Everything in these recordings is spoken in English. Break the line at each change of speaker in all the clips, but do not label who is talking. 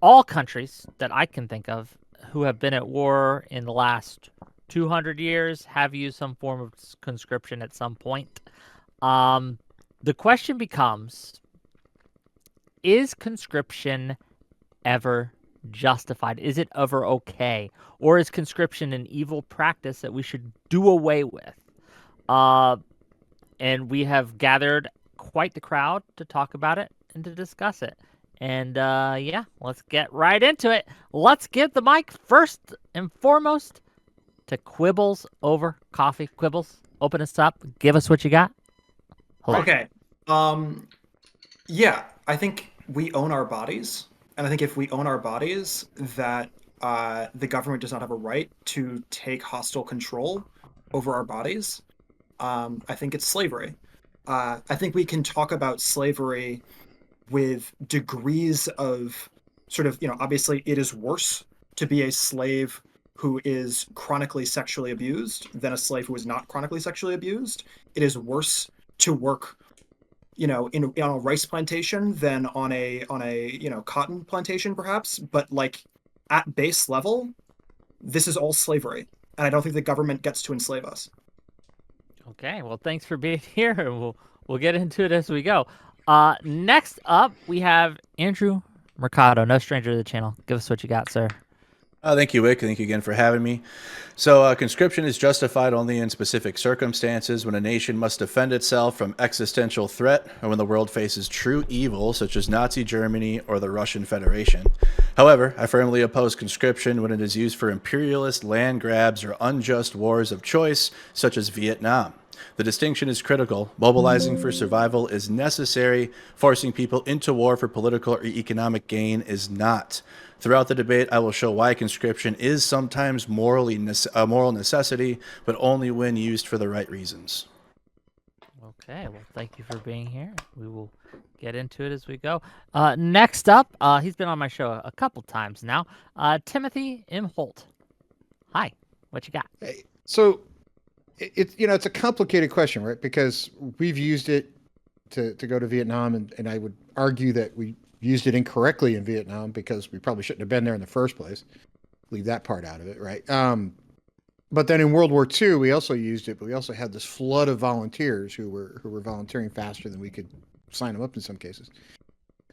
all countries that I can think of who have been at war in the last 200 years have used some form of conscription at some point. Um, the question becomes, is conscription ever justified? Is it ever okay? Or is conscription an evil practice that we should do away with? Uh, and we have gathered quite the crowd to talk about it and to discuss it. And yeah, let's get right into it. Let's give the mic first and foremost to Quibbles over coffee. Quibbles, open us up. Give us what you got. Hello.
Okay. Yeah, I think we own our bodies, and I think if we own our bodies, that the government does not have a right to take hostile control over our bodies. I think it's slavery. I think we can talk about slavery with degrees of sort of, obviously it is worse to be a slave who is chronically sexually abused than a slave who is not chronically sexually abused. It is worse to work, on a rice plantation than on a cotton plantation, perhaps. But like at base level, this is all slavery, and I don't think the government gets to enslave us.
Okay, well, thanks for being here. We'll get into it as we go. Next up, we have Andrew Mercado, no stranger to the channel. Give us what you got, sir.
Thank you, Wick. Thank you again for having me. So conscription is justified only in specific circumstances when a nation must defend itself from existential threat or when the world faces true evil, such as Nazi Germany or the Russian Federation. However, I firmly oppose conscription when it is used for imperialist land grabs or unjust wars of choice, such as Vietnam. The distinction is critical. Mobilizing for survival is necessary. Forcing people into war for political or economic gain is not. Throughout the debate, I will show why conscription is sometimes a moral necessity, but only when used for the right reasons.
Okay, well, thank you for being here. We will get into it as we go. Next up, he's been on my show a couple times now. Timothy M. Holt. Hi, what you got?
Hey, so it's a complicated question, right? Because we've used it to go to Vietnam, and I would argue that we used it incorrectly in Vietnam because we probably shouldn't have been there in the first place. Leave that part out of it, right? But then in World War II, we also used it, but we also had this flood of volunteers who were volunteering faster than we could sign them up in some cases.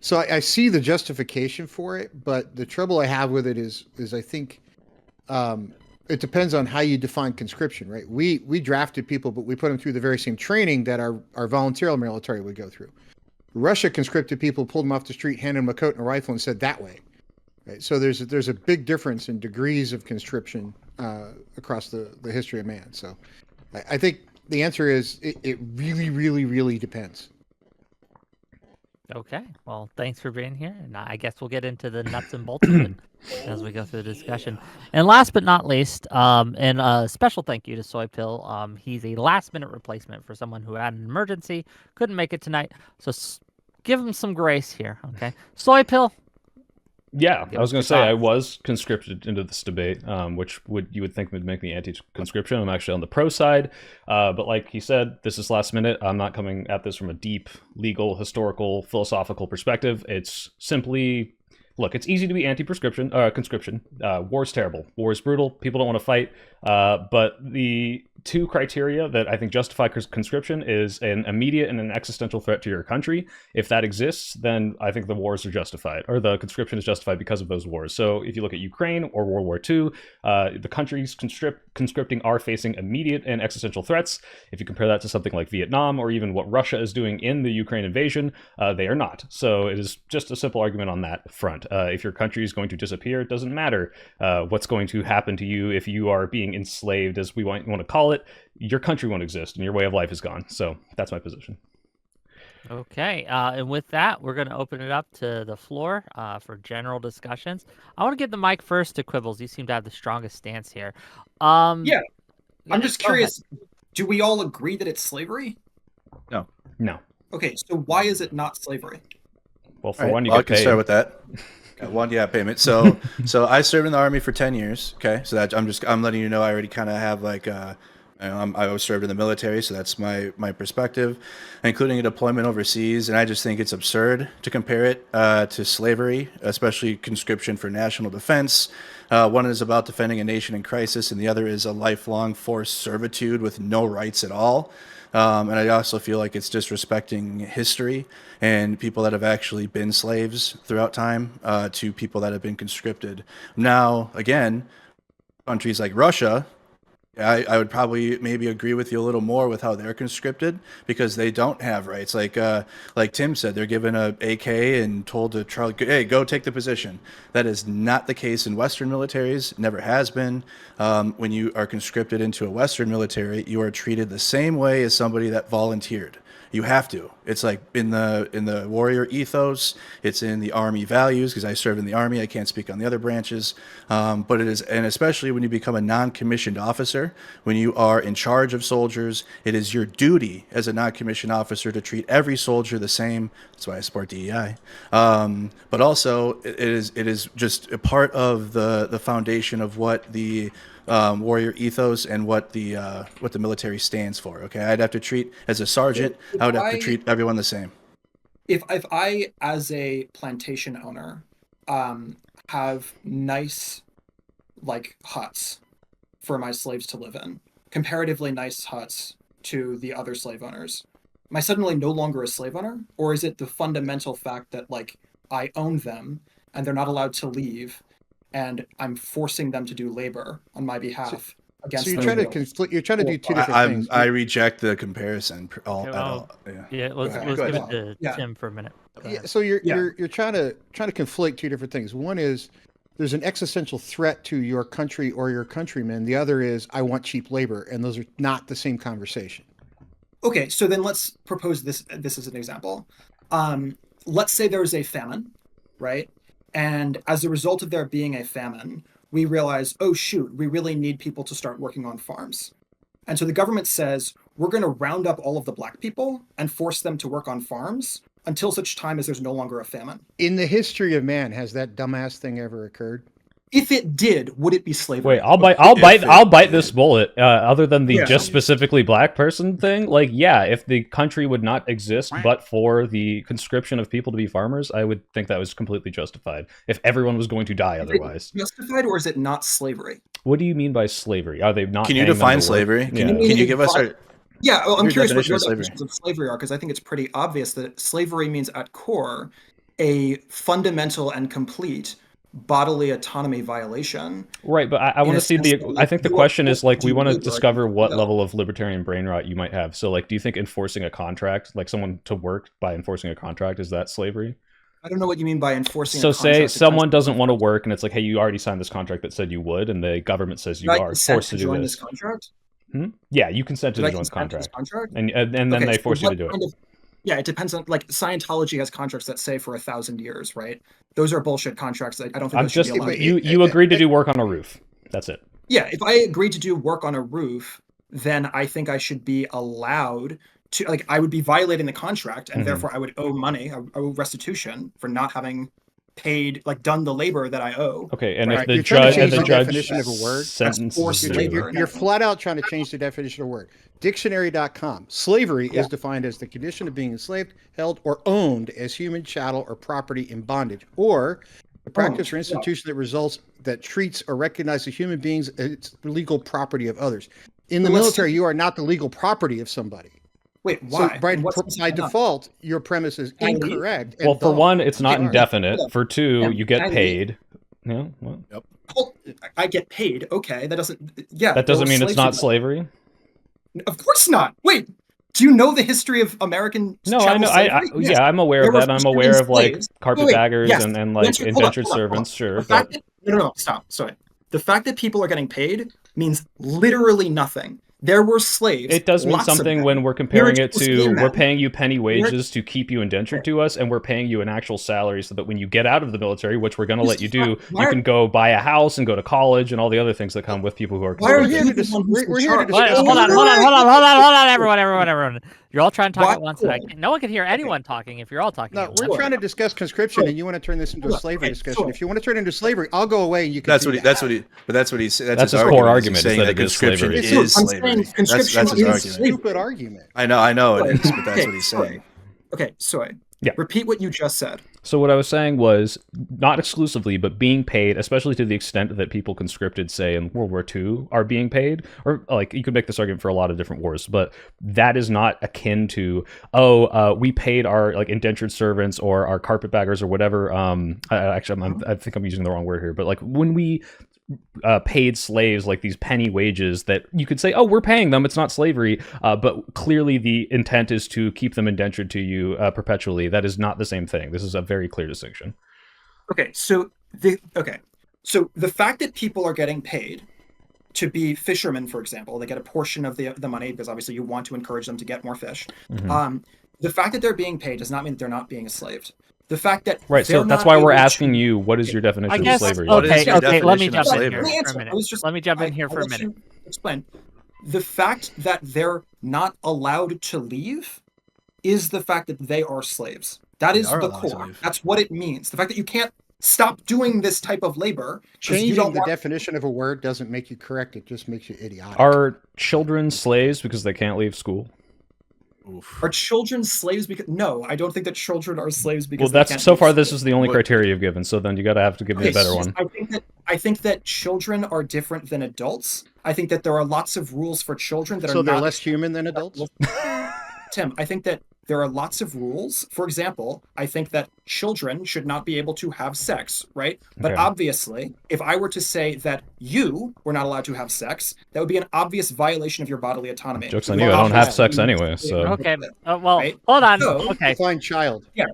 So I see the justification for it, but the trouble I have with it is I think it depends on how you define conscription, right? We drafted people, but we put them through the very same training that our volunteer military would go through. Russia conscripted people, pulled them off the street, handed them a coat and a rifle, and said that way. Right? So there's a big difference in degrees of conscription across the history of man. So I think the answer is it really, really, really depends.
Okay, well, thanks for being here, and I guess we'll get into the nuts and bolts of it as we go through the discussion. And last but not least, and a special thank you to Soy Pill. He's a last-minute replacement for someone who had an emergency, couldn't make it tonight, so give him some grace here, okay? Soy Pill.
Yeah, I was going to say I was conscripted into this debate, which you would think would make me anti-conscription. I'm actually on the pro side, but like he said, this is last minute. I'm not coming at this from a deep legal, historical, philosophical perspective. It's simply, look, it's easy to be anti-conscription. War is terrible. War is brutal. People don't want to fight. But the two criteria that I think justify conscription is an immediate and an existential threat to your country. If that exists, then I think the wars are justified, or the conscription is justified because of those wars. So if you look at Ukraine or World War II, the countries conscripting are facing immediate and existential threats. If you compare that to something like Vietnam or even what Russia is doing in the Ukraine invasion, they are not. So it is just a simple argument on that front. If your country is going to disappear, it doesn't matter what's going to happen to you if you are being enslaved, as we want to call it. Your country won't exist and your way of life is gone. So that's my position.
Okay, and with that, we're going to open it up to the floor for general discussions. I want to give the mic first to Quibbles. You seem to have the strongest stance here.
Yeah, I'm just curious, do we all agree that it's slavery?
No.
No.
Okay, so why is it not slavery?
Well, for one, you get
I can
paid.
start with that. Payment. So I served in the Army for 10 years. Okay, so that I'm letting you know I already kind of have like I was served in the military, so that's my perspective, including a deployment overseas. And I just think it's absurd to compare it to slavery, especially conscription for national defense. One is about defending a nation in crisis, and the other is a lifelong forced servitude with no rights at all. And I also feel like it's disrespecting history and people that have actually been slaves throughout time to people that have been conscripted. Now, again, countries like Russia, I would probably maybe agree with you a little more with how they're conscripted because they don't have rights. Like Tim said, they're given a AK and told to try, hey, go take the position. That is not the case in Western militaries. Never has been. When you are conscripted into a Western military, you are treated the same way as somebody that volunteered. You have to. It's like in the warrior ethos. It's in the Army values because I serve in the Army. I can't speak on the other branches, but it is, and especially when you become a non-commissioned officer, when you are in charge of soldiers, it is your duty as a non-commissioned officer to treat every soldier the same. That's why I support DEI. But also, it is just a part of the foundation of what the warrior ethos and what the military stands for. Okay, I'd have to treat as a sergeant. I would have to treat everyone the same.
If I, as a plantation owner, have nice like huts for my slaves to live in, comparatively nice huts to the other slave owners, am I suddenly no longer a slave owner, or is it the fundamental fact that like I own them and they're not allowed to leave? And I'm forcing them to do labor on my behalf against.
So you're trying to conflict. You're trying to do two different things.
I reject the comparison.
Yeah, let's give it to Tim for a minute.
Yeah, so you're trying to conflict two different things. One is there's an existential threat to your country or your countrymen. The other is I want cheap labor, and those are not the same conversation.
Okay, so then let's propose this as an example. Let's say there's a famine, right? And as a result of there being a famine, we realize, oh, shoot, we really need people to start working on farms. And so the government says, we're going to round up all of the black people and force them to work on farms until such time as there's no longer a famine.
In the history of man, has that dumbass thing ever occurred?
If it did, would it be slavery?
Wait, I'll bite this bullet. Other than the just specifically black person thing, like, yeah, if the country would not exist but for the conscription of people to be farmers, I would think that was completely justified. If everyone was going to die otherwise,
is it justified, or is it not slavery?
What do you mean by slavery? Are they not?
Can you define slavery? Can you give us our?
Yeah, well, I'm curious what your definitions of slavery are, because I think it's pretty obvious that slavery means at core a fundamental and complete bodily autonomy violation.
Right, but I want to see I think the question is, like, we want to discover what level of libertarian brain rot you might have. So, like, do you think enforcing a contract, like someone to work by enforcing a contract, is that slavery?
I don't know what you mean by enforcing
a contract. So say someone doesn't want to work and it's like, hey, you already signed this contract that said you would, and the government says you are forced to do this.
Contract?
Yeah, you consent to join this contract. And then they force you to do it.
Yeah, it depends on, like, Scientology has contracts that say for 1,000 years, right? Those are bullshit contracts. That I don't think should be allowed.
You agreed to do work on a roof. That's it.
Yeah, if I agreed to do work on a roof, then I think I should be allowed to, like, I would be violating the contract, and therefore I would owe money, I owe restitution for not having paid, like, done the labor that I owe.
Okay, and if the judge
definition of a word
sentences
you're flat out trying to change the definition of a word. Dictionary.com. Slavery is defined as the condition of being enslaved, held, or owned as human chattel or property in bondage, or the practice or institution that treats or recognizes human beings as legal property of others. In the military, you are not the legal property of somebody.
Wait, why?
So by default, your premise is incorrect.
Well, for one, it's not indefinite. For two, you get paid. Yeah. Well,
yep.
Well, I get paid. Okay, that doesn't. Yeah.
That doesn't mean it's not slavery.
Of course not. Wait, do you know the history of American?
No, I know. Yeah, I'm aware of that. I'm aware of, like, carpetbaggers and like indentured servants. Sure.
No, stop. Sorry. The fact that people are getting paid means literally nothing. There were slaves.
It does mean something when we're comparing it to, we're paying you penny wages to keep you indentured to us, and we're paying you an actual salary so that when you get out of the military, which we're going to let you do, you can go buy a house and go to college and all the other things that come with people who are conscripted.
We're here to discuss.
Hold on, everyone. You're all trying to talk at once, and no one can hear anyone talking if you're all talking.
No, we're trying to discuss conscription, and you want to turn this into a slavery discussion. If you want to turn it into slavery, I'll go away, and you can. That's what he said.
That's what he said.
That's his core argument.
Saying that conscription is slavery. slavery.
conscription
That's his
is
argument.
slavery.
Stupid argument.
I know it is, but that's
Okay,
what he's
Soy.
saying.
Okay, Soy.
Yeah.
Repeat what you just said.
So what I was saying was not exclusively, but being paid, especially to the extent that people conscripted, say in World War II, are being paid, or like you could make this argument for a lot of different wars, but that is not akin to we paid our like indentured servants or our carpetbaggers or whatever. I think I'm using the wrong word here, but like when we paid slaves like these penny wages that you could say, oh, we're paying them, it's not slavery, but clearly the intent is to keep them indentured to you perpetually. That is not the same thing. This is a very clear distinction.
Okay, so the fact that people are getting paid to be fishermen, for example, they get a portion of the money because obviously you want to encourage them to get more fish. The fact that they're being paid does not mean that they're not being enslaved. The fact that
so that's why we're asking you, what is your definition of slavery?
Okay, let me
definition of
jump in here
slavery?
for a minute. Let me jump in here for a minute.
Explain. The fact that they're not allowed to leave is the fact that they are slaves. That is the core. That's what it means. The fact that you can't stop doing this type of labor.
Changing the definition of a word doesn't make you correct. It just makes you idiotic.
Are children slaves because they can't leave school?
Oof. Are children slaves because no, I don't think that children are slaves because
well, that's so far this is the only criteria you've given, so then you have to give me a better one.
I think that children are different than adults. I think that there are lots of rules for children that
so
are
they're
not
less human than adults.
Tim, I think that there are lots of rules. For example, I think that children should not be able to have sex, right? But obviously, if I were to say that you were not allowed to have sex, that would be an obvious violation of your bodily autonomy.
Joke's on you, I don't have sex anyway, so...
Okay, well, right? Hold on.
So,
okay.
Define child.
Yeah.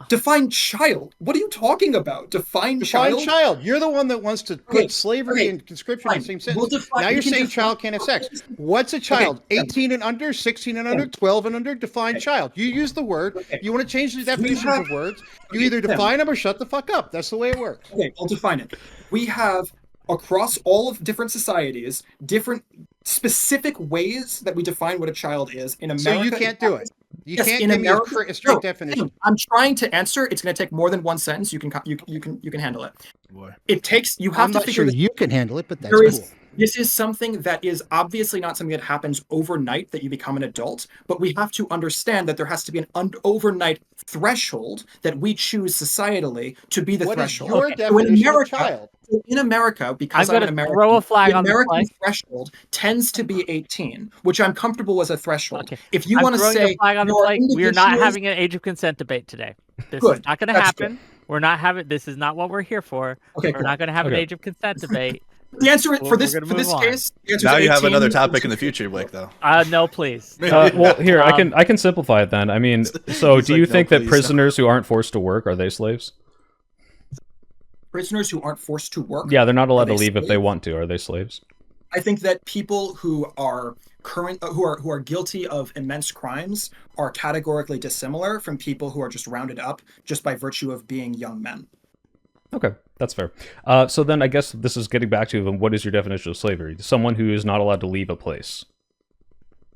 Define child? What are you talking about? Define child?
You're the one that wants to put slavery and conscription in the same sentence. Now you're saying child can't have sex. What's a child? 18 and under, 16 and under, 12 and under? Define child. You use the word. You want to change the definitions of words. You either define them or shut the fuck up. That's the way it works.
Okay, I'll define it. We have, across all of different societies, different specific ways that we define what a child is. In America,
so you can't do it. You can't give me a straight definition.
I'm trying to answer. It's going to take more than one sentence. You can handle it. Boy. It takes. You have
I'm
to
not
figure.
Sure you can handle it, but that's cool.
This is something that is obviously not something that happens overnight that you become an adult, but we have to understand that there has to be an overnight threshold that we choose societally to be the threshold.
What is your definition of child?
In America, because I'm an American,
throw a flag
the
on
American
the
threshold tends to be 18, which I'm comfortable as a threshold.
Okay.
If you want to say
a flag on the plate, we're not having an age of consent debate today. This is not going to happen. Good. We're not having. This is not what we're here for. Okay, we're not going to have an age of consent debate.
The answer for this case.
Now you have another topic in the future, Blake. Though.
No, please.
Well, here I can simplify it then. I mean, so do you think that prisoners who aren't forced to work are they slaves?
Prisoners who aren't forced to work.
Yeah, they're not allowed to leave if they want to. Are they slaves?
I think that people who are who are guilty of immense crimes are categorically dissimilar from people who are just rounded up just by virtue of being young men.
Okay, that's fair. So then I guess this is getting back to what is your definition of slavery? Someone who is not allowed to leave a place.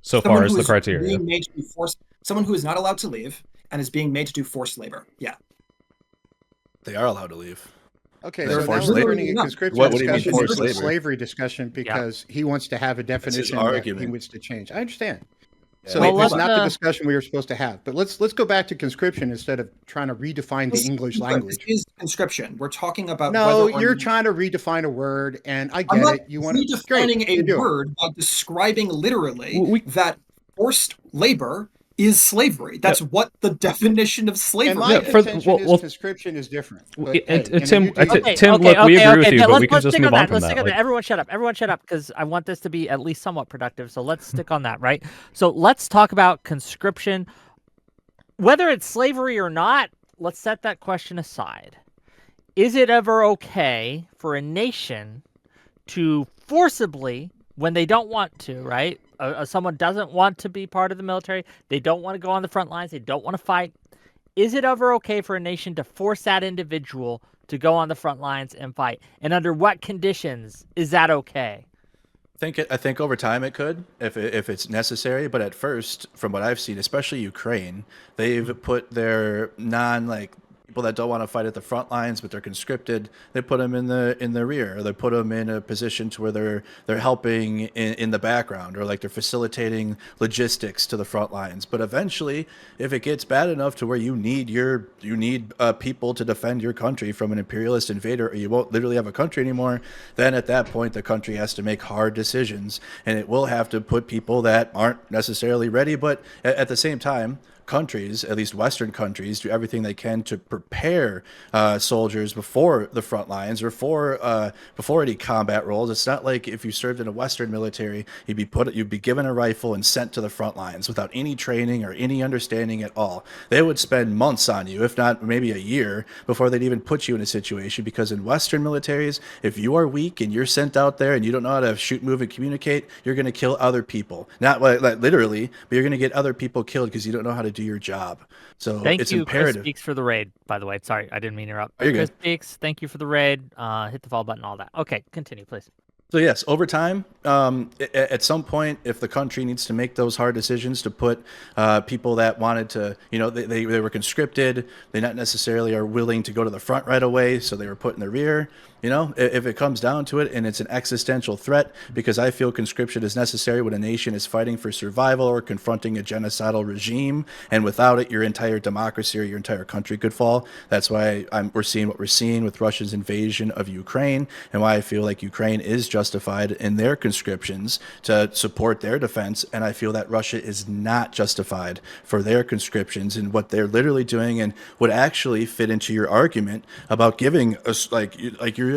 So far as the criteria.
Being made to be someone who is not allowed to leave and is being made to do forced labor. Yeah.
They are allowed to leave.
Okay, so now we're turning a conscription discussion into a slavery discussion because he wants to have a definition that he wants to change. I understand. Yeah. So that's not the discussion we were supposed to have. But let's go back to conscription instead of trying to redefine the English language.
This is conscription. We're talking about
you're trying to redefine a word, and I get it. You want to
redefining a word by describing literally that forced labor is slavery. That's what the definition of slavery
is. My intention is conscription is different. But,
Tim, look, we agree with you, but we can just move on from that.
Everyone shut up, because I want this to be at least somewhat productive. So let's stick on that, right? So let's talk about conscription. Whether it's slavery or not, let's set that question aside. Is it ever okay for a nation to forcibly, when they don't want to, right? Someone doesn't want to be part of the military. They don't want to go on the front lines. They don't want to fight. Is it ever okay for a nation to force that individual to go on the front lines and fight? And under what conditions is that okay?
I think over time it could, if it's necessary. But at first, from what I've seen, especially Ukraine, they've put their people that don't want to fight at the front lines, but they're conscripted, they put them in the rear, or they put them in a position to where they're helping in the background, or like they're facilitating logistics to the front lines. But eventually, if it gets bad enough to where you need people to defend your country from an imperialist invader, or you won't literally have a country anymore, then at that point the country has to make hard decisions, and it will have to put people that aren't necessarily ready. But at the same time, countries, at least Western countries, do everything they can to prepare soldiers before the front lines, or before any combat roles. It's not like if you served in a Western military, you'd be given a rifle and sent to the front lines without any training or any understanding at all. They would spend months on you, if not maybe a year, before they'd even put you in a situation. Because in Western militaries, if you are weak and you're sent out there and you don't know how to shoot, move, and communicate, you're going to kill other people. Not like literally, but you're going to get other people killed because you don't know how to do your job. So it's imperative.
Chris Speaks for the raid, by the way. Sorry, I didn't mean to interrupt.
You're
Chris
good.
Speaks, thank you for the raid. Hit the follow button, all that. Okay, continue, please.
So yes, over time, at some point, if the country needs to make those hard decisions to put people that wanted to, they were conscripted, they not necessarily are willing to go to the front right away, so they were put in the rear. If it comes down to it and it's an existential threat, because I feel conscription is necessary when a nation is fighting for survival or confronting a genocidal regime, and without it, your entire democracy or your entire country could fall. That's why we're seeing what we're seeing with Russia's invasion of Ukraine, and why I feel like Ukraine is justified in their conscriptions to support their defense, and I feel that Russia is not justified for their conscriptions and what they're literally doing, and would actually fit into your argument about giving us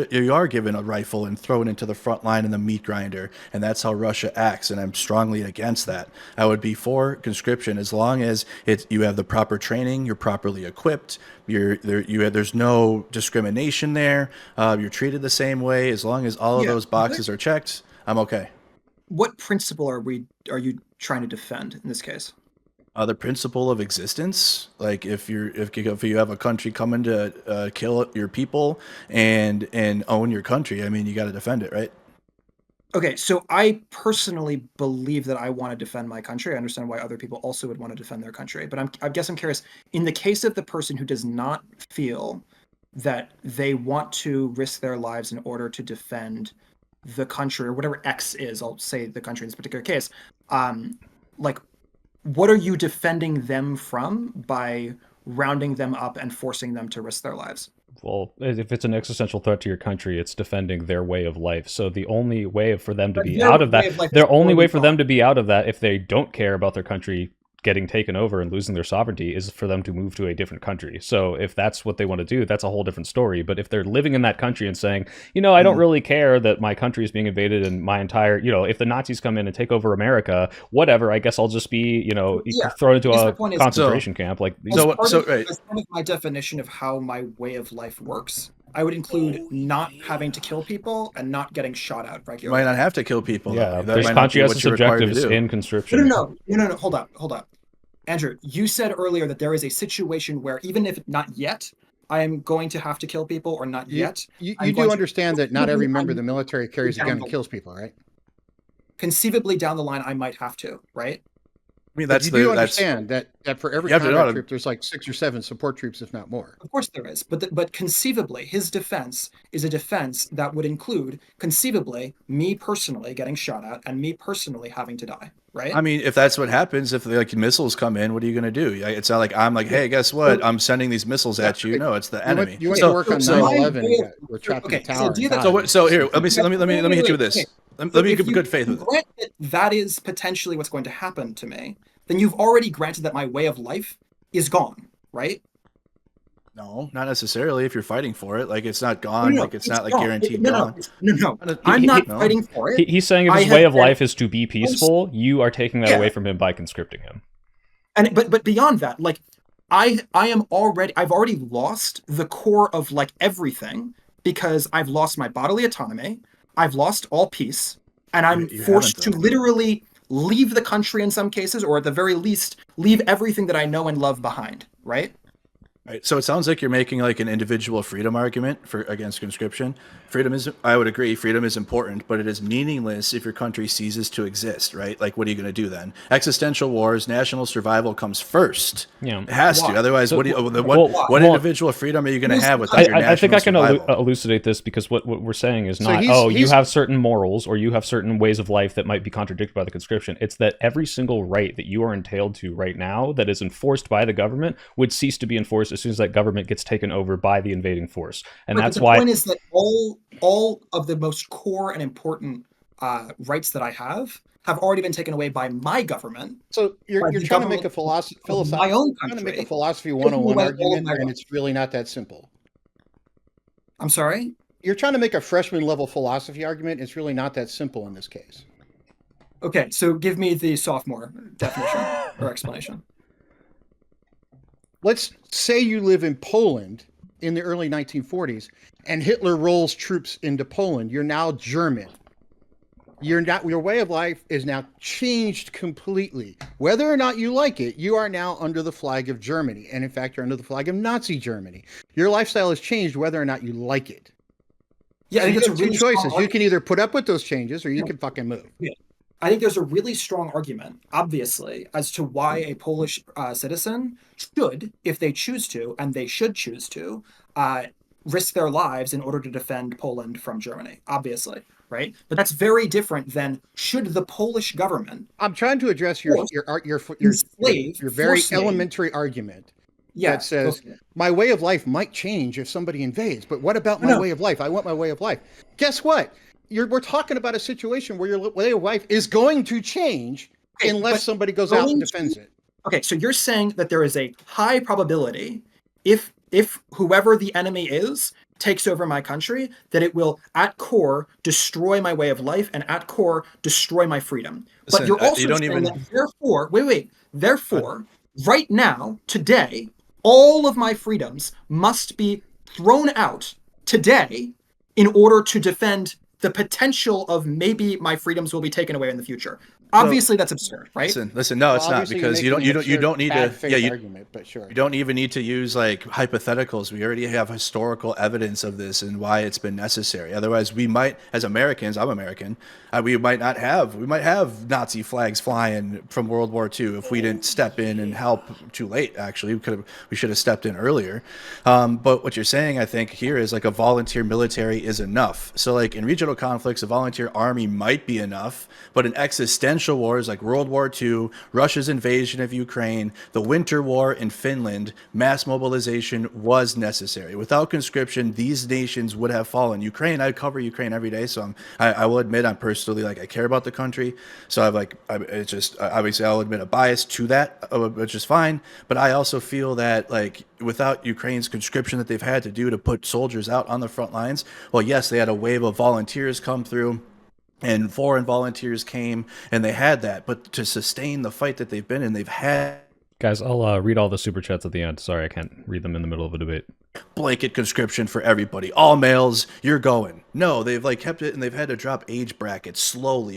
you are given a rifle and thrown into the front line in the meat grinder, and that's how Russia acts, and I'm strongly against that. I would be for conscription as long as you have the proper training, you're properly equipped, there's no discrimination there, you're treated the same way. As long as all of those boxes are checked, I'm okay.
What principle are you trying to defend in this case?
The principle of existence. Like if you have a country coming to kill your people and own your country, I mean, you got to defend it, right?
Okay, so I personally believe that I want to defend my country. I understand why other people also would want to defend their country, but I guess I'm curious, in the case of the person who does not feel that they want to risk their lives in order to defend the country, or whatever X is, I'll say the country in this particular case, what are you defending them from by rounding them up and forcing them to risk their lives?
Well, if it's an existential threat to your country, it's defending their way of life. So the only way for them to be out of that, if they don't care about their country getting taken over and losing their sovereignty, is for them to move to a different country. So if that's what they want to do, that's a whole different story. But if they're living in that country and saying, I don't really care that my country is being invaded and my entire, if the Nazis come in and take over America, whatever, I guess I'll just be, thrown into a concentration camp.
As part of my definition of how my way of life works, I would include not having to kill people and not getting shot at regularly.
You might not have to kill people.
Yeah, there's conscientious objectives in conscription.
No, hold up. Andrew, you said earlier that there is a situation where even if not yet, I am going to have to kill people, or not yet.
You do understand that not every member of the military carries a gun and kills people, right?
Conceivably down the line, I might have to, right?
I mean,
you do understand that for every combat troop, there's like 6 or 7 support troops, if not more.
Of course there is, but conceivably, his defense is a defense that would include, conceivably, me personally getting shot at and me personally having to die, right?
I mean, if that's what happens, if missiles come in, what are you going to do? It's not like I'm like, hey, guess what? I'm sending these missiles at you. No, it's the enemy.
You went to work on 9/11. We're trapped in the tower.
So here, let me hit you with this. Let me give good faith with it.
Grant that is potentially what's going to happen to me, then you've already granted that my way of life is gone, right?
No, not necessarily. If you're fighting for it, it's not gone. It's not guaranteed gone.
No. I'm not fighting for it.
He's saying if his way of life is to be peaceful, you are taking that away from him by conscripting him.
And but beyond that, I've already lost the core of everything, because I've lost my bodily autonomy. I've lost all peace, and I'm forced to literally leave the country in some cases, or at the very least, leave everything that I know and love behind, right?
Right. So it sounds like you're making like an individual freedom argument for against conscription. Freedom is, I would agree, freedom is important, but it is meaningless if your country ceases to exist, right? Like, what are you going to do then? Existential wars, national survival comes first.
Yeah.
It has
Why?
to. Otherwise,
So,
what do you,
well,
what individual freedom are you going to have without your national
I think I can
survival?
elucidate this, because what we're saying is
So
not,
he's-
you have certain morals or you have certain ways of life that might be contradicted by the conscription. It's that every single right that you are entailed to right now that is enforced by the government would cease to be enforced as soon as that government gets taken over by the invading force. And
Right,
that's
but the
why
point is that all of the most core and important rights that I have already been taken away by my government.
So you're
the
trying to make a
government of my
philosophy.
own
Trying to make a
country,
philosophy
taking
101
away all of
argument,
my
and
rights.
it's really not that simple.
I'm sorry.
You're trying to make a freshman level philosophy argument. It's really not that simple in this case.
Okay, so give me the sophomore definition or explanation.
Let's say you live in Poland in the early 1940s, and Hitler rolls troops into Poland. You're now German. Your way of life is now changed completely. Whether or not you like it, you are now under the flag of Germany. And in fact, you're under the flag of Nazi Germany. Your lifestyle has changed whether or not you like it.
Yeah, I
So
think
you
that's a
have two
really strong
choices. You
argument.
can either put up with those changes or you can fucking move.
I think there's a really strong argument, obviously, as to why a Polish citizen should, if they choose to, and they should choose to, risk their lives in order to defend Poland from Germany, obviously, right? But that's very different than should the Polish government
I'm trying to address your
enslave,
very
force me.
elementary argument
Yeah,
that says
go for it.
my way of life might change if somebody invades, but what about my
No.
way of life? I want my way of life. Guess what? We're talking about a situation where your way of life is going to change
Okay,
unless
but
somebody goes out and
going
defends it.
Okay, so you're saying that there is a high probability if whoever the enemy is takes over my country, that it will at core destroy my way of life and at core destroy my freedom.
Listen,
but you're also
you don't
saying
even-
that therefore, right now, today, all of my freedoms must be thrown out today in order to defend the potential of maybe my freedoms will be taken away in the future. Obviously, that's absurd, right?
Listen, no, it's
Well,
not,
obviously
because
you're
you
making
don't
an
need
absurd
to.
bad
Yeah,
faith
you
argument, but sure.
You don't even need to use like hypotheticals. We already have historical evidence of this and why it's been necessary. Otherwise, we might, as Americans, I'm American, we might have Nazi flags flying from World War II if we didn't step in and help too late. Actually, we should have stepped in earlier. But what you're saying, I think, here is like a volunteer military is enough. So like in regional conflicts, a volunteer army might be enough, but in existential wars like World War II, Russia's invasion of Ukraine, the Winter War in Finland, mass mobilization was necessary. Without conscription, these nations would have fallen. Ukraine, I cover Ukraine every day, so I will admit I'm personally like I care about the country. So it's just obviously I'll admit a bias to that, which is fine. But I also feel that like without Ukraine's conscription that they've had to do to put soldiers out on the front lines, well, yes, they had a wave of volunteers come through. And foreign volunteers came, and they had that. But to sustain the fight that they've been in, they've had...
Guys, I'll read all the super chats at the end. Sorry, I can't read them in the middle of a debate.
Blanket conscription for everybody. All males, you're going. No, they've like kept it, and they've had to drop age brackets slowly,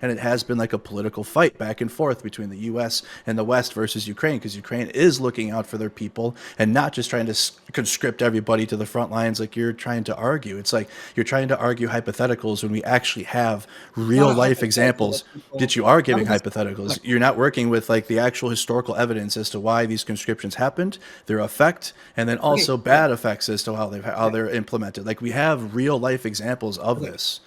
and it has been like a political fight back and forth between the U.S. and the West versus Ukraine, because Ukraine is looking out for their people and not just trying to conscript everybody to the front lines like you're trying to argue. It's like you're trying to argue hypotheticals when we actually have real life examples that you are giving hypotheticals. You're not working with like the actual historical evidence as to why these conscriptions happened, their effect, and then also bad effects as to how they're implemented. Like we have real life examples of this.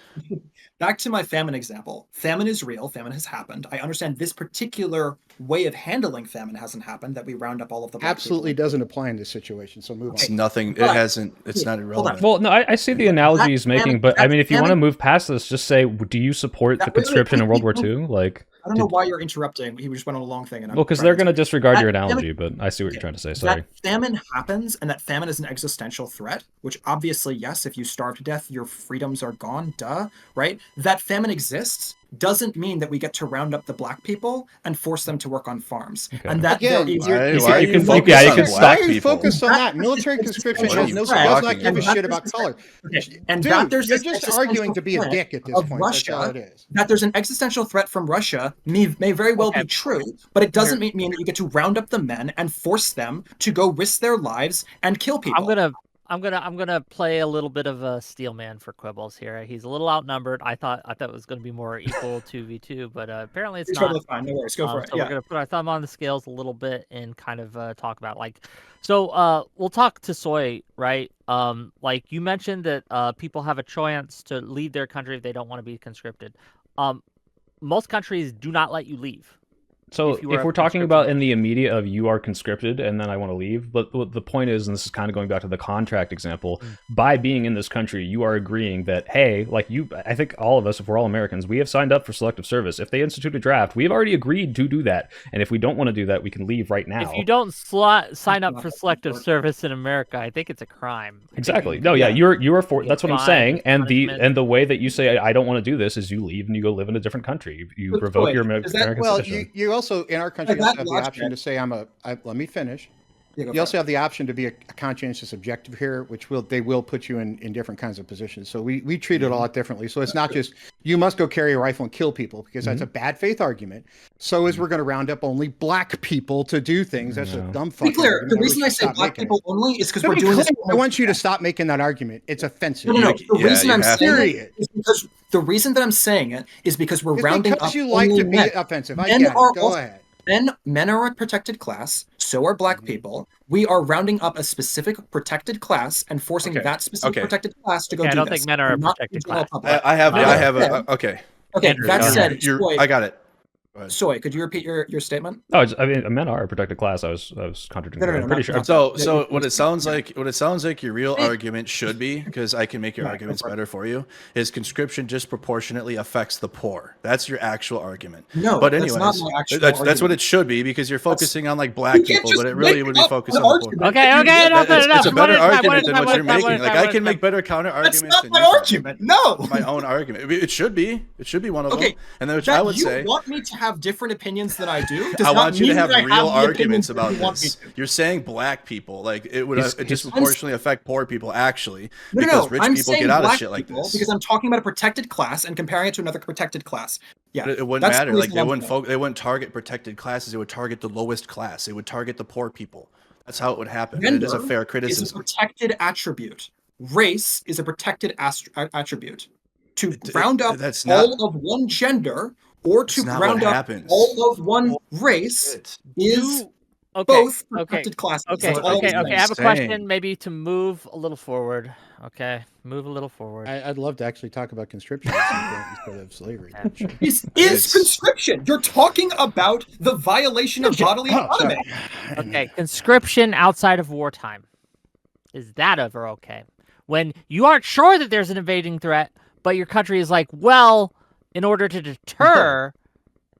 Back to my famine example. Famine is real. Famine has happened. I understand this particular way of handling famine hasn't happened, that we round up all of the black
Absolutely
people.
doesn't apply in this situation. So move
It's
on.
nothing. It
But-
hasn't. It's not irrelevant.
Well, no, I see the analogy he's making, but I mean, if you want to
famine-
move past this, just say, do you support the
Wait, wait,
conscription in World War
wait,
II? Like,
I don't know why you're interrupting. He just went on a long thing. And I'm
well, because
trying
they're going to disregard your
That famine-
analogy, but I see what you're trying to say. Sorry.
That famine happens, and that famine is an existential threat, which obviously, yes, if you starve to death, your freedoms are gone, duh, right? That famine exists doesn't mean that we get to round up the black people and force them to work on farms.
Okay.
And that
Again,
there is
Why
you
are
can-
you focused
yeah, you
on
can
black
Why are you
people?
focused on that? Military conscription
What are
has
you
no, does
talking
not give a
about?
shit about color.
and
Dude,
that there's
you're
this
just
existential
arguing to be a
threat
dick at this
of
point. That's all
Russia,
it is.
that there's an existential threat from Russia may very well
Okay.
be true, but it doesn't mean that you get to round up the men and force them to go risk their lives and kill people.
I'm gonna play a little bit of a steel man for Quibbles here. He's a little outnumbered. I thought it was gonna be more equal 2v2, but apparently it's
You're
not.
totally fine. No worries. Go for it.
So
Yeah.
we're gonna put our thumb on the scales a little bit and kind of talk about we'll talk to Soy, right? Like you mentioned that people have a chance to leave their country if they don't want to be conscripted. Most countries do not let you leave.
So
if you were
if
a
we're talking
conscripted.
about in the immediate of you are conscripted and then I want to leave, but the point is, and this is kind of going back to the contract example, by being in this country, you are agreeing that, hey, like I think all of us, if we're all Americans, we have signed up for selective service. If they institute a draft, we have already agreed to do that. And if we don't want to do that, we can leave right now.
If you don't sign up for selective service in America, I think it's a crime.
Exactly. No, yeah, you are for. That's what I'm
fine,
saying. And
punishment.
the way that you say I don't want to do this is you leave and you go live in a different country. You
But
revoke
wait,
your
is that-
American
Well,
citizenship.
you also, in our country,
That
have the
logic-
option to say, let me finish.
Yeah, go
You
for
also
it.
have the option to be a conscientious objective here, which they will put you in different kinds of positions. So we treat it a lot differently. So it's not just you must go carry a rifle and kill people, because that's a bad faith argument. So is we're going to round up only black people to do things. That's a dumb
To
fucking
be clear,
argument.
the
I wish
reason I
you'd
say
stop
black
making it.
people only is because
To
we're
be
doing this.
clear, I want you to stop making that argument. It's offensive.
No. The
Yeah,
reason
you
I'm
have
saying
to.
it is because the reason that I'm saying it is because we're
It's
rounding
because
up
you like
only
to be
men.
offensive. I
Men
get it.
are
Go
also-
ahead.
Men are a protected class, so are black people. We are rounding up a specific protected class and forcing
Okay,
that specific
okay.
protected class to go
Okay, I
do
don't
this.
think men are a
Not
protected
the general
class.
public.
I have
said-
a okay.
Okay,
Andrew,
that
go
said,
ahead.
Soy,
I got it. Go ahead.
Soy, could you repeat your statement?
Oh, I mean, men are a protected class. I was contradicting.
No,
you. I'm pretty sure.
not-
So what it sounds like your real argument should be, because I can make your arguments better for you, is conscription disproportionately affects the poor. That's your actual argument.
No,
but
that's
anyways,
not my actual
that's what
argument.
it should be, because you're focusing on like
You
black
can't
people,
just
but it really
make
would be
up
focused
an
on the poor.
argument.
Okay, enough.
It's a
One
better
at a time,
argument than what you're
one at a
making.
time,
Like
one
I
at a
can make
time.
better counter
That's
arguments
not
than
my
you can.
argument. No.
My own argument. It should be. It should be one of
Okay,
them. And then which
That
I would
you
say,
want me to have different opinions than I do? does
I
not
want you to
mean
have
that I
real
the
arguments
opinions that
about
you want me
this.
to.
You're saying black people, like it would
He's-
disproportionately affect poor people, actually,
No,
because rich
I'm
people
saying
get out of
black
shit like
people
this.
because I'm talking about a protected class and comparing it to another protected class. Yeah,
But it wouldn't
that's the
matter. Like
reason I'm saying.
they wouldn't target protected classes. It would target the lowest class. It would target the poor people. That's how it would happen. And it is a
Gender
fair
is a
criticism.
protected attribute. Race is a protected attribute. To round up
that's not-
all of one gender or to
That's not
round
what
up
happens.
all of one race
It-
is
Okay,
both
okay,
protected classes.
okay,
That's all I'm
okay.
saying.
I have a
saying.
question, maybe to move a little forward. Okay, move a little forward.
I'd love to actually talk about conscription at some point instead of slavery. Sure.
This
It's-
is conscription. You're talking about the violation of bodily
Oh, sorry.
autonomy.
Okay, conscription outside of wartime. Is that ever okay? When you aren't sure that there's an invading threat, but your country is like, well, in order to deter,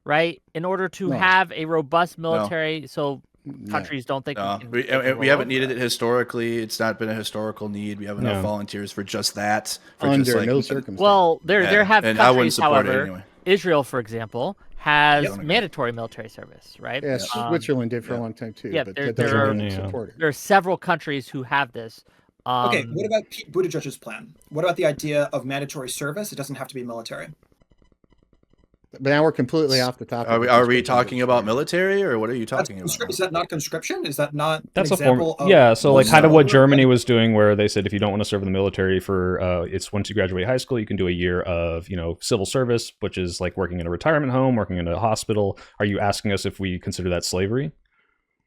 right? In order to
No.
have a robust military, so countries don't think
No,
can
we
take a
haven't
roll
needed
over
it historically. It's not been a historical need. We have enough
No.
volunteers for just that. For
Under
just like,
no circumstances.
Well, there
Yeah,
have
and I wouldn't
countries,
support it
however,
anyway.
Israel, for example, has
Yeah.
mandatory military service, right?
Yeah, Switzerland did for a
yeah.
long time too.
yeah,
but
there-
that doesn't
there are-
mean
Yeah.
support it.
There are several countries who have this.
Okay, what about Pete Buttigieg's plan? What about the idea of mandatory service? It doesn't have to be military.
But now we're completely off the topic.
Are
of
we
conscription.
talking about military, or what are you talking about?
Is that not conscription? Is that not
That's
an
a form.
example of
Yeah, so like kind of what
No.
Germany was doing, where they said if you don't want to serve in the military for it's once you graduate high school, you can do a year of civil service, which is like working in a retirement home, working in a hospital. Are you asking us if we consider that slavery?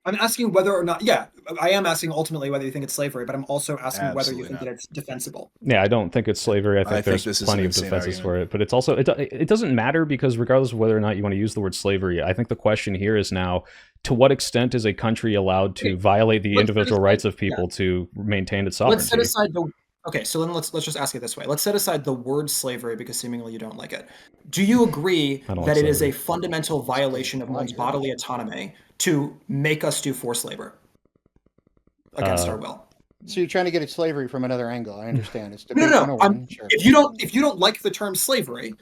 I'm asking whether or not, yeah, I am asking ultimately whether you think it's slavery, but I'm also asking whether you
Absolutely
think
not.
that it's defensible.
Yeah, I don't think it's slavery. I think
think
there's
this is
plenty
an
of
insane
defenses
argument.
for it, but it's also it doesn't matter because regardless of whether or not you want to use the word slavery, I think the question here is now to what extent is a country allowed to violate the
let's set
individual
aside-
rights of people to maintain its sovereignty?
Let's set aside the okay. So then let's just ask it this way. Let's set aside the word slavery because seemingly you don't like it. Do you agree
I don't
that
like
it is a
slavery.
fundamental violation of one's bodily autonomy to make us do forced labor against our will?
So you're trying to get at slavery from another angle. I understand. It's
No.
debate 101. Sure.
If you don't like the term slavery,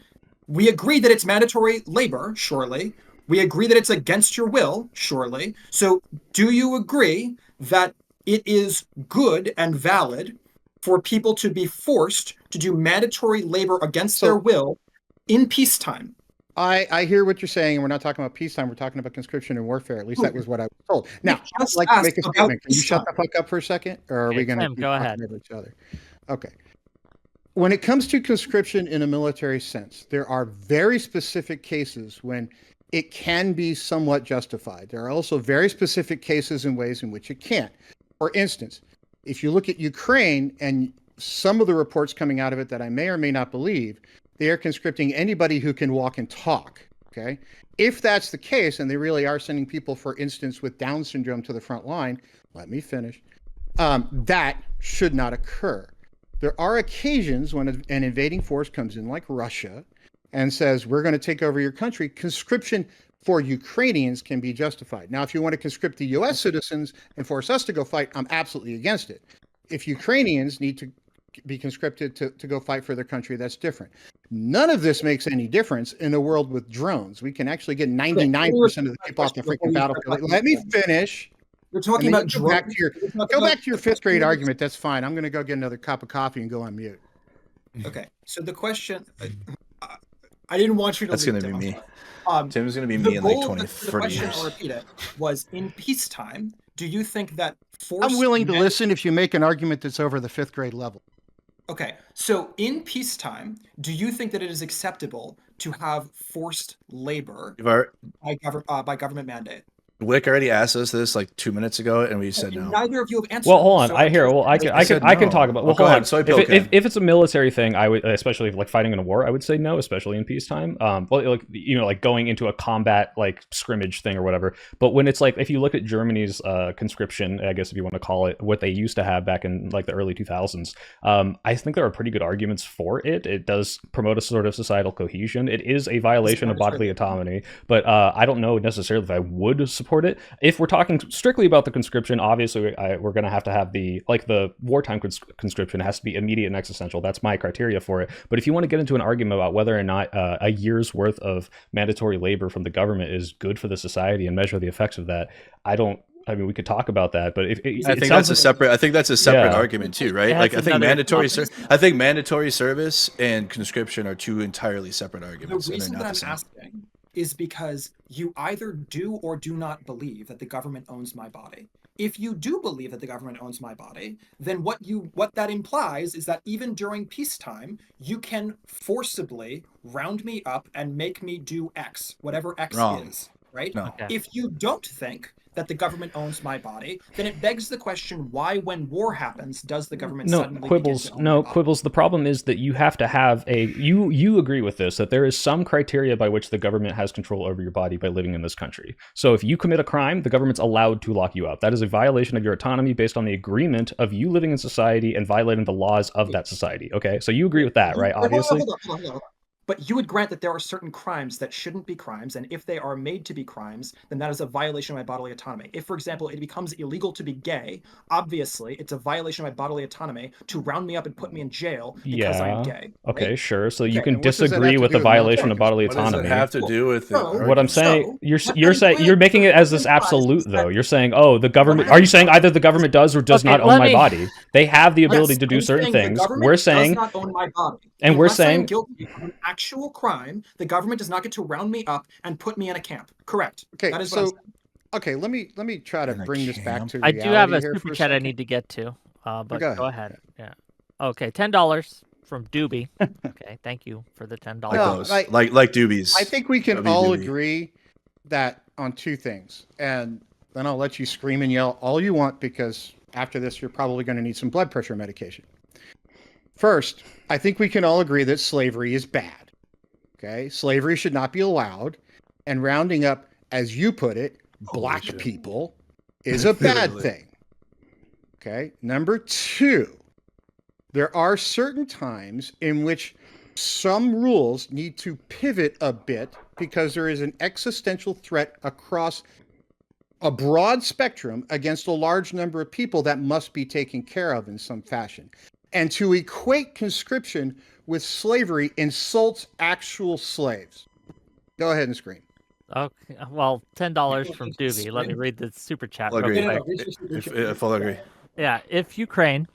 We agree that it's mandatory labor, surely. We agree that it's against your will, surely. So do you agree that it is good and valid for people to be forced to do mandatory labor against their will in peacetime?
I hear what you're saying, and we're not talking about peacetime. We're talking about conscription and warfare. At least that was what I was told. Now, I'd like to make a statement. Can you shut the fuck up for a second, or are we going to keep talking over each other? Okay. When it comes to conscription in a military sense, there are very specific cases when it can be somewhat justified. There are also very specific cases and ways in which it can't. For instance, if you look at Ukraine and some of the reports coming out of it that I may or may not believe, they are conscripting anybody who can walk and talk. Okay. If that's the case, and they really are sending people, for instance, with Down syndrome to the front line, let me finish. That should not occur. There are occasions when an invading force comes in, like Russia, and says, we're going to take over your country. Conscription for Ukrainians can be justified. Now, if you want to conscript the U.S. citizens and force us to go fight, I'm absolutely against it. If Ukrainians need to be conscripted to go fight for their country, that's different. None of this makes any difference in a world with drones. We can actually get 99% of the people off the freaking battlefield. Let me finish.
You're talking about
go back to your fifth grade argument. That's fine. I'm going to go get another cup of coffee and go on mute.
Okay. So the question, I didn't want you to.
That's going to be me. Tim's going to be me in like 20, 30 years.
I'll repeat it. Was in peacetime, do you think that
I'm willing to listen if you make an argument that's over the fifth grade level.
Okay. So in peacetime, do you think that it is acceptable to have forced labor by government mandate?
Wick already asked us this like 2 minutes ago, and we said no.
Neither of you have answered.
Well, hold on. I can talk about. Well,
go ahead.
If it's a military thing, I would, especially like fighting in a war, I would say no, especially in peacetime. Well, like going into a combat like scrimmage thing or whatever. But when it's like, if you look at Germany's conscription, I guess if you want to call it, what they used to have back in like the early 2000s, I think there are pretty good arguments for it. It does promote a sort of societal cohesion. It is a violation of bodily autonomy, but I don't know necessarily if I would support it. If we're talking strictly about the conscription, obviously we're going to have the wartime conscription has to be immediate and existential. That's my criteria for it. But if you want to get into an argument about whether or not a year's worth of mandatory labor from the government is good for the society and measure the effects of that, I mean, we could talk about that, but I think that's a separate argument too, right? Like I think mandatory service and conscription are two entirely separate arguments.
The reason that I'm asking is because you either do or do not believe that the government owns my body. If you do believe that the government owns my body, then what that implies is that even during peacetime, you can forcibly round me up and make me do X, whatever X is, right?
No.
Okay.
If you don't think that the government owns my body, then it begs the question, why when war happens does the government suddenly
Quibbles. The problem is that you have to have you agree with this, that there is some criteria by which the government has control over your body by living in this country. So if you commit a crime, the government's allowed to lock you up. That is a violation of your autonomy based on the agreement of you living in society and violating the laws of that society. Okay, so you agree with that, right? Obviously.
Hold on. But you would grant that there are certain crimes that shouldn't be crimes, and if they are made to be crimes, then that is a violation of my bodily autonomy. If, for example, it becomes illegal to be gay, obviously it's a violation of my bodily autonomy to round me up and put me in jail because I'm gay. Right?
Okay, sure. So you can disagree with the violation of bodily autonomy.
What does it have to do with it?
What I'm saying, you're making it as this absolute though. You're saying, oh, the government. Are you saying either the government does or does not own my body? They have the ability to do certain things. We're saying
does not own my body.
And we're saying
guilty of an actual crime, the government does not get to round me up and put me in a camp. Correct.
Okay,
that is what I'm saying.
Okay, let me try to bring this back to
I
reality.
do have a
here
super
for
chat I
second.
need to get to, but
Go
go ahead. Yeah. Okay, $10 from Doobie. Okay, thank you for the $10.
Like doobies.
I think we can all agree that on two things, and then I'll let you scream and yell all you want, because after this you're probably going to need some blood pressure medication. First, I think we can all agree that slavery is bad. Okay? Slavery should not be allowed, and rounding up, as you put it, black people is a bad thing. Okay? Number two, there are certain times in which some rules need to pivot a bit because there is an existential threat across a broad spectrum against a large number of people that must be taken care of in some fashion. And to equate conscription with slavery insults actual slaves. Go ahead and scream.
Okay, well, $10 from Doobie. Let me read the super chat
Full
real
agree.
quick.
Full agree.
Yeah, if Ukraine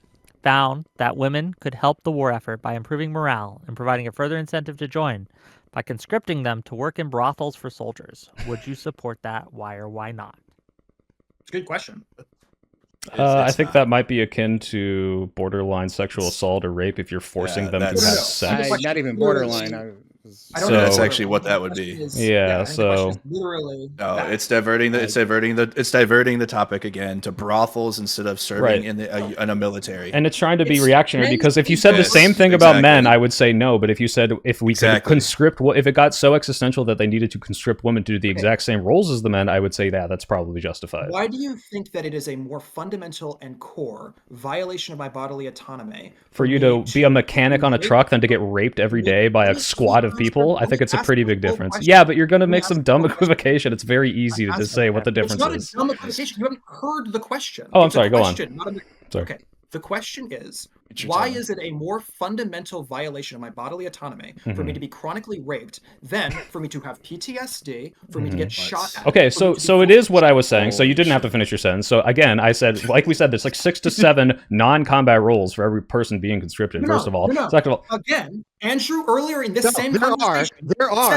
found that women could help the war effort by improving morale and providing a further incentive to join by conscripting them to work in brothels for soldiers, would you support that? Why or why not?
It's a good question.
I think that might be akin to borderline sexual assault or rape if you're forcing them to have sex.
Not even borderline.
I don't
So-
know
That's
what
actually what that would be.
Yeah,
I think the question
so-
is literally
No,
that.
it's diverting the topic again to brothels instead of serving
Right.
in a military.
And it's trying to be
It's
reactionary
men
because if you said the
Yes,
same thing about men,
exactly.
I would say no. But if you said if we could
Exactly.
conscript, if it got so existential that they needed to conscript women to do the exact same roles as the men, I would say that's probably justified.
Why do you think that it is a more fundamental and core violation of my bodily autonomy
For you
me
to be a mechanic on a
rape-
truck than to get raped every day by a
Let me
squad of
answer-
people, I
let
think
me
it's a
ask
pretty
you a
big
full
difference.
question.
Yeah, but you're going to
Let me
make
ask
some
you a
dumb
full question.
equivocation. It's very easy to
I'm
just say what the
It's
difference
not a
is.
dumb equivocation. You haven't heard the question.
Oh, I'm
It's a
sorry, go on.
question, not a-
Sorry.
Okay. The question is,
It's your
why
time.
is it a more fundamental violation of my bodily autonomy for
Mm-hmm.
me to be chronically raped than for me to have PTSD, for me to get shot at?
Okay,
for me
so
to be
it is what I was saying. So you
Holy
didn't have to finish your sentence. So again, I said, like we said, there's like 6 to 7 non-combat roles for every person being conscripted. First of all,
no.
second of all,
Again, Andrew earlier in this
No,
same
there are.
conversation
There are.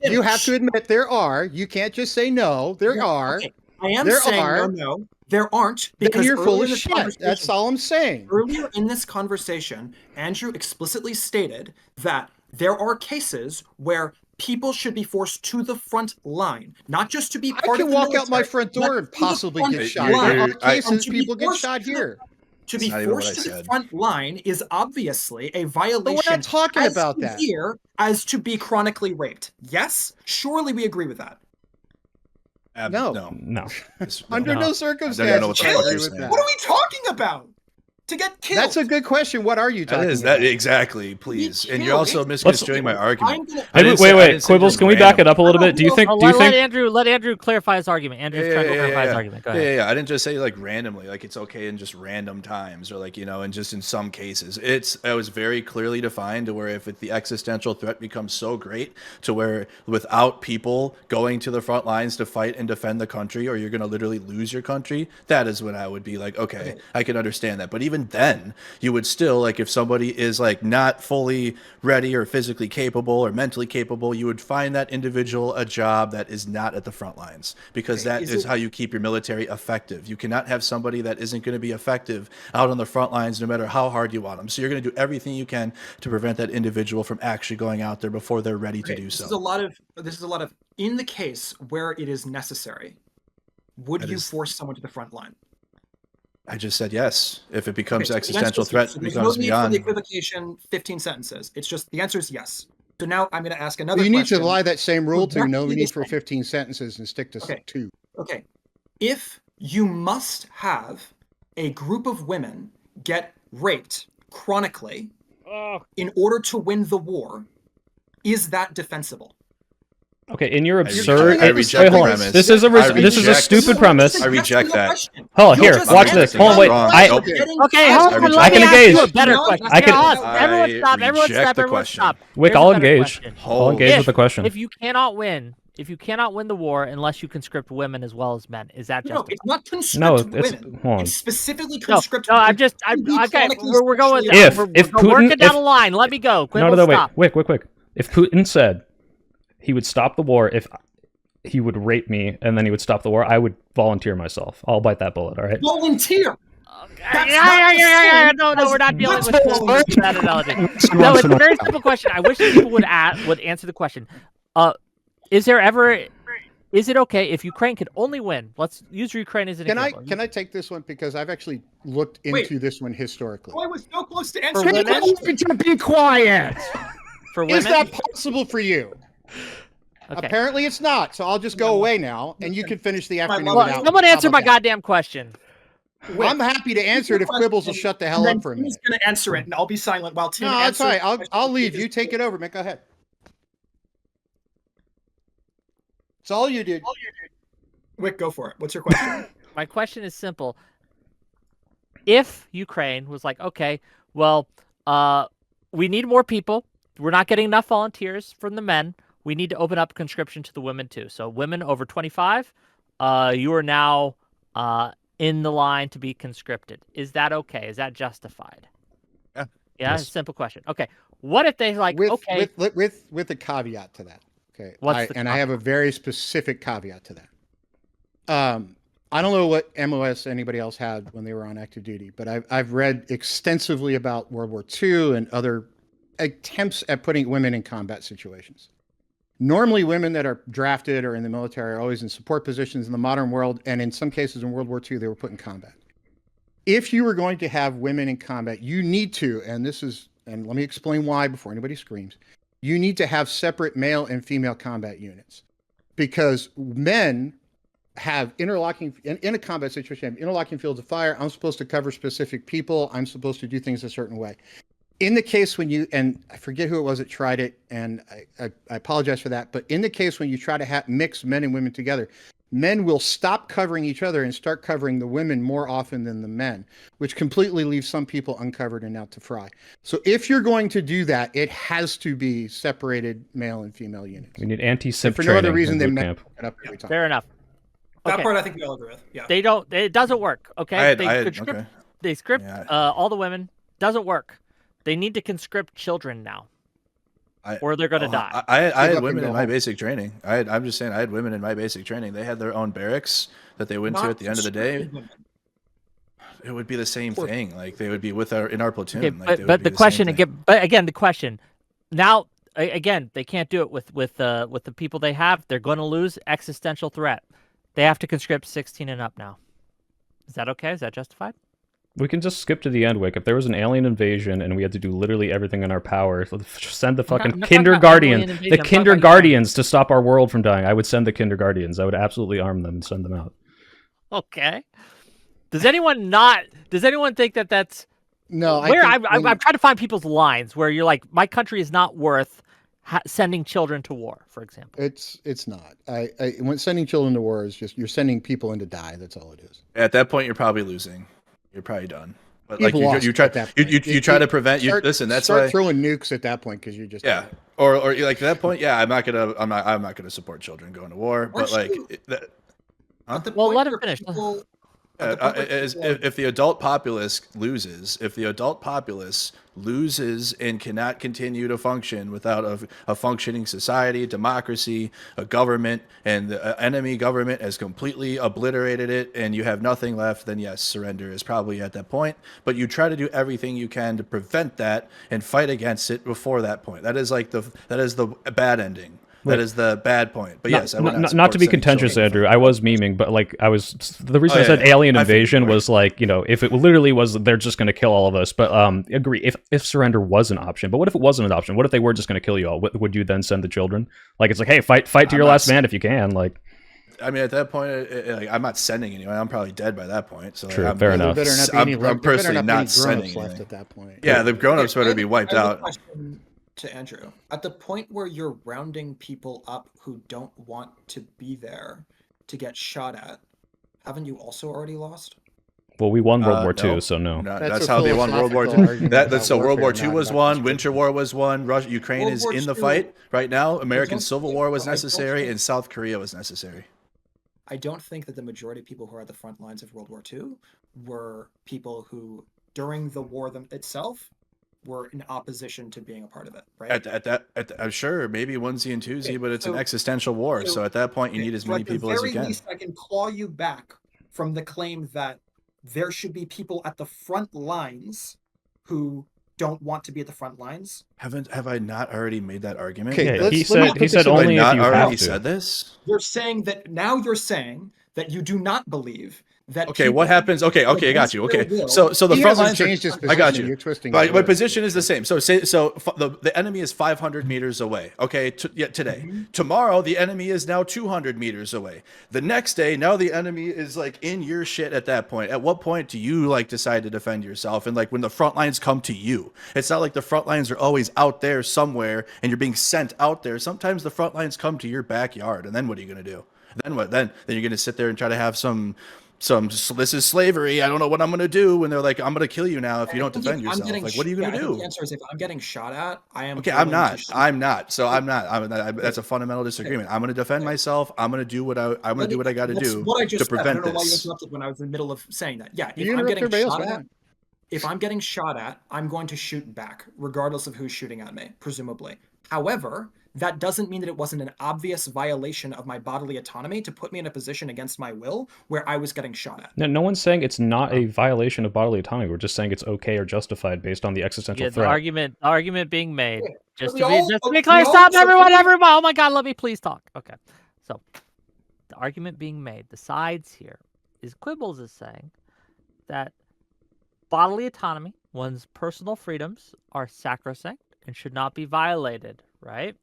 said,
You have to
finish.
admit there are. You can't just say no. There are.
Okay, I am
There
saying
are.
no, there aren't,
Then
because
you're full
earlier
of
in this
shit.
conversation-
That's all I'm saying.
Earlier in this conversation, Andrew explicitly stated that there are cases where people should be forced to the front line, not just to be
I
part
can
of the
walk out my
military,
front
but
door and
to the
possibly
front
get shot.
line.
There are
And
cases
to be
people get
forced
shot
to the-
here.
To
It's
be
not even what
forced
I
to the
said.
front line is obviously a violation.
But we're not talking
as
about that.
severe as to be chronically raped. Yes, surely we agree with that.
No.
no.
Under
No.
no
I
circumstances
don't know what the
I
fuck
agree
you're
with
saying.
that.
What are we talking about? To get killed.
That's a good question. What are you
That
talking
is
about?
that exactly, please. And you're
killed.
also misconstruing my argument.
I'm gonna-
I didn't say- I
Wait,
didn't say
Quibbles,
just
can we back it
random.
up a little bit? Do you think?
Oh,
Do you
let
think?
Let Andrew clarify his argument. Andrew's trying to clarify his argument. Go ahead.
Yeah. I didn't just say like randomly, like it's okay in just random times or like, and just in some cases. It was very clearly defined to where if the existential threat becomes so great to where without people going to the front lines to fight and defend the country, or you're going to literally lose your country, that is when I would be like, okay, I can understand that. But even then, you would still, like if somebody is like not fully ready or physically capable or mentally capable, you would find that individual a job that is not at the front lines, because that is how you keep your military effective. You cannot have somebody that isn't going to be effective out on the front lines no matter how hard you want them. So you're going to do everything you can to prevent that individual from actually going out there before they're ready to do
This is a
so.
lot of in the case where it is necessary. Would
That
you
is-
force someone to the front line?
I just said yes. If it becomes
Okay, so the
existential
answer is
threat
yes. So there's
becomes
no need
beyond.
for the equivocation. 15 sentences. It's just the answer is yes. So now I'm going to ask another.
You need to
question.
apply that same rule to no
Exactly the
need for
same.
15 sentences and stick to
Okay.
2.
Okay, if you must have a group of women get raped chronically in order to win the war, is that defensible?
Okay, in your
reject-
absurd.
I reject
Wait,
the
hold on.
premise.
This is a
I
this is a
reject-
stupid premise.
I reject that.
Hold on,
You
here,
just
watch
answered
this.
it.
Hold on, wait.
Wrong. Nope.
Okay, hold
I
on.
reject
Let
I can
me ask you a
engage.
better question.
I can-
Pause. Everyone
I
stop. Everyone
reject
stop.
the
Everyone
question.
stop.
Wick,
Here's a
I'll
better
engage.
question.
I'll engage with the question.
If you cannot win the war unless you conscript women as well as men, is that
No,
justified?
it's not conscript
No, it's-
women.
hold on.
It's specifically
No,
conscript.
no, I'm
to be
okay.
chronically
We're going.
sexually
If-
we're
Putin-
working down
if-
the line. Let me go.
No,
Quibble,
wait.
stop.
Wick. If Putin said he would stop the war if he would rape me and then he would stop the war, I would volunteer myself. I'll bite that bullet, all right?
volunteer. That's
Yeah.
not the same
No,
as
we're not dealing with
volunteer.
that analogy. No, it's a very simple question. I wish people would answer the question. Is it okay if Ukraine could only win? Let's use Ukraine as an example.
Can I take this one because I've actually looked into this one historically.
Oh, I was so close to
For
answering the
women?
question.
Be quiet.
For women?
Is that possible for you?
Okay.
Apparently it's not. So I'll just go away now, and you can finish the afternoon
love-
without.
Someone
How
answer
about
my
that?
goddamn question.
I'm happy to answer it if Quibbles will shut the hell
And then
up for a minute.
Tim's going to answer it, and I'll be silent while Tim
No,
answers.
that's all right.
the question.
I'll leave. You take it over, man. Go ahead. It's all you did.
Wick, go for it. What's your question?
My question is simple. If Ukraine was like, okay, Well, we need more people. We're not getting enough volunteers from the men. We need to open up conscription to the women too. So women over 25, you are now in the line to be conscripted. Is that okay? Is that justified?
Yeah.
Yeah.
Yes.
Simple question. Okay. What if they like? Okay.
With a caveat to that. Okay.
What's the
I have a very specific caveat to that. I don't know what MOS anybody else had when they were on active duty, but I've read extensively about World War II and other attempts at putting women in combat situations. Normally, women that are drafted or in the military are always in support positions in the modern world, and in some cases in World War II, they were put in combat. If you were going to have women in combat, you need to, and let me explain why before anybody screams, you need to have separate male and female combat units, because men have in a combat situation, have interlocking fields of fire. I'm supposed to cover specific people. I'm supposed to do things a certain way. In the case when and I forget who it was that tried it, and I apologize for that, but in the case when you try to mix men and women together, men will stop covering each other and start covering the women more often than the men, which completely leaves some people uncovered and out to fry. So if you're going to do that, it has to be separated male and female units.
We need anti-simp
For
training
no other reason
in
than
boot
men
camp.
pick it up every time.
Fair enough.
That
Okay.
part I think we all agree with. Yeah.
They don't. It doesn't work. Okay.
Okay.
They script
Yeah.
all the women. Doesn't work. They need to conscript children now, or they're gonna die.
I
Give
had
up
women
and
in
go
my
home.
basic training. I'm just saying, I had women in my basic training. They had their own barracks that they went to
Not
at the end of the day.
conscripted women.
It would be the same thing. Like they would be in our platoon.
Okay,
like, they would
but
be
the
same
question
thing.
again. But again, the question. Now, again, they can't do it with the people they have. They're going to lose. Existential threat. They have to conscript 16 and up now. Is that okay? Is that justified?
We can just skip to the end, Wick. If there was an alien invasion and we had to do literally everything in our power, send the fucking
I'm not talking about alien invasion,
the
I'm talking about
Kinderguardians to stop our world from dying. I would send the Kinderguardians. I would absolutely arm them and send them out.
Okay. Does anyone think that that's
No,
where
I think
I'm trying to find people's lines where you're like, my country is not worth sending children to war, for example.
it's not. When sending children to war is just you're sending people in to die. That's all it is.
At that point, you're probably losing. You're probably done. But
You've
like
lost
you try
at that point.
you try to prevent. Listen, that's
start
why.
throwing nukes at that point because you're just
Yeah, or like at that point, yeah, I'm not gonna support children going to war. But
Aren't
like,
you-
that,
At the
Well,
point
let him
where
finish.
people- at the point where people are-
if the adult populace loses, and cannot continue to function without a functioning society, democracy, a government, and the enemy government has completely obliterated it, and you have nothing left, then yes, surrender is probably at that point. But you try to do everything you can to prevent that and fight against it before that point. That is the bad ending. That is the bad point. But yes, I would
not to be
support sending
contentious,
children to
Andrew.
fight.
I was memeing, but like the reason
Oh,
I said
yeah.
alien
I figured
invasion
you were.
was like, if it literally was they're just going to kill all of us. But agree if surrender was an option. But what if it wasn't an option? What if they were just going to kill you all? Would you then send the children? Like it's like, hey, fight to your last man if you can. Like,
I mean, at that point, like, I'm not sending anyone. I'm probably dead by that point. So
True,
like,
fair enough.
There better not be any,
I'm personally not
sending
sending
left
anything.
at that point.
Yeah, the grown-ups better be wiped
I have a
out.
question to Andrew. At the point where you're rounding people up who don't want to be there to get shot at, haven't you also already lost?
well, we won World War
No.
II, so no.
That's
That's
a
how they won World War
philosophical
II.
argument
That's
about
so World War
warfare,
II
not
was
about
won.
conscription.
Winter War was won. Ukraine
World
is
War
in the
II
fight right now. American
don't
Civil
think-
War was
I don't
necessary,
think-
and South Korea was necessary.
I don't think that the majority of people who are at the front lines of World War II were people who, during the war itself, were in opposition to being a part of it, right?
I'm sure maybe onesie and twosie,
Okay,
but it's an
so-
existential war. So at that point, you need as
So
many
at the
people as you
very
can.
least, I can claw you back from the claim that there should be people at the front lines who don't want to be at the front lines.
Have I not already made that argument?
Okay,
Yeah,
let's-
he
let me
said
put
he
this
said
in-
only
Have I
if
not
you
already
have to.
said this?
You're saying that you do not believe that.
Okay, what
people
happens? Okay, I got
against
you.
their
Okay,
will-
so the
He
front
hasn't
lines.
changed his
I
position.
got you.
You're twisting
My
his words.
position is the same. So the enemy is 500 meters away. Okay, today.
Mm-hmm.
Tomorrow the enemy is now 200 meters away. The next day, now the enemy is like in your shit. At that point, at what point do you like decide to defend yourself? And like when the front lines come to you, it's not like the front lines are always out there somewhere and you're being sent out there. Sometimes the front lines come to your backyard, and then what are you gonna do? Then what? Then you're gonna sit there and try to have some So this is slavery. I don't know what I'm going to do. And they're like, I'm going to kill you now if you don't defend yourself. Like, what are you going to do?
The answer is if I'm getting shot at, I am.
Okay, I'm not. So I'm not. That's a fundamental disagreement. I'm going to defend myself. I'm going to do what I got to do to prevent
I don't know why you
this.
interrupted when I was in the middle of saying that. Yeah, if I'm getting shot at, I'm going to shoot back, regardless of who's shooting at me, presumably. However, that doesn't mean that it wasn't an obvious violation of my bodily autonomy to put me in a position against my will where I was getting shot at.
No one's saying it's not a violation of bodily autonomy. We're just saying it's okay or justified based on the existential threat.
The argument being made. Just to be clear, stop everyone. Oh my God, let me please talk. Okay, so the argument being made, the sides here, is Quibbles is saying that bodily autonomy, one's personal freedoms, are sacrosanct and should not be violated, right?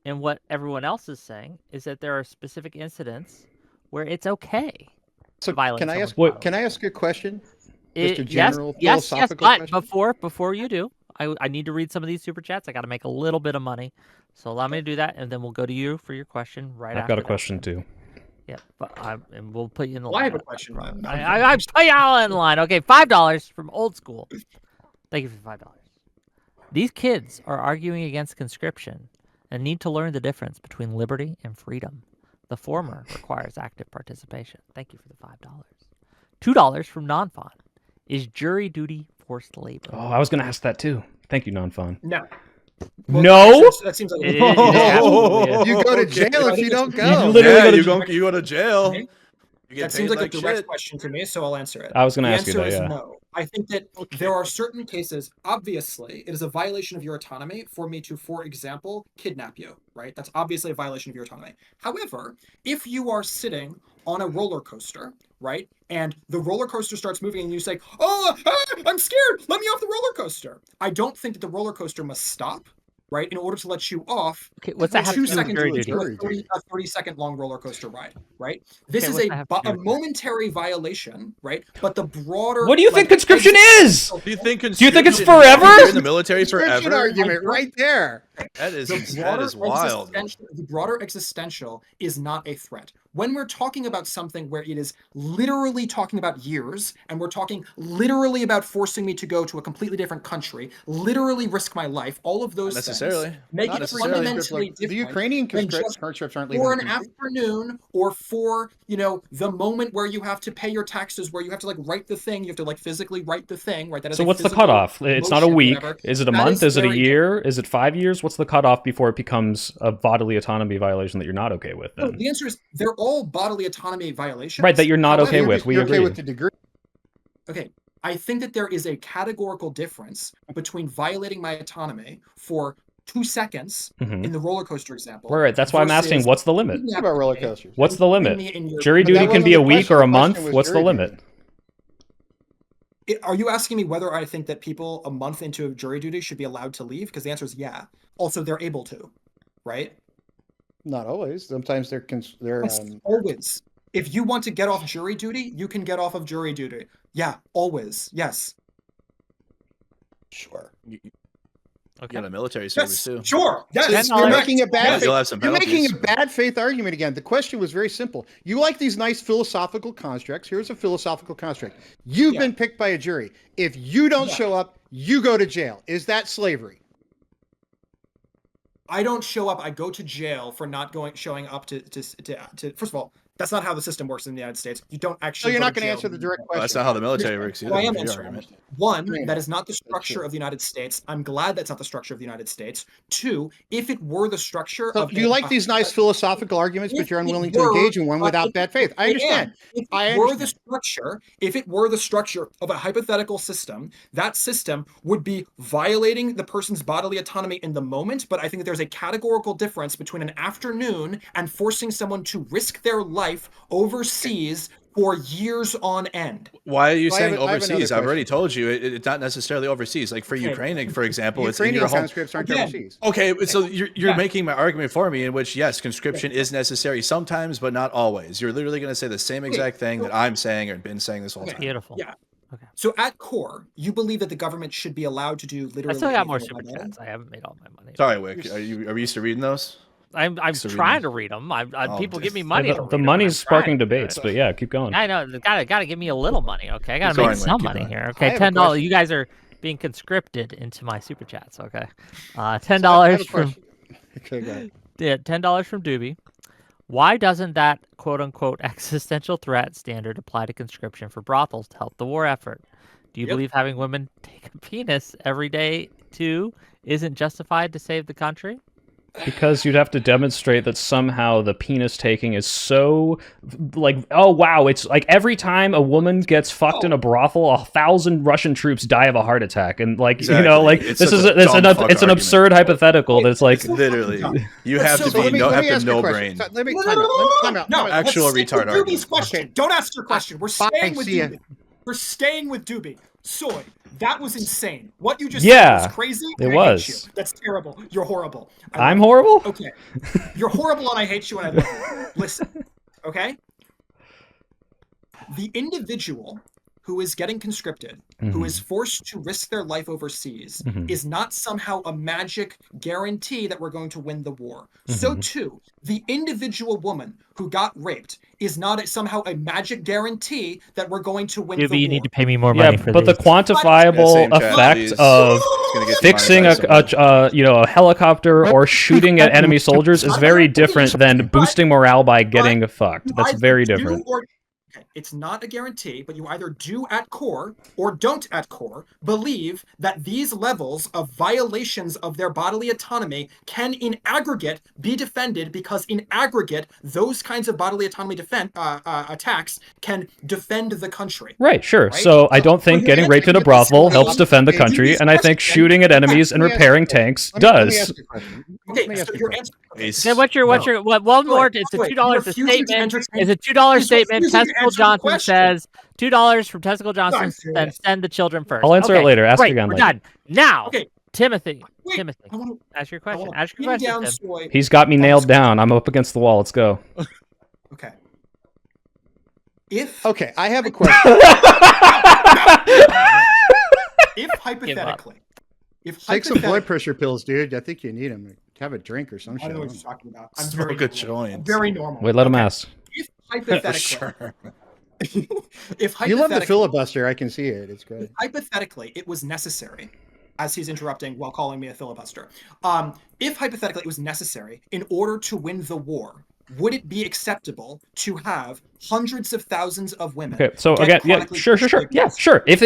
And what everyone else is saying is that there are specific incidents where it's okay
So
to violate
can I ask you a question? Just a
yes,
general philosophical
but
question?
before you do, I need to read some of these super chats. I got to make a little bit of money, so allow me to do that, and then we'll go to you for your question right after.
I've got a question too.
Yeah, but and we'll put you in the
Well,
line.
I have a question.
I put you all in line. Okay, $5 from Old School. Thank you for $5. These kids are arguing against conscription and need to learn the difference between liberty and freedom. The former requires active participation. Thank you for the $5. $2 from Nonfon. Is jury duty forced labor?
Oh, I was going to ask that too. Thank you, Nonfon.
No.
Well, no?
That seems like
It is
You go to jail if you don't go.
You literally
You go to jail.
Okay. That seems like a direct question to me, so I'll answer it.
I was going to ask you that,
The answer
yeah.
is no. I think that there are certain cases, obviously, it is a violation of your autonomy for me to, for example, kidnap you, right? That's obviously a violation of your autonomy. However, if you are sitting on a roller coaster, right, and the roller coaster starts moving and you say, I'm scared, let me off the roller coaster. I don't think that the roller coaster must stop, right, in order to let you off.
Okay, what's that have to
2
do with
seconds
jury
into
duty?
a 30-second long roller coaster ride, right? This
Okay,
is
what's that have to
a
do with
momentary violation, right? But the broader.
What do you think conscription is?
Do you think
it's
conscription
forever?
You're in the military
Conscription
forever?
argument right there.
That is wild.
The broader existential is not a threat. When we're talking about something where it is literally talking about years, and we're talking literally about forcing me to go to a completely different country, literally risk my life, all of those things make it fundamentally different.
The Ukrainian conscripts aren't leaving
for an afternoon, or for, the moment where you have to pay your taxes, where you have to write the thing, you have to physically write the thing, right? That is
So what's the cutoff? It's not a week. Is it a month? Is it a year? Is it 5 years? What's the cutoff before it becomes a bodily autonomy violation that you're not okay with? Then?
No, the answer is they're all bodily autonomy violations.
Right, that you're not okay with. We agree.
Okay with the degree.
Okay, I think that there is a categorical difference between violating my autonomy for 2 seconds in the roller coaster example.
Right, that's why I'm asking, what's the limit?
What about roller coasters?
What's the limit? Jury duty can be a week or a month. What's the limit?
Are you asking me whether I think that people a month into jury duty should be allowed to leave? Because the answer is yeah. Also, they're able to, right?
Not always. Sometimes they're
always. If you want to get off jury duty, you can get off of jury duty. Yeah, always. Yes.
Sure.
Okay. In a military service too.
Sure. Yes.
You're making a bad.
You'll have some
you're making
penalties.
a bad faith argument again. The question was very simple. You like these nice philosophical constructs. Here's a philosophical construct. You've been picked by a jury. If you don't show up, you go to jail. Is that slavery?
I don't show up. I go to jail for not showing up to. First of all, that's not how the system works in the United States. You don't actually.
So you're not going to answer the direct question.
Well, that's not how the military works either.
I am answering. One, that is not the structure of the United States. I'm glad that's not the structure of the United States. Two, if it were the structure of.
You like these nice philosophical arguments, but you're unwilling to engage in one without bad faith. I understand.
If it were the structure of a hypothetical system, that system would be violating the person's bodily autonomy in the moment. But I think that there's a categorical difference between an afternoon and forcing someone to risk their life overseas for years on end.
Why are you saying overseas? I've already told you it's not necessarily overseas. Like for Ukraine, for example, it's in your home.
Conscripts aren't overseas.
Okay, so you're making my argument for me, in which yes, conscription is necessary sometimes, but not always. You're literally going to say the same exact thing that I'm saying or been saying this whole time.
Beautiful.
Yeah.
Okay.
So at core, you believe that the government should be allowed to do literally.
I still got more super chats. I haven't made all my money.
Sorry, Wick. Are you used to reading those?
I'm trying to read them. People give me money.
The money's sparking debates, but yeah, keep going.
I know. Gotta give me a little money. Okay, I gotta make some money here. Okay, $10. You guys are being conscripted into my super chats. Okay, $10 from.
Okay, go ahead.
Yeah, $10 from Doobie. Why doesn't that quote-unquote existential threat standard apply to conscription for brothels to help the war effort? Do you believe having women take a penis every day, too, isn't justified to save the country?
Because you'd have to demonstrate that somehow the penis taking is so, like, oh wow, it's like every time a woman gets fucked in a brothel, 1,000 Russian troops die of a heart attack, and like
Exactly.
You know, like
It's
it's an absurd hypothetical that's like
literally you have to be no brain.
Let me time out.
No,
actual
let's stick
retard
with Doobie's
argument.
question.
Okay.
Don't ask your question. We're staying with
see ya.
Doobie. We're staying with Doobie. Soy, that was insane. What you just
Yeah,
said was crazy.
it
I hate
was.
you. That's terrible. You're horrible.
I'm horrible?
Okay. You're horrible and I hate you and I love you. Listen, okay? The individual who is getting conscripted, who is forced to risk their life overseas, is not somehow a magic guarantee that we're going to win the war. So too, the individual woman who got raped is not somehow a magic guarantee that we're going to win the war.
You need to pay me more money for
but
this.
the quantifiable effect of fixing a helicopter or shooting at enemy soldiers is very different than boosting morale by getting fucked. That's very different.
It's not a guarantee, but you either do at core or don't at core believe that these levels of violations of their bodily autonomy can in aggregate be defended because in aggregate, those kinds of bodily autonomy attacks can defend the country.
Right, sure.
Right?
So I don't think getting raped in a brothel helps defend the country, and I think shooting at enemies and repairing tanks does.
Okay, so your answer.
One more? It's a $2 statement. It's a $2 statement. Testicle Johnson says $2 from Testicle Johnson. Then send the children first.
I'll answer it later. Ask again
We're
later.
done. Now,
Okay.
Timothy.
Wait,
Timothy, ask your question. Ask your
pin
question.
down
Tim.
Soy.
He's got me nailed down. I'm up against the wall. Let's go.
Okay. If
Okay, I have a question.
if hypothetically,
Take some blood pressure pills, dude. I think you need them. Have a drink or some
I
shit.
know what you're talking about. I'm
Smoke
very
a
normal.
joint.
I'm very normal.
Wait, let him ask.
If hypothetically,
Sure.
if
You love the
hypothetically,
filibuster. I can see it. It's great.
hypothetically it was necessary, as he's interrupting while calling me a filibuster. If hypothetically it was necessary in order to win the war, would it be acceptable to have hundreds of thousands of women?
Okay, so
get
again, yeah,
chronically
sure.
raped?
Yeah, sure. If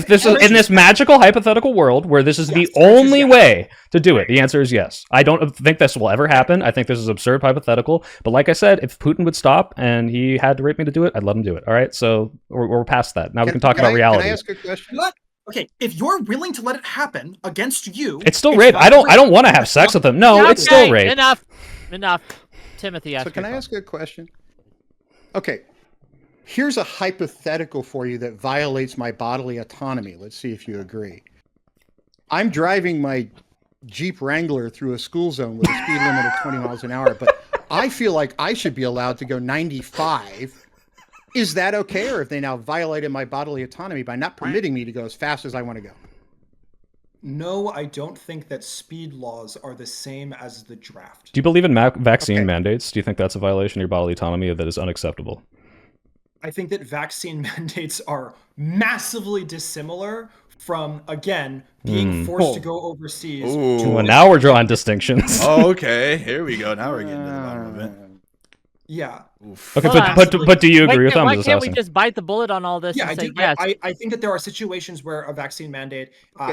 this is in this magical hypothetical world where this is the only way to do it, the answer is yes. I don't think this will ever happen. I think this is absurd hypothetical. But like I said, if Putin would stop and he had to rape me to do it, I'd let him do it. All right, so we're past that. Now we can talk about reality.
Can I ask a question?
What? Okay, if you're willing to let it happen against you,
It's still rape. I don't want to have sex with him. No, it's still rape.
Enough. Timothy, ask
So can I
your
ask a question? Okay. Here's a hypothetical for you that violates my bodily autonomy. Let's see if you agree. I'm driving my Jeep Wrangler through a school zone with a speed limit of 20 miles an hour, but I feel like I should be allowed to go 95. Is that okay? Or have they now violated my bodily autonomy by not permitting me to go as fast as I want to go?
No, I don't think that speed laws are the same as the draft.
Do you believe in vaccine mandates? Do you think that's a violation of your bodily autonomy that is unacceptable?
I think that vaccine mandates are massively dissimilar from, again, being forced to go overseas.
Well, now we're drawing distinctions.
Oh, okay, here we go. Now we're getting to the bottom of it.
Yeah.
Oof.
Okay, but do you agree with them?
Why can't we just bite the bullet on all this
Yeah, I
and say
do.
yes?
I think that there are situations where a vaccine mandate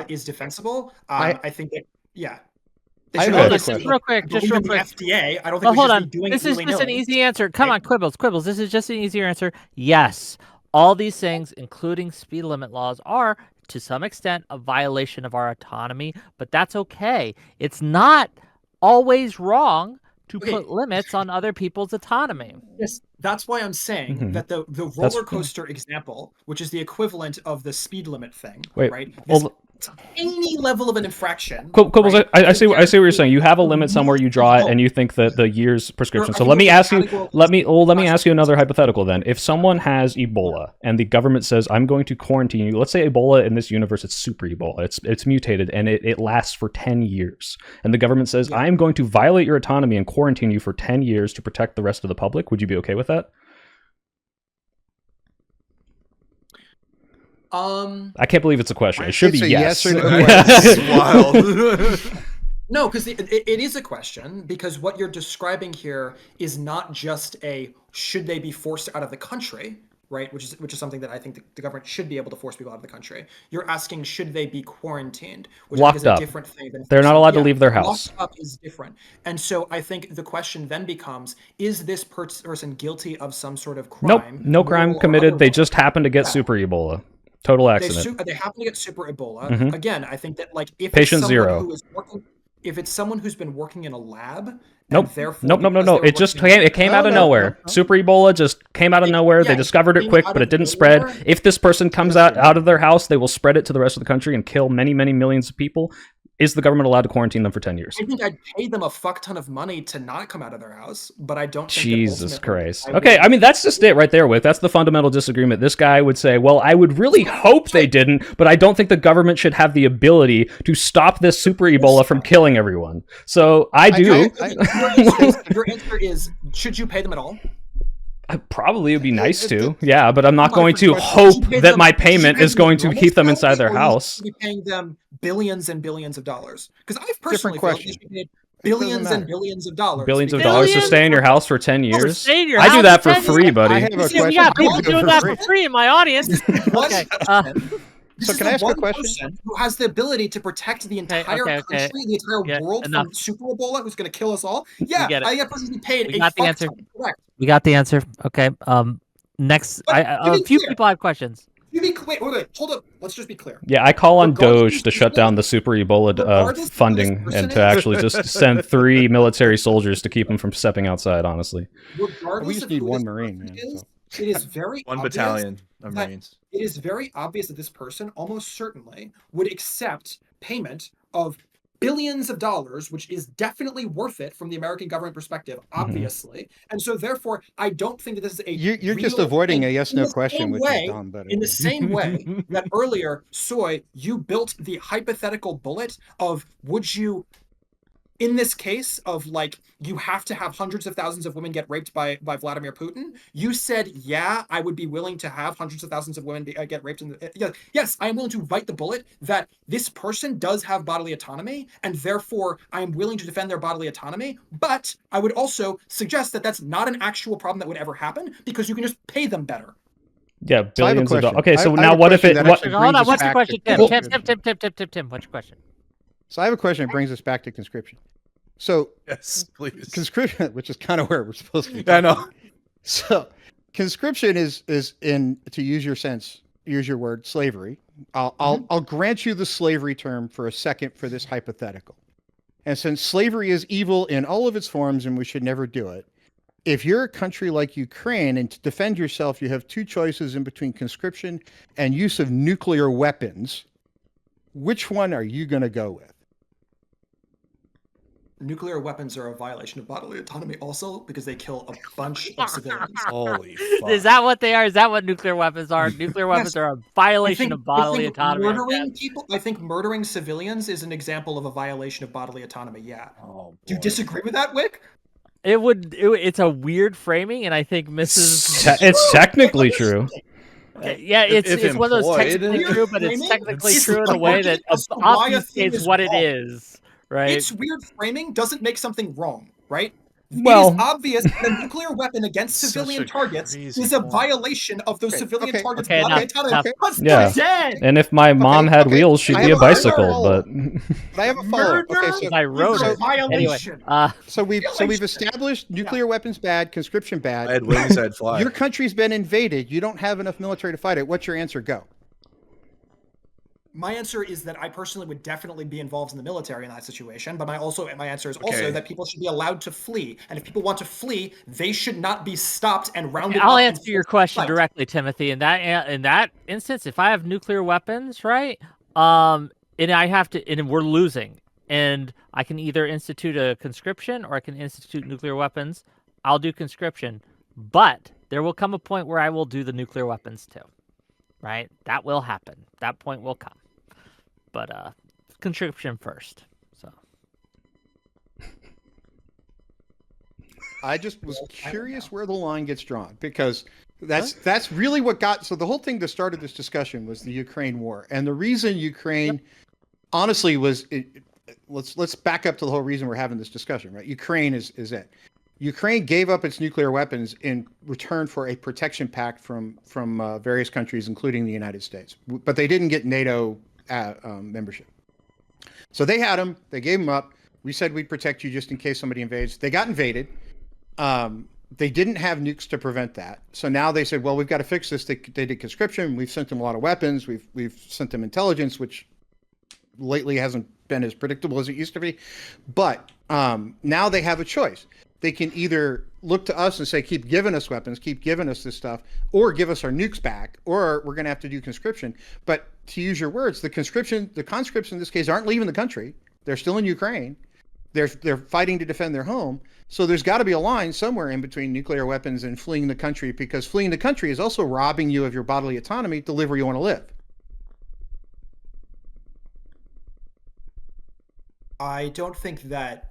is defensible. I think that, yeah. They should
have
only
a
Just
question.
real quick.
believe in the FDA. I don't think
Well,
we
hold
should
on.
be doing
This is just an
willy-nilly.
easy answer. Come on, Quibbles. This is just an easier answer. Yes, all these things, including speed limit laws, are to some extent a violation of our autonomy, but that's okay. It's not always wrong to put limits on other people's autonomy.
Yes, that's why I'm saying that the roller coaster example, which is the equivalent of the speed limit thing,
Wait,
right?
well,
tiny level of an infraction.
Quibbles,
right?
I see what you're saying. You have a limit somewhere, you draw it, and you think that the year's prescription. So let me ask you another hypothetical then. If someone has Ebola and the government says, I'm going to quarantine you, let's say Ebola in this universe, it's super Ebola, it's mutated, and it lasts for 10 years. And the government says, I am going to violate your autonomy and quarantine you for 10 years to protect the rest of the public. Would you be okay with that? I can't believe it's a question. It should be yes.
Yes or no.
That's wild.
No, because it is a question, because what you're describing here is not just a should they be forced out of the country, right? Which is something that I think the government should be able to force people out of the country. You're asking should they be quarantined, which
Locked
is a
up.
different thing than
They're not allowed to leave their house.
Locked up is different, and so I think the question then becomes: is this person guilty of some sort of crime?
Nope, no crime
moral or
committed. They
otherwise?
just happened to get super Ebola. Total accident.
They happen to get super Ebola.
Mhm.
Again, I think that like if
Patient
it's
zero.
who is working, if it's someone who's been working in a lab,
Nope.
and therefore
Nope.
because they were
It just
working in a
came
lab-
out of
No,
nowhere.
no.
Super Ebola just came out of nowhere. They discovered it
came
quick,
out
but
of
it didn't
nowhere.
spread. If this person comes out of their house, they will spread it to the rest of the country and kill many, many millions of people. Is the government allowed to quarantine them for 10 years?
I think I'd pay them a fuck ton of money to not come out of their house, but I don't think that
Jesus
ultimately
Christ.
I would-
Okay, I mean, that's just it right there, Wick. That's the fundamental disagreement. This guy would say, well, I would really hope they didn't, but I don't think the government should have the ability to stop this super Ebola from killing everyone. So I do.
Your answer is, should you pay them at all?
Probably would be nice to, yeah, but I'm not
My
going to
question,
hope
should you pay
that
them-
my
should you
payment
pay
is
them
going to
normal
keep them
salary,
inside their
or you
house.
should be paying them billions and billions of dollars? Because I've personally felt
question.
you should pay billions
matter.
and billions of dollars.
Billions of
because-
dollars to
Billions?
stay in your house for 10 years?
stay in your
I do
house
that
for
for
10
free,
years?
buddy.
I have a
See,
We
question.
got
I
people
do it
doing
for
that
free.
for free in my audience.
What?
Okay.
This
So
is
can
the
I ask a
one
question?
person who has the ability to protect the entire
okay.
country, the entire
Yeah,
world
enough.
from Super Ebola, who's going to kill us all. Yeah,
get it.
I get personally paid
We
a
got the
fuck
answer.
ton. Correct.
We got the answer. Okay. Next,
But to
a
be
few
clear-
people have questions.
Wait, hold up. Let's just be clear.
Yeah, I call on
Regardless
Doge
of
to shut down the super Ebola
regardless of who
funding
this person
and to
is-
actually just send 3 military soldiers to keep them from stepping outside, honestly.
Regardless
We just
of
need
who
one
this
Marine,
person
man.
is, it is very
One
obvious
battalion of
that-
Marines.
It is very obvious that this person almost certainly would accept payment of billions of dollars, which is definitely worth it from the American government perspective, obviously. And so, therefore, I don't think that this is a.
You're just
real
avoiding
thing.
a yes
In
no
the
question,
same
which
way-
is dumb. But
In the same way that earlier, Soy, you built the hypothetical bullet of would you, in this case of like, you have to have hundreds of thousands of women get raped by Vladimir Putin, you said, yeah, I would be willing to have hundreds of thousands of women get raped. Yes, I am willing to bite the bullet that this person does have bodily autonomy, and therefore I am willing to defend their bodily autonomy, but I would also suggest that that's not an actual problem that would ever happen, because you can just pay them better.
Yeah,
So I have a
billions of dollars.
question.
Okay, so
I have
now
a
what if
question
it...
that
What,
actually
Hold
brings
on.
us
What's your
back
question,
to
Tim?
conscription.
Tim. What's your question?
So I have a question that brings us back to conscription. So
Yes, please.
conscription, which is kind of where we're supposed to be.
I know.
So conscription is in, to use your word, slavery. I'll grant you the slavery term for a second for this hypothetical. And since slavery is evil in all of its forms and we should never do it, if you're a country like Ukraine and to defend yourself, you have two choices in between conscription and use of nuclear weapons, which one are you going to go with?
Nuclear weapons are a violation of bodily autonomy also, because they kill a bunch of civilians.
Holy fuck.
Is that what they are? Is that what nuclear weapons are? Nuclear weapons are a violation of bodily autonomy.
Murdering people, I think murdering civilians is an example of a violation of bodily autonomy. Yeah.
Oh,
Do you
boy.
disagree with that, Wick?
It's a weird framing, and I think Mrs.
It's technically true.
Yeah, it's
If
one of those
employed.
technically true, but it's
Framing?
technically
It's
true in a way that
as to why a thing
obfuscates
is
what it
wrong.
is, right?
Its weird framing doesn't make something wrong, right?
Well-
it is obvious that a nuclear weapon against
Such
civilian
a
targets
crazy
is a
point.
violation of those civilian
okay,
targets'
okay,
bodily
enough,
autonomy.
enough.
That's
Yeah.
dead.
And if my mom had
okay.
wheels, she'd
I
be
have
a
a
bicycle,
follow-up.
but...
But I have a follow-up. Okay, so
I wrote
is a
it.
violation.
Anyway,
So we've established nuclear weapons bad, conscription bad.
I had wings, I'd fly.
Your country's been invaded. You don't have enough military to fight it. What's your answer? Go.
My answer is that I personally would definitely be involved in the military in that situation, but my answer is also
Okay.
that people should be allowed to flee, and if people want to flee, they should not be stopped and rounded
I'll
up and
answer your
forced to
question
fight.
directly, Timothy. In that instance, if I have nuclear weapons, right? and I have to, and we're losing, and I can either institute a conscription or I can institute nuclear weapons. I'll do conscription, but there will come a point where I will do the nuclear weapons too, right? That will happen. That point will come, but conscription first. So
I just was curious where the line gets drawn, because that's really what got. So the whole thing that started this discussion was the Ukraine war, and the reason Ukraine, honestly, was let's back up to the whole reason we're having this discussion, right? Ukraine is it. Ukraine gave up its nuclear weapons in return for a protection pact from various countries, including the United States, but they didn't get NATO membership. So they had them. They gave them up. We said we'd protect you just in case somebody invades. They got invaded. They didn't have nukes to prevent that. So now they said, well, we've got to fix this. They did conscription. We've sent them a lot of weapons. We've sent them intelligence, which lately hasn't been as predictable as it used to be. But now they have a choice. They can either look to us and say, keep giving us weapons, keep giving us this stuff, or give us our nukes back, or we're going to have to do conscription. But to use your words, the conscripts in this case aren't leaving the country. They're still in Ukraine. They're fighting to defend their home. So there's got to be a line somewhere in between nuclear weapons and fleeing the country, because fleeing the country is also robbing you of your bodily autonomy to live where you want to live.
I don't think that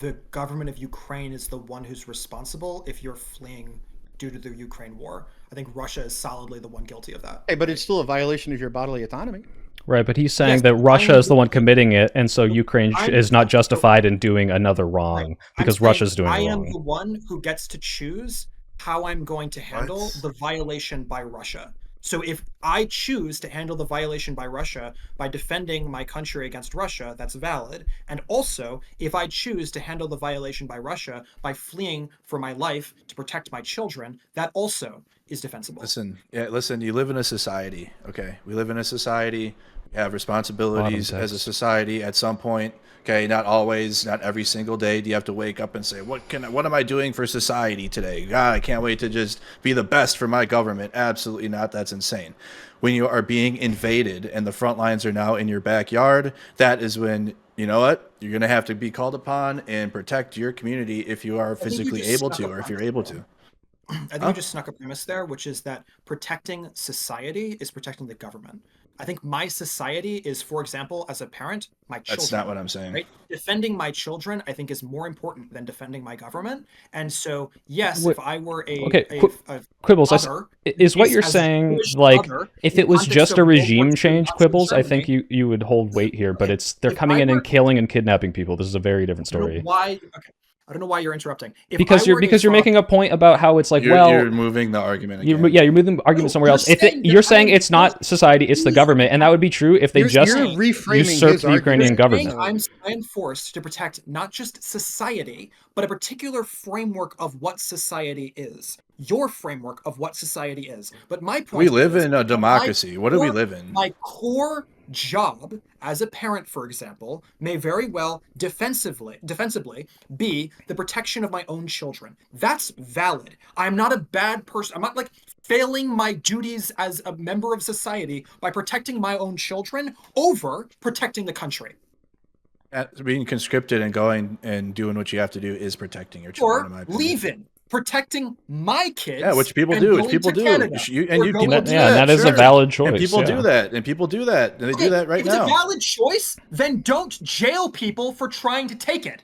the government of Ukraine is the one who's responsible if you're fleeing due to the Ukraine war. I think Russia is solidly the one guilty of that.
Hey, but it's still a violation of your bodily autonomy.
Right, but he's saying that Russia is the one committing it, and so Ukraine is not justified in doing another wrong because Russia's doing
I
it
am
wrong.
the one who gets to choose how I'm going to handle the violation by Russia. So if I choose to handle the violation by Russia by defending my country against Russia, that's valid. And also, if I choose to handle the violation by Russia by fleeing for my life to protect my children, that also is defensible.
Listen, you live in a society, okay? We live in a society. We have responsibilities as a society at some point. Okay, not always, not every single day do you have to wake up and say, what am I doing for society today? God, I can't wait to just be the best for my government. Absolutely not. That's insane. When you are being invaded and the front lines are now in your backyard, that is when, you know what, you're going to have to be called upon and protect your community if you are physically able to, or if you're able to.
I think you just snuck a premise there, which is that protecting society is protecting the government. I think my society is, for example, as a parent, my children.
That's not what I'm saying.
Right? Defending my children, I think, is more important than defending my government. And so, yes, if I were
Quibbles, is what you're saying, like, if it was just a regime change, Quibbles, I think you would hold weight here, but they're coming in and killing and kidnapping people. This is a very different story.
Why? Okay. I don't know why you're interrupting.
Because you're making a point about how it's like,
you're moving the argument again.
You're moving the argument somewhere else. You're saying it's not society, it's the government, and that would be true if they just usurped the Ukrainian government.
I'm forced to protect not just society, but a particular framework of what society is. Your framework of what society is. But my point
we live in a democracy. What do we live in?
My core job as a parent, for example, may very well defensively be the protection of my own children. That's valid. I'm not a bad person. I'm not like failing my duties as a member of society by protecting my own children over protecting the country.
Being conscripted and going and doing what you have to do is protecting your children.
Or
in my opinion.
leaving. Protecting my kids.
Yeah, which people do. Which people do.
That is a valid choice.
And people do that. And people do that. And they do that right now.
If it's a valid choice, then don't jail people for trying to take it.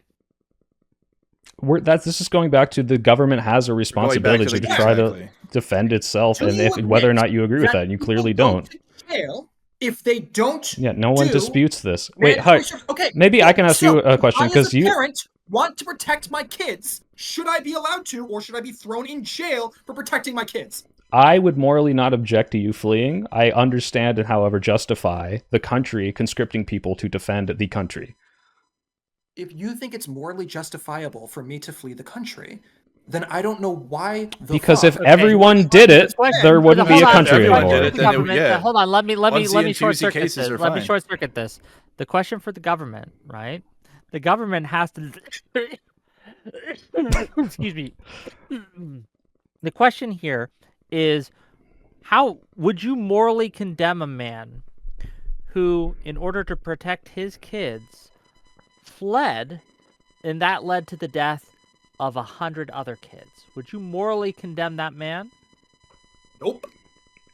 This is going back to the government has a responsibility to try to defend itself, and whether or not you agree with that, and you clearly don't.
Jail if they don't.
Yeah, no one disputes this. Wait, okay. Maybe I can ask you a question because you.
Want to protect my kids, should I be allowed to, or should I be thrown in jail for protecting my kids?
I would morally not object to you fleeing. I understand and, however, justify the country conscripting people to defend the country.
If you think it's morally justifiable for me to flee the country, then I don't know why.
Because if everyone did it, there wouldn't be a country anymore.
Hold on, let me short circuit this. Let me short circuit this. The question for the government, right? The government has to. Excuse me. The question here is, how would you morally condemn a man who, in order to protect his kids, fled, and that led to the death of 100 other kids. Would you morally condemn that man?
Nope.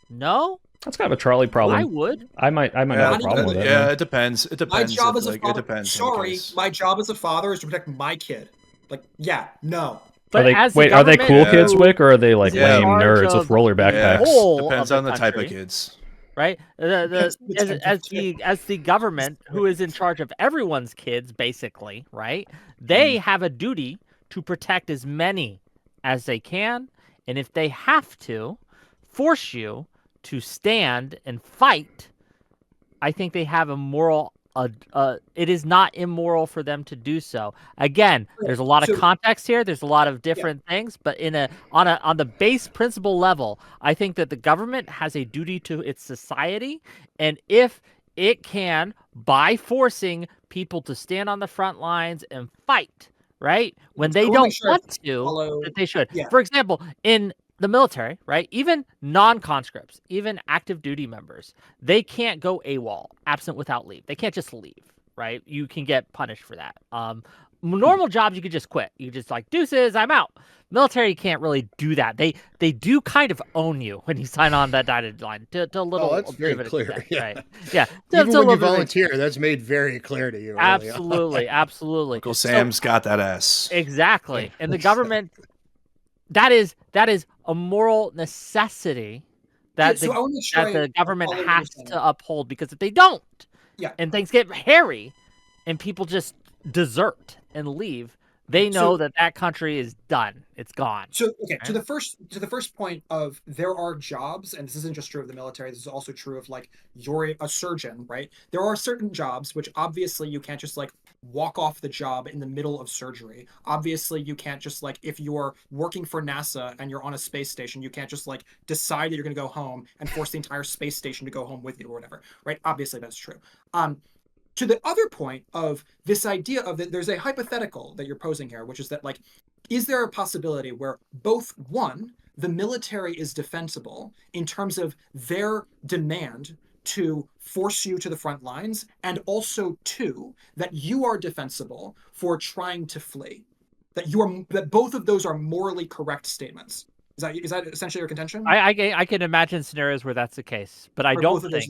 No?
That's kind of a Charlie problem.
I would.
I might have a problem with it.
Yeah, it depends. It
My
depends.
job
if,
as a
like,
father.
it depends.
Sorry, my job as a father is to protect my kid. Like, yeah, no.
But as the
are they
government
cool
who
kids, Wick, or are they like
is in
lame
charge
nerds with
of
roller
the
backpacks?
whole
Depends
of
on the type of
country,
kids.
right?
Depends on the type of kid.
As the government who is in charge of everyone's kids, basically, right? They have a duty to protect as many as they can, and if they have to force you to stand and fight, I think they have a moral. It is not immoral for them to do so. Again, there's a lot of context here. There's a lot of different things, but on the base principle level, I think that the government has a duty to its society, and if it can, by forcing people to stand on the front lines and fight, right, when they don't want to, that they should.
Yeah.
For example, in the military, right? Even non-conscripts, even active duty members, they can't go AWOL, absent without leave. They can't just leave, right? You can get punished for that. Normal jobs, you could just quit. You just like, deuces, I'm out. Military, you can't really do that. They do kind of own you when you sign on that dotted line to a little.
Oh, that's very clear.
Extent,
Yeah.
Right? Yeah.
Even when you volunteer, that's made very clear to you.
Absolutely, absolutely.
Uncle Sam's got that ass.
Exactly, and the government. That is a moral necessity that the government has to uphold, because if they don't, and things get hairy, and people just desert and leave, they know that country is done. It's gone.
So to the first point of, there are jobs, and this isn't just true of the military, this is also true of, like, you're a surgeon, right? There are certain jobs which obviously you can't just like walk off the job in the middle of surgery. Obviously you can't just, like, if you're working for NASA and you're on a space station, you can't just like decide that you're going to go home and force the entire space station to go home with you or whatever, right? Obviously that's true. To the other point of this idea of that, there's a hypothetical that you're posing here, which is that, like, is there a possibility where both, one, the military is defensible in terms of their demand to force you to the front lines, and also, two, that you are defensible for trying to flee? That both of those are morally correct statements. Is that essentially your contention?
I can imagine scenarios where that's the case, but I don't think.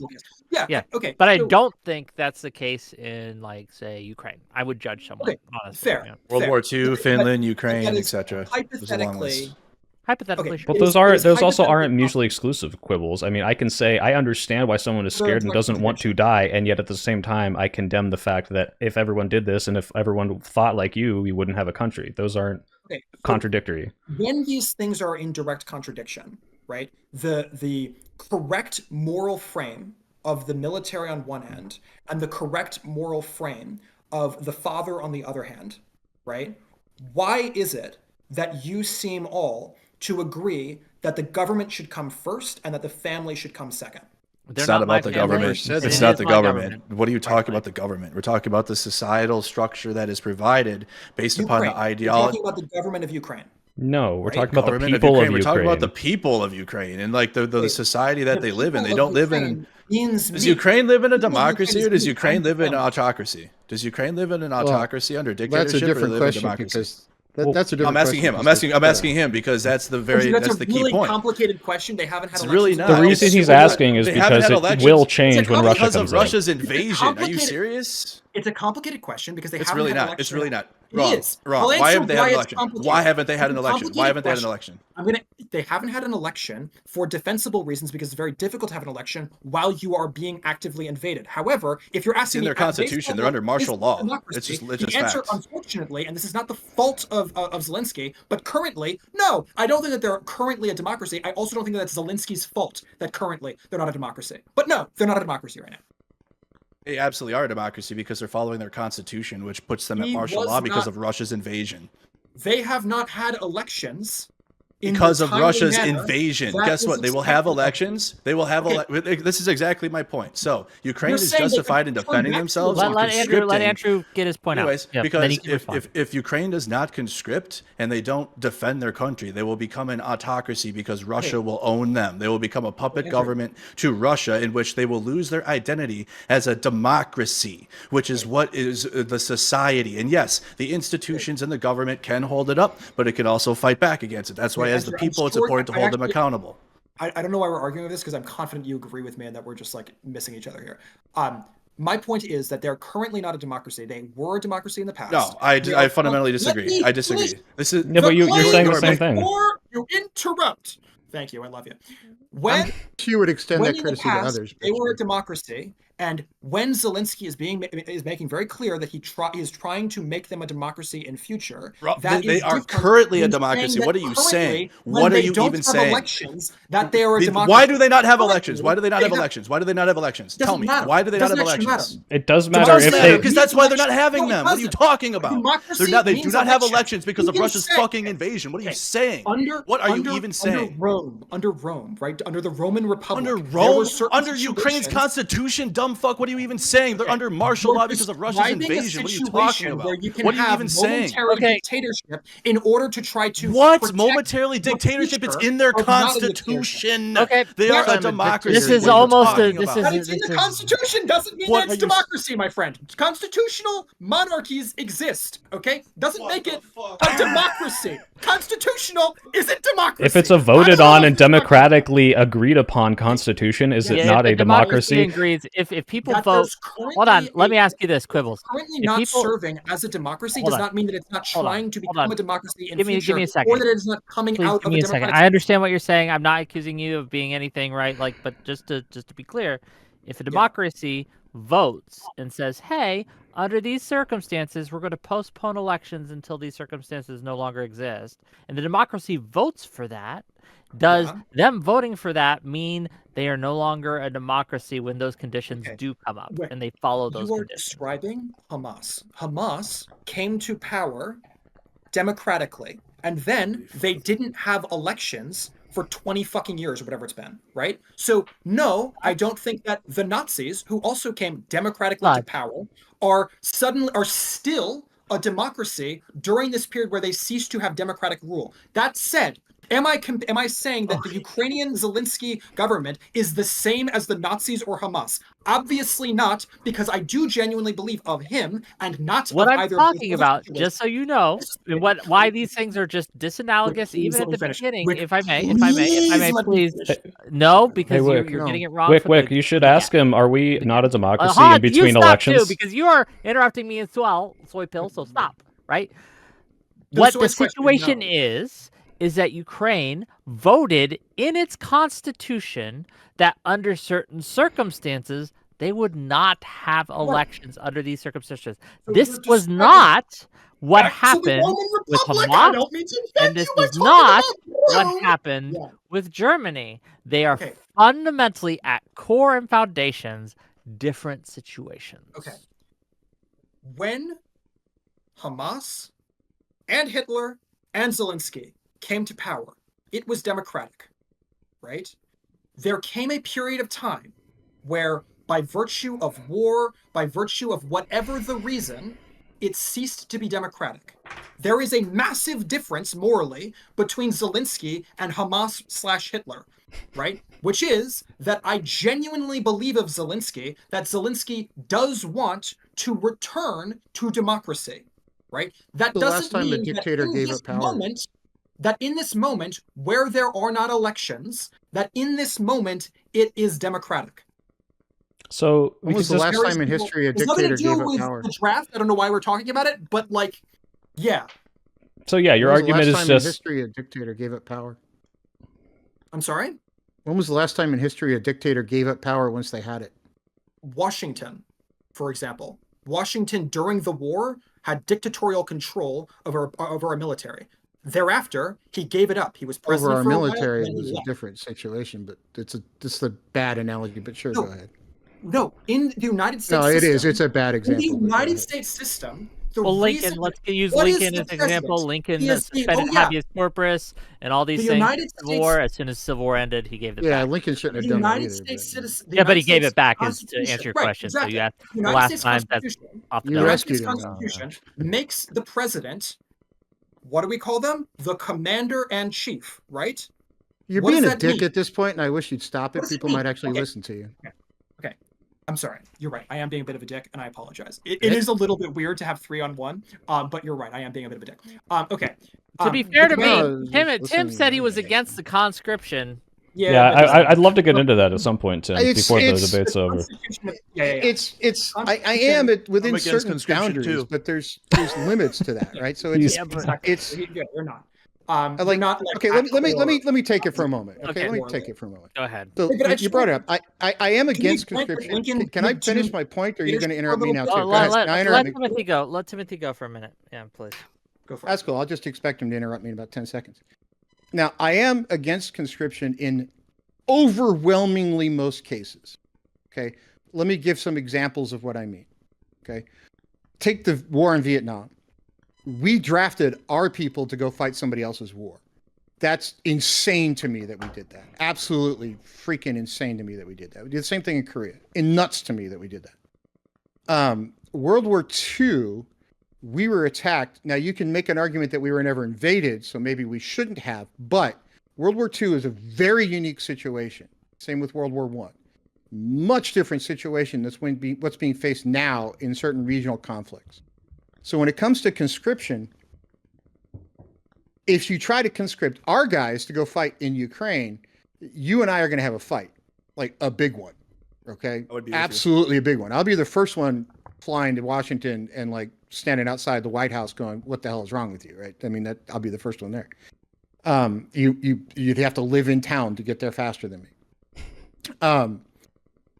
Yeah. Okay.
But I don't think that's the case in, like, say, Ukraine. I would judge someone. Honestly,
fair.
Yeah.
World War II, Finland, Ukraine,
that is
etc.
hypothetically.
Hypothetically,
But those also aren't mutually exclusive quibbles. I mean, I can say I understand why someone is scared and doesn't want to die, and yet at the same time, I condemn the fact that if everyone did this and if everyone thought like you, we wouldn't have a country. Those aren't contradictory.
When these things are in direct contradiction, right? The correct moral frame of the military on one hand, and the correct moral frame of the father on the other hand, right? Why is it that you seem all to agree that the government should come first and that the family should come second?
It's not about the government. It's not the government. What are you talking about the government? We're talking about the societal structure that is provided based upon the ideology.
We're talking about the government of Ukraine.
No, we're talking about the people of Ukraine.
We're talking about the people of Ukraine and, like, the society that they live in. They don't live in. Does Ukraine live in a democracy, or does Ukraine live in an autocracy? Does Ukraine live in an autocracy under dictatorship?
That's a different question, because that's a different question.
I'm asking him because that's the key point.
That's a really complicated question. They haven't had
elections. Really not.
The reason he's asking is because it will change when Russia comes in.
Because of Russia's invasion. Are you serious?
It's a complicated question because
It's really not. It's really not.
It is.
Wrong. Why haven't they had an election? Why haven't they had an election? Why haven't they had an election?
They haven't had an election for defensible reasons, because it's very difficult to have an election while you are being actively invaded. However, if you're asking
in their constitution, they're under martial law. It's just
the answer, unfortunately, and this is not the fault of Zelensky, but currently, no, I don't think that they're currently a democracy. I also don't think that that's Zelensky's fault that currently they're not a democracy. But no, they're not a democracy right now.
They absolutely are a democracy because they're following their constitution, which puts them at martial law because of Russia's invasion.
They have not had elections
because
the
of
timely
Russia's
manner
invasion.
that
Guess
is
what? They will have
expected of them.
elections. They will have this is exactly my point. So Ukraine
You're
is
saying they could
justified in
turn
defending
back to
themselves
a
and
Let Andrew
conscripting.
get his point
Anyways,
out. Yeah, then
because
he can respond.
if Ukraine does not conscript and they don't defend their country, they will become an autocracy because Russia will own them. They will become a puppet government to Russia, in which they will lose their identity as a democracy, which is what is the society. And yes, the institutions and the government can hold it up, but it can also fight back against it. That's why, as the people, it's important to hold them accountable.
I don't know why we're arguing with this, because I'm confident you agree with me and that we're just like missing each other here. My point is that they're currently not a democracy. They were a democracy in the past.
No, I fundamentally disagree. I disagree. This is
but you're saying the same thing.
Before you interrupt. Thank you. I love you. When
you would extend that
in the
courtesy to
past,
others.
they were a democracy, and when Zelensky is making very clear that he is trying to make them a democracy in future,
they are currently a democracy. What are you saying? What are you even saying?
Elections, that they are a democracy.
Why do they not have elections? Why do they not have elections? Why do they not have elections? Tell me. Why do they not have elections?
It does matter if they,
because that's why they're not having them. What are you talking about?
Democracy
They do not have elections because of
You can
Russia's
say-
fucking invasion. What are you saying? What are you even saying?
Under Rome, right? Under the Roman Republic.
Under
there were
Rome?
certain
Under Ukraine's
situations-
constitution? Dumb fuck. What are you even saying? They're under martial law because of Russia's
describing a
invasion. What are you
situation
talking about?
where you can
What are you
have
even saying?
momentary dictatorship in order to try to
What?
protect
Momentarily
the
dictatorship? It's
future
in their
of not a
constitution.
Okay.
They are
Yeah.
a democracy.
This is
What are you
almost
talking
this
about?
is-
That it's in the Constitution doesn't mean
What
that
are
it's
you-
democracy, my friend. Constitutional monarchies exist, okay? Doesn't
What
make
the
it
fuck?
a democracy. Constitutional isn't democracy.
if it's a voted on and democratically agreed upon constitution, is it
Yeah,
not
if
a
the democracy
democracy?
agrees, if people
That
vote,
there's currently
hold on, let
a-
me ask you this, Quibbles.
Currently
If
not
people-
serving as a democracy
Hold
does
on.
not mean that it's not
Hold on.
trying to
Hold
become
on.
a democracy in
Give me
future,
a second.
or that it is not coming
Please
out
give
of
me
a
a second.
democratic.
I understand what you're saying. I'm not accusing you of being anything, right? Like, but just to be clear, if a democracy votes and says, "Hey, under these circumstances, we're going to postpone elections until these circumstances no longer exist," and the democracy votes for that, does them voting for that mean they are no longer a democracy when those conditions do come up
Wait,
and they follow those
You are
conditions?
describing Hamas. Hamas came to power democratically, and then they didn't have elections for 20 fucking years or whatever it's been, right? So no, I don't think that the Nazis, who also came democratically to power, are still a democracy during this period where they ceased to have democratic rule. That said, am I saying that the Ukrainian Zelensky government is the same as the Nazis or Hamas? Obviously not, because I do genuinely believe of him and not
What
of
I'm
either of those
talking
other
about,
situations.
just so you know, and why these things are just disanalogous,
Please
even
let
at
me
the
finish.
beginning.
Wick,
If I may,
let me
please.
finish.
No, because
Wick.
you're getting it wrong.
Wick, you should ask him, are we not a democracy in between
you stop
elections?
too, because you are interrupting me as well, soy pill. So stop. Right.
The
What
soy
the
question,
situation
no.
is that Ukraine voted in its constitution that under certain circumstances they would not have elections under these circumstances.
So
This
you're
was
describing
not what
back to the
happened
Roman
with
Republic. I
Hamas,
don't mean to
and
offend
this
you by
was
talking
not
about
what
Rome.
happened
Yeah.
with Germany. They are
Okay.
fundamentally at core and foundations different situations.
Okay. When Hamas and Hitler and Zelensky came to power, it was democratic, right? There came a period of time where, by virtue of war, by virtue of whatever the reason, it ceased to be democratic. There is a massive difference morally between Zelensky and Hamas/Hitler, right? Which is that I genuinely believe of Zelensky that Zelensky does want to return to democracy, right? That
The
doesn't
last time a
mean
dictator
that in
gave
this
up power.
moment, that in this moment where there are not elections, that in this moment it is democratic.
So
When was the last time in history a
It's nothing
dictator
to do
gave up
with
power?
the draft. I don't know why we're talking about it, but like, yeah.
So yeah, your
When was the
argument
last
is
time in
just
history a dictator gave up power?
I'm sorry?
When was the last time in history a dictator gave up power once they had it?
Washington, for example. Washington during the war had dictatorial control over our military. Thereafter, he gave it up. He was
Over
president
our
for a while,
military
and then he
was a
left.
different situation, but it's a bad analogy. But sure,
No,
go ahead.
No, in the United States
No, it is.
system,
It's a bad
in
example.
the
but go
United
ahead.
States system,
Well, Lincoln, let's use Lincoln as an example. Lincoln suspended habeas corpus and all these things in the Civil War. As soon as the Civil War ended, he gave it back.
Yeah, Lincoln shouldn't have done that either.
Yeah, but he gave it back is to answer your question. So you asked the last time that's off the
United States Constitution makes the president, what do we call them? The commander-in-chief, right?
You're being a dick at this point, and I wish you'd stop it. People might actually listen to you.
Okay. I'm sorry. You're right. I am being a bit of a dick, and I apologize. It is a little bit weird to have 3-on-1, but you're right. I am being a bit of a dick. Okay.
To be fair to me, Tim said he was against the conscription.
Yeah, I'd love to get into that at some point, Tim, before the debate's over.
I am within certain boundaries, but there's limits to that, right? So
you're not.
Okay, let me take it for a moment. Okay, let me take it for a moment.
Go ahead.
So you brought it up. I am against conscription. Can I finish my point, or are you going to interrupt me now too?
Let Timothy go. Let Timothy go for a minute. Yeah, please.
Go for it.
That's cool. I'll just expect him to interrupt me in about 10 seconds. Now, I am against conscription in overwhelmingly most cases. Okay, let me give some examples of what I mean. Okay, take the war in Vietnam. We drafted our people to go fight somebody else's war. That's insane to me that we did that. Absolutely freaking insane to me that we did that. We did the same thing in Korea. And nuts to me that we did that. World War II, we were attacked. Now, you can make an argument that we were never invaded, so maybe we shouldn't have. But World War II is a very unique situation. Same with World War I. Much different situation that's what's being faced now in certain regional conflicts. So when it comes to conscription, if you try to conscript our guys to go fight in Ukraine, you and I are going to have a fight, like a big one. Okay, absolutely a big one. I'll be the first one flying to Washington and like standing outside the White House, going, "What the hell is wrong with you?" Right? I mean, I'll be the first one there. You'd have to live in town to get there faster than me.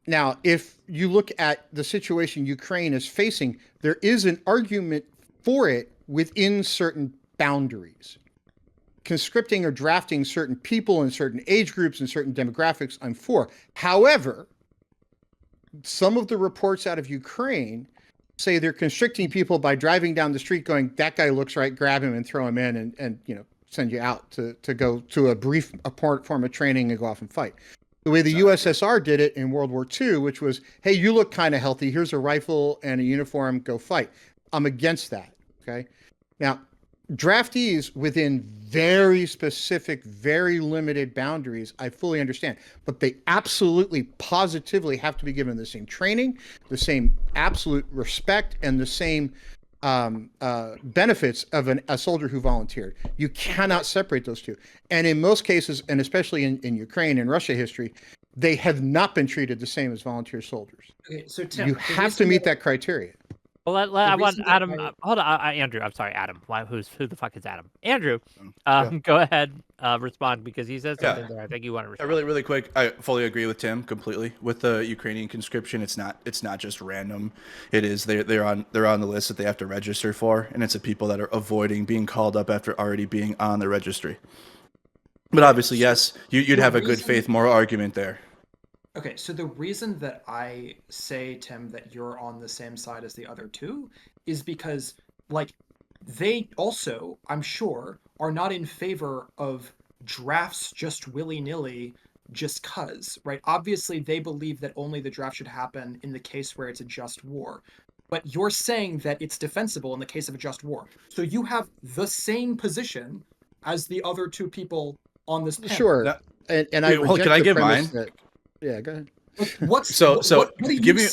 Now, if you look at the situation Ukraine is facing, there is an argument for it within certain boundaries. Conscripting or drafting certain people in certain age groups and certain demographics, I'm for. However, some of the reports out of Ukraine say they're constricting people by driving down the street going, that guy looks right, grab him and throw him in and send you out to go to a form of training and go off and fight. The way the USSR did it in World War II, which was, hey, you look kind of healthy. Here's a rifle and a uniform. Go fight. I'm against that. Okay. Now, draftees within very specific, very limited boundaries, I fully understand. But they absolutely, positively have to be given the same training, the same absolute respect, and the same benefits of a soldier who volunteered. You cannot separate those two. And in most cases, and especially in Ukraine and Russia history, they have not been treated the same as volunteer soldiers.
Okay, so Tim,
you have to meet that criteria.
Well, I want Adam. Hold on, Andrew. I'm sorry, Adam. Who the fuck is Adam? Andrew, go ahead, respond because he says something there. I think you want to respond.
Really, really quick. I fully agree with Tim completely. With the Ukrainian conscription, it's not just random. It is they're on the list that they have to register for, and it's the people that are avoiding being called up after already being on the registry. But obviously, yes, you'd have a good faith moral argument there.
Okay, so the reason that I say, Tim, that you're on the same side as the other two is because, like, they also, I'm sure, are not in favor of drafts just willy-nilly just cuz, right? Obviously, they believe that only the draft should happen in the case where it's a just war. But you're saying that it's defensible in the case of a just war. So you have the same position as the other two people on this panel.
Sure. Now, and I reject
can I give mine?
Yeah, go ahead.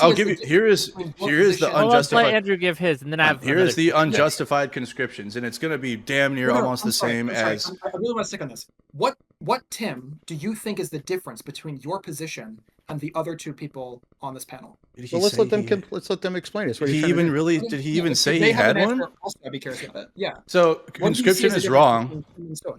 I'll give you. Here is the unjustified.
Let's let Andrew give his, and then I have.
Here is the unjustified conscriptions, and it's going to be damn near almost the same as.
I really want to stick on this. What Tim do you think is the difference between your position and the other two people on this panel?
Well, let's let them explain it.
Did he even say he had one?
Also, I'd be curious about that. Yeah.
So conscription is wrong.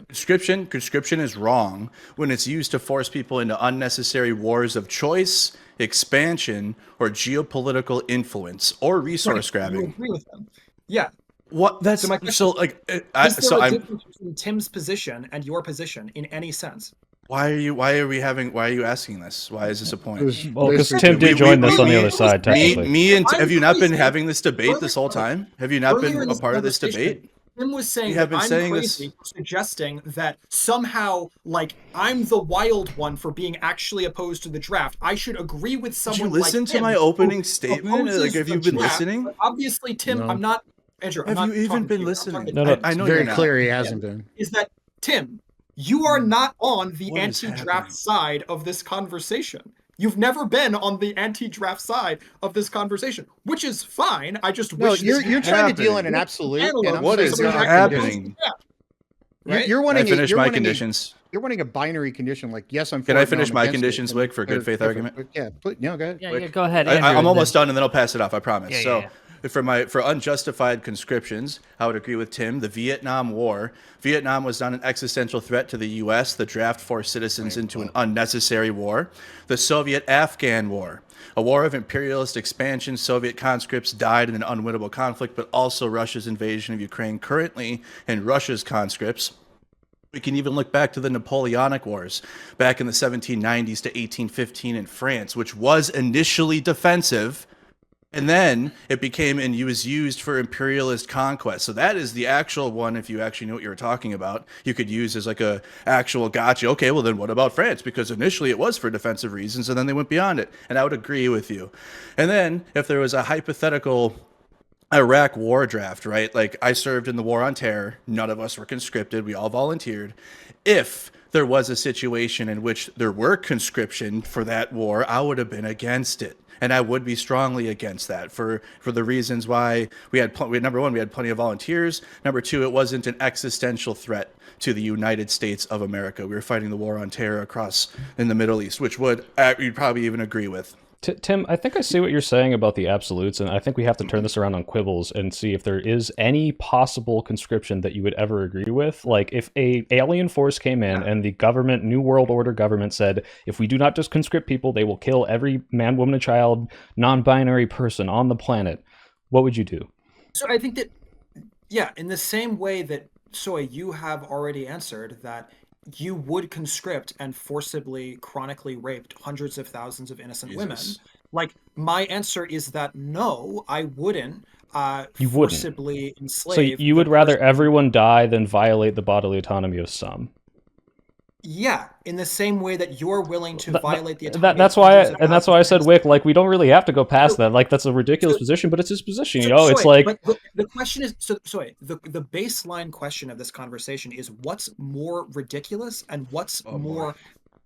Conscription is wrong when it's used to force people into unnecessary wars of choice, expansion, or geopolitical influence or resource grabbing.
I agree with them. Yeah.
What? That's
so. My question,
so like.
Is there a difference between Tim's position and your position in any sense?
Why are you asking this? Why is this a point?
Well, because Tim did join this on the other side, technically.
Me and have you not been having this debate this whole time? Have you not been a part of this debate?
Tim was saying
have
that
been
I'm
saying
crazy
this.
for suggesting that somehow, like, I'm the wild one for being actually opposed to the draft. I should agree with
Did
someone
you listen
like
to
him
my
who
opening statement?
opposes
Like, have
the
you been
draft.
listening?
But obviously, Tim,
No.
I'm not. Andrew, I'm
Have
not
you even
talking to
been
you. I'm
listening?
talking to
No, no.
I know
Very
you're not.
clear he hasn't been.
Is that Tim? You are not on the
What is
anti-draft
happening?
side of this conversation. You've never been on the anti-draft side of this conversation, which is fine. I just
No,
wish
you're trying to deal in an
What
absolute.
antelope
And I'm
What
saying
is
there are
happening?
Right?
You're
Can I
wanting
finish
you're
my
wanting
conditions?
You're wanting a binary condition, like yes, I'm.
Can
for
I
it, no,
finish
I'm
my
against it,
conditions,
and
Wick, for a good
they're
faith
different.
argument?
Yeah, no, go ahead.
Yeah, go ahead, Andrew.
I'm
and
almost
then-
done, and then I'll pass it off. I promise.
Yeah,
so,
yeah.
for unjustified conscriptions, I would agree with Tim. The Vietnam War. Vietnam was not an existential threat to the U.S. The draft forced citizens into an unnecessary war. The Soviet-Afghan War. A war of imperialist expansion. Soviet conscripts died in an unwinnable conflict, but also Russia's invasion of Ukraine currently, and Russia's conscripts. We can even look back to the Napoleonic Wars back in the 1790s to 1815 in France, which was initially defensive, and then it became and was used for imperialist conquest. So that is the actual one, if you actually know what you're talking about, you could use as like a actual gotcha. Okay, well then what about France? Because initially it was for defensive reasons, and then they went beyond it. And I would agree with you. And then if there was a hypothetical Iraq war draft, right? Like, I served in the war on terror. None of us were conscripted. We all volunteered. If there was a situation in which there were conscription for that war, I would have been against it. And I would be strongly against that for the reasons why we had number one, we had plenty of volunteers. Number two, it wasn't an existential threat to the United States of America. We were fighting the war on terror across in the Middle East, which you'd probably even agree with.
Tim, I think I see what you're saying about the absolutes, and I think we have to turn this around on quibbles and see if there is any possible conscription that you would ever agree with. Like, if a alien force came in and the government, New World Order government, said, if we do not just conscript people, they will kill every man, woman, and child, non-binary person on the planet, what would you do?
So I think that, yeah, in the same way that, Soy, you have already answered that you would conscript and forcibly, chronically raped hundreds of thousands of innocent women. Like, my answer is that no, I wouldn't forcibly enslave.
So you would rather everyone die than violate the bodily autonomy of some?
Yeah, in the same way that you're willing to violate the autonomy.
That's why I said, Wick, like, we don't really have to go past that. Like, that's a ridiculous position, but it's his position. It's like.
But the question is, the baseline question of this conversation is what's more ridiculous and what's more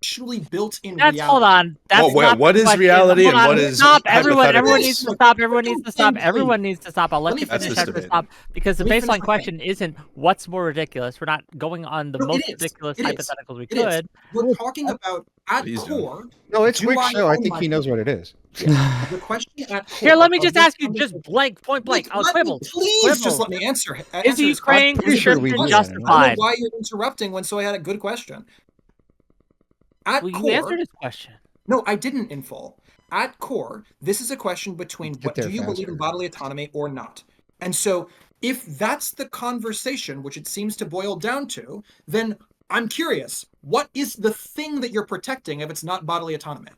actually built in reality.
Hold on. That's not
what is reality and what is
stop? Everyone
hypothetical?
needs to stop. Everyone needs to stop. Everyone needs to stop. I'll let you finish after
debate.
stop. Because the
Let me finish
baseline
my
question isn't what's more ridiculous. We're not going on the most ridiculous hypotheticals we could.
We're talking about at core.
No, it's
do
Wick's show. I
own
think he knows what it is.
The question at core.
Here, let me
of
just
this
ask you, just blank, point blank. I'll quibble.
Please just let me answer.
Is the Ukraine conscription justified?
I don't know why you're interrupting when Soy had a good question. At
Well,
core,
you answered his question.
No, I didn't in full. At core, this is a question between what do you believe in bodily autonomy or not? And so if that's the conversation, which it seems to boil down to, then I'm curious, what is the thing that you're protecting if it's not bodily autonomy?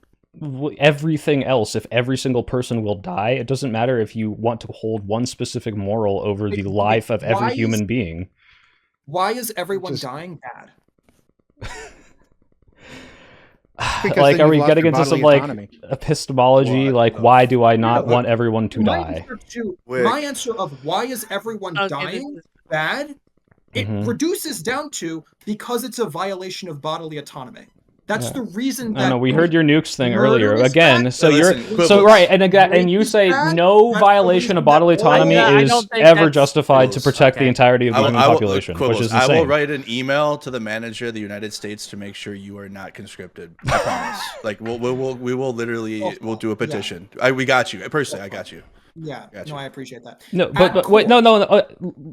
Everything else. If every single person will die, it doesn't matter if you want to hold one specific moral over the life of every human being.
Why is everyone dying bad?
Like, are we getting into some like epistemology? Why do I not want everyone to die?
My answer of why is everyone dying bad? It reduces down to because it's a violation of bodily autonomy. That's the reason that.
I know, we heard your nukes thing earlier again.
Bad.
So and you say no violation of bodily autonomy is ever justified to protect the entirety of the human population, which is insane.
I will write an email to the manager of the United States to make sure you are not conscripted. I promise. Like we will literally we'll do a petition. We got you personally. I got you.
Yeah, no, I appreciate that.
No, but wait, no. I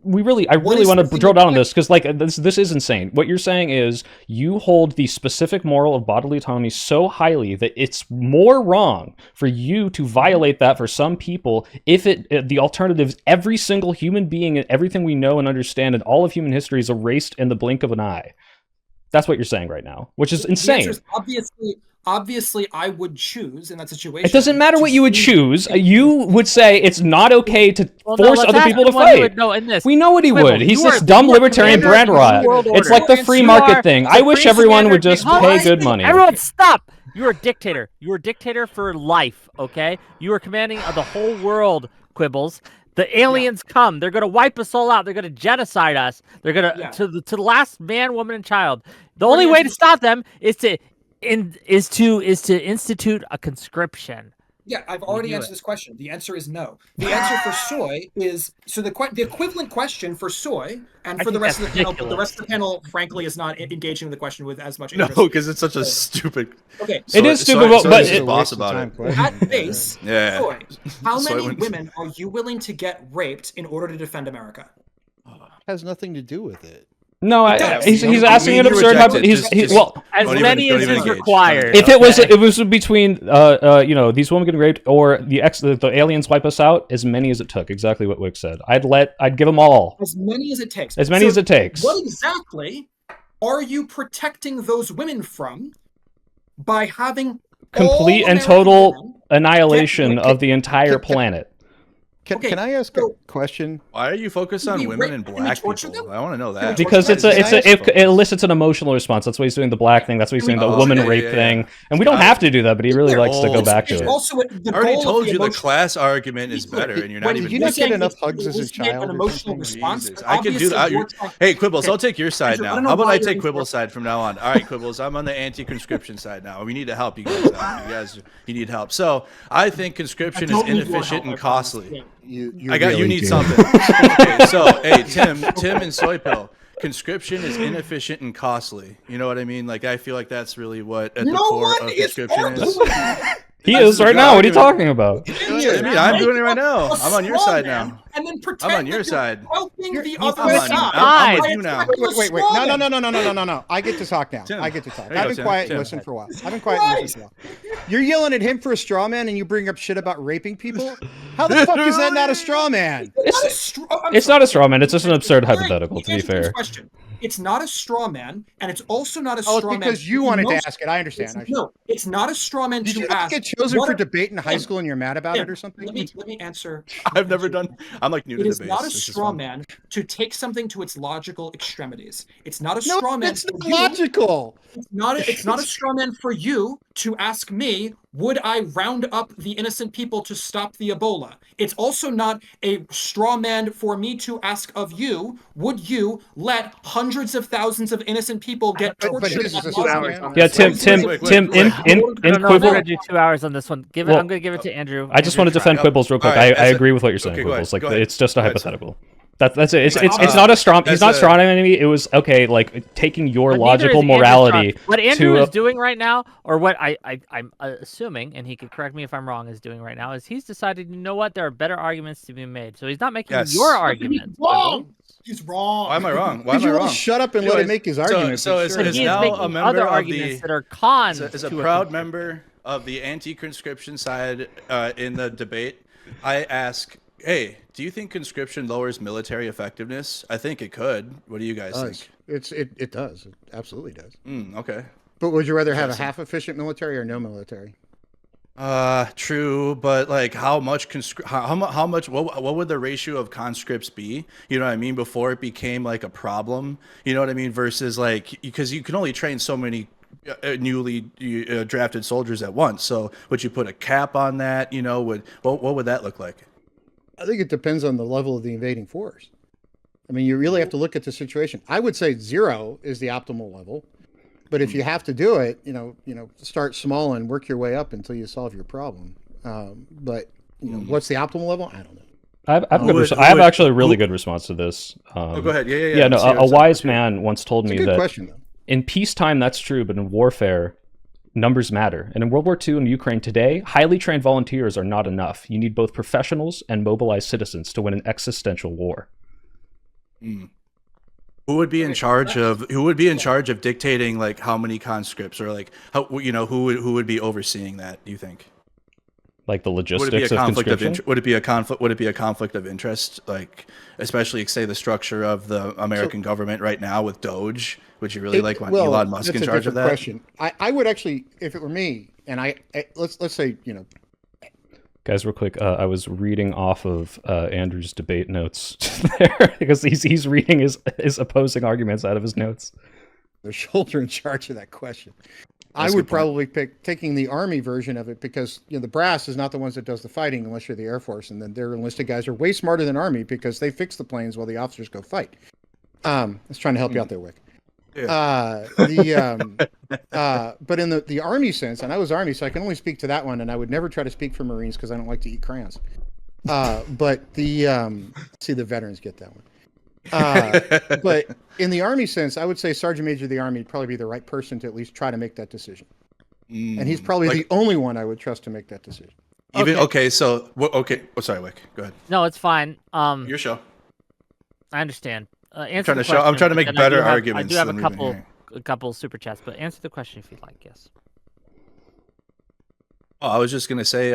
really want to drill down on this because like this is insane. What you're saying is you hold the specific moral of bodily autonomy so highly that it's more wrong for you to violate that for some people if the alternative is every single human being and everything we know and understand and all of human history is erased in the blink of an eye. That's what you're saying right now, which is
The
insane.
answer is obviously, I would choose in that situation.
It doesn't matter what you would choose. You would say it's not okay to force other people to fight. We know what he would. He's this dumb libertarian brand rot. It's like the free market thing. I wish everyone would just pay good money.
Everyone stop! You're a dictator. You're a dictator for life, okay? You are commanding the whole world, Quibbles. The aliens come. They're gonna wipe us all out. They're gonna genocide us. They're gonna to the last man, woman, and child. The only way to stop them is to institute a conscription.
Yeah, I've already answered this question. The answer is no. The answer for soy is the equivalent question for soy and for the rest of the panel. But the rest of the panel, frankly, is not engaging in the question with as much interest.
No, because it's such a stupid.
Okay,
it is stupid, but
it's boss about it.
At base, soy, how many women are you willing to get raped in order to defend America?
Has nothing to do with it.
No, he's asking an absurd hypothetical.
Well, as many as is required.
If it was between these women getting raped or the aliens wipe us out, as many as it took. Exactly what Wick said. I'd give them all.
As many as it takes.
As many as it takes.
What exactly are you protecting those women from by having
complete and total annihilation of the entire planet?
Can I ask a question?
Why are you focused on women and black people? I want to know that.
Because it elicits an emotional response. That's why he's doing the black thing. That's why he's doing the woman rape thing. And we don't have to do that, but he really likes to go back to it.
I already told you the class argument is better, and you're not even.
Did you not get enough hugs as a child?
An emotional response.
I can do that. Hey, Quibbles, I'll take your side now. How about I take Quibbles' side from now on? All right, Quibbles, I'm on the anti-conscription side now. We need to help you guys. You need help. So I think conscription is inefficient and costly. You need something. Okay, so hey, Tim and Soypill, conscription is inefficient and costly. You know what I mean? Like I feel like that's really what at the core of conscription is.
He is right now. What are you talking about?
I'm doing it right now. I'm on your side now.
And then
I'm on your side.
Helping the
I'm
other side.
I'm with you now.
Wait. No. I get to talk now. I get to talk. I've been quiet and listened for a while. You're yelling at him for a straw man and you bring up shit about raping people? How the fuck is that not a straw man?
It's not a straw man. It's just an absurd hypothetical, to be fair.
It's not a straw man, and it's also not a straw man.
Because you wanted to ask it. I understand.
No, it's not a straw man
to
ask.
Did you get chosen for debate in high school and you're mad about it or something?
Let me answer.
I've never done. I'm like new to debate.
It is not a straw man to take something to its logical extremities. It's not a straw man.
It's not logical.
It's not a straw man for you to ask me, would I round up the innocent people to stop the Ebola? It's also not a straw man for me to ask of you, would you let hundreds of thousands of innocent people get tortured?
Yeah, Tim, in
Quibble. I'm going to do 2 hours on this one. I'm going to give it to Andrew.
I just want to defend Quibbles real quick. I agree with what you're saying, Quibbles. Like, it's just a hypothetical. That's it. It's not a strong. He's not strong enemy. It was okay. Like taking your logical morality.
What Andrew is doing right now, or what I'm assuming, and he could correct me if I'm wrong, is doing right now, is he's decided. You know what? There are better arguments to be made. So he's not making your argument.
He's wrong.
Why am I wrong? Why am I wrong?
Shut up and let him make his argument.
So is now a member of the
that are cons.
As a proud member of the anti-conscription side in the debate, I ask. Hey, do you think conscription lowers military effectiveness? I think it could. What do you guys think?
It does. It absolutely does.
Okay.
But would you rather have a half efficient military or no military?
True, but like how much what would the ratio of conscripts be? You know what I mean? Before it became like a problem, you know what I mean? Versus like, because you can only train so many newly drafted soldiers at once. So would you put a cap on that? You know, what would that look like?
I think it depends on the level of the invading force. I mean, you really have to look at the situation. I would say 0 is the optimal level, but if you have to do it, start small and work your way up until you solve your problem. But what's the optimal level? I don't know.
I have actually a really good response to this.
Go ahead. Yeah.
Yeah, no, a wise man once told me that
question, though.
In peacetime, that's true, but in warfare, numbers matter. And in World War II and Ukraine today, highly trained volunteers are not enough. You need both professionals and mobilized citizens to win an existential war.
Who would be in charge of dictating like how many conscripts, or like how who would be overseeing that, do you think?
Like the
Would it be a
logistics of
conflict of
conscription?
interest? Would it be a conflict? Would it be a conflict of interest? Like, especially say the structure of the American government right now with Doge. Would you really want Elon Musk
that's
in
a
charge of
different
that?
question. I would actually, if it were me, and let's say, you know,
Guys, real quick, I was reading off of Andrew's debate notes there because he's reading his opposing arguments out of his notes.
the shoulder in charge of that question.
That's
I
a
would
good point.
probably pick taking the Army version of it because, you know, the brass is not the ones that does the fighting unless you're the Air Force, and then their enlisted guys are way smarter than Army because they fix the planes while the officers go fight. I was trying to help you out there, Wick.
Yeah.
But in the Army sense, and I was Army, so I can only speak to that one, and I would never try to speak for Marines because I don't like to eat crayons. But see, the veterans get that one. But in the Army sense, I would say Sergeant Major of the Army would probably be the right person to at least try to make that decision. And he's probably the only one I would trust to make that decision.
Even so okay. Oh, sorry, Wick. Go ahead.
No, it's fine.
Your show.
I understand.
I'm trying to make better arguments.
I do have
than
a
we've been
couple
hearing.
super chats, but answer the question if you'd like. Yes.
Oh, I was just gonna say,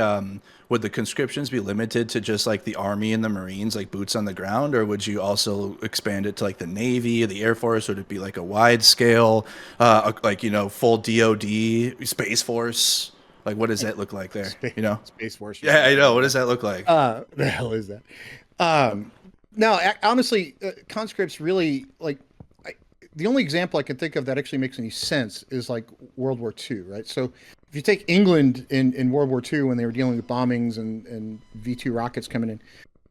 would the conscriptions be limited to just like the Army and the Marines, like boots on the ground, or would you also expand it to like the Navy, the Air Force? Would it be like a wide scale, like, you know, full DoD, Space Force? Like, what does that look like there? You know,
Space Force.
yeah, I know. What does that look like?
The hell is that? No, honestly, conscripts really like. The only example I can think of that actually makes any sense is like World War II, right? So if you take England in World War II when they were dealing with bombings and V2 rockets coming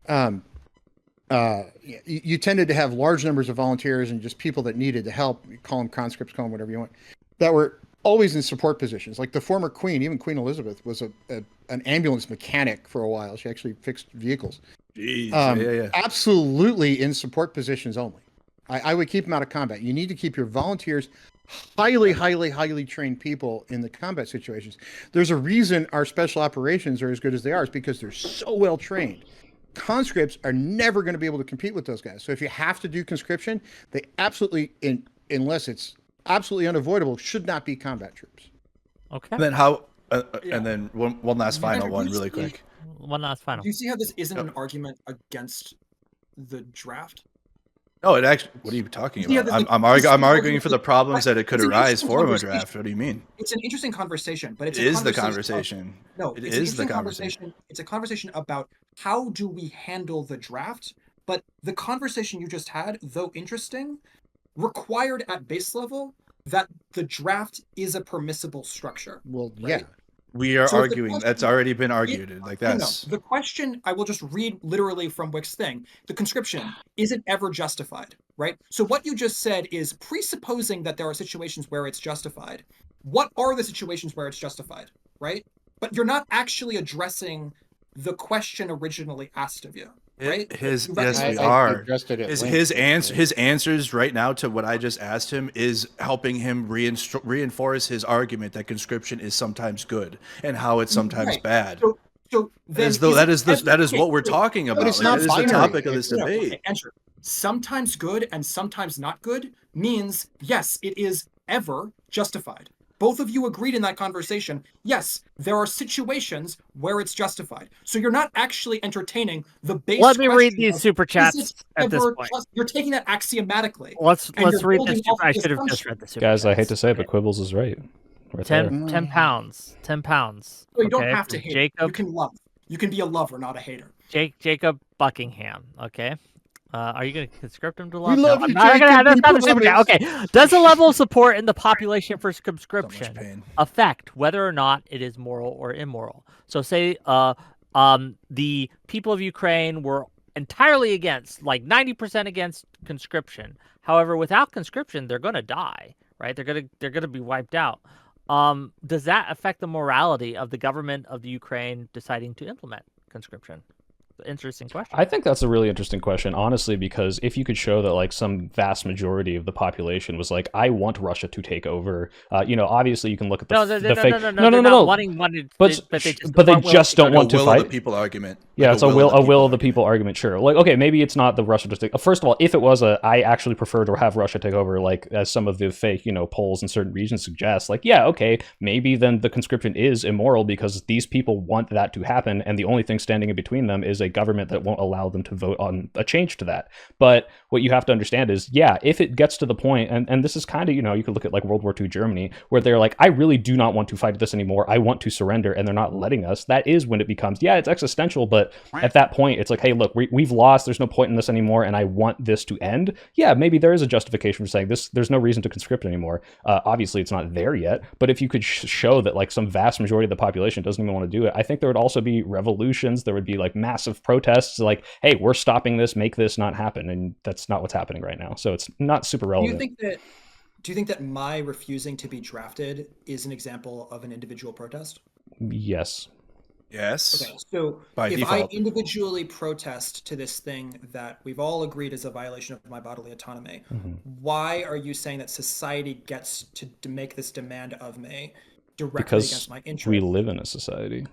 in, you tended to have large numbers of volunteers and just people that needed to help. You call them conscripts, call them whatever you want, that were always in support positions. Like the former Queen, even Queen Elizabeth, was an ambulance mechanic for a while. She actually fixed vehicles.
Jeez, yeah.
Absolutely in support positions only. I would keep them out of combat. You need to keep your volunteers highly trained people in the combat situations. There's a reason our special operations are as good as they are, is because they're so well trained. Conscripts are never going to be able to compete with those guys. So if you have to do conscription, they absolutely, unless it's absolutely unavoidable, should not be combat troops.
Okay.
And then how? And then one last final one, really quick.
One last final.
Do you see how this isn't an argument against the draft?
No, it actually. What are you talking about?
Yeah, like,
I'm arguing for the problems that it could arise for a draft. What do you mean?
It's an interesting conversation, but it's
It is the conversation.
No,
it
it's
is the conversation.
It's a conversation about how do we handle the draft. But the conversation you just had, though interesting, required at base level that the draft is a permissible structure.
Well,
right?
yeah.
We are
So the
arguing.
question-
That's already been argued. Like that's.
No. The question, I will just read literally from Wick's thing. The conscription, is it ever justified, right? So what you just said is presupposing that there are situations where it's justified. What are the situations where it's justified, right? But you're not actually addressing the question originally asked of you, right?
Yes, we
I
are.
addressed it at length.
His answers right now to what I just asked him is helping him reinforce his argument that conscription is sometimes good and how it's sometimes bad.
So then
that is what we're talking about.
it's not
that is the
binary.
topic of this debate.
Okay, Andrew, sometimes good and sometimes not good means yes, it is ever justified. Both of you agreed in that conversation. Yes, there are situations where it's justified. So you're not actually entertaining the base.
Let me read
question
these
of,
super
is
chats
it
at this
ever
point.
You're taking that axiomatically.
Let's
and you're
read
building
this.
off
I
the
should have just
assumption.
read the super
Guys, I hate
chats.
to say it, but Quibbles is right. Right there.
10 pounds. 10 pounds.
So you don't
okay,
have to
from
hate.
Jacob.
You can love. You can be a lover, not a hater.
Jacob Buckingham. Okay. Are you going to conscript him to love?
We love you,
that's
Jacob.
not
We
the super chat.
promise.
Okay. Does the level of support in the population for
So much
conscription
pain.
affect whether or not it is moral or immoral? So say the people of Ukraine were entirely against, like 90% against conscription. However, without conscription, they're going to die, right? They're going to be wiped out. Does that affect the morality of the government of the Ukraine deciding to implement conscription? Interesting question.
I think that's a really interesting question, honestly, because if you could show that like some vast majority of the population was like, I want Russia to take over, obviously you can look at the fake.
No. Wanting,
but they just don't want to
will
fight.
of the people argument.
Yeah,
Like
it's a will of the people argument. Sure. Like, okay, maybe it's not the Russia just. First of all, if it was I actually prefer to have Russia take over, like as some of the fake, polls in certain regions suggest. Like, yeah, okay, maybe then the conscription is immoral because these people want that to happen, and the only thing standing in between them is a government that won't allow them to vote on a change to that. But what you have to understand is, yeah, if it gets to the point, and this is kind of, you could look at like World War II Germany, where they're like, I really do not want to fight this anymore. I want to surrender, and they're not letting us. That is when it becomes, yeah, it's existential, but at that point, it's like, hey, look, we've lost. There's no point in this anymore, and I want this to end. Yeah, maybe there is a justification for saying this. There's no reason to conscript anymore. Obviously, it's not there yet, but if you could show that like some vast majority of the population doesn't even want to do it, I think there would also be revolutions. There would be like massive protests, like, hey, we're stopping this, make this not happen, and that's not what's happening right now. So it's not super relevant.
Do you think that my refusing to be drafted is an example of an individual protest?
Yes.
Yes.
Okay, so
By
if
default.
I individually protest to this thing that we've all agreed is a violation of my bodily autonomy, why are you saying that society gets to make this demand of me directly
Because
against my interest?
we live in a society.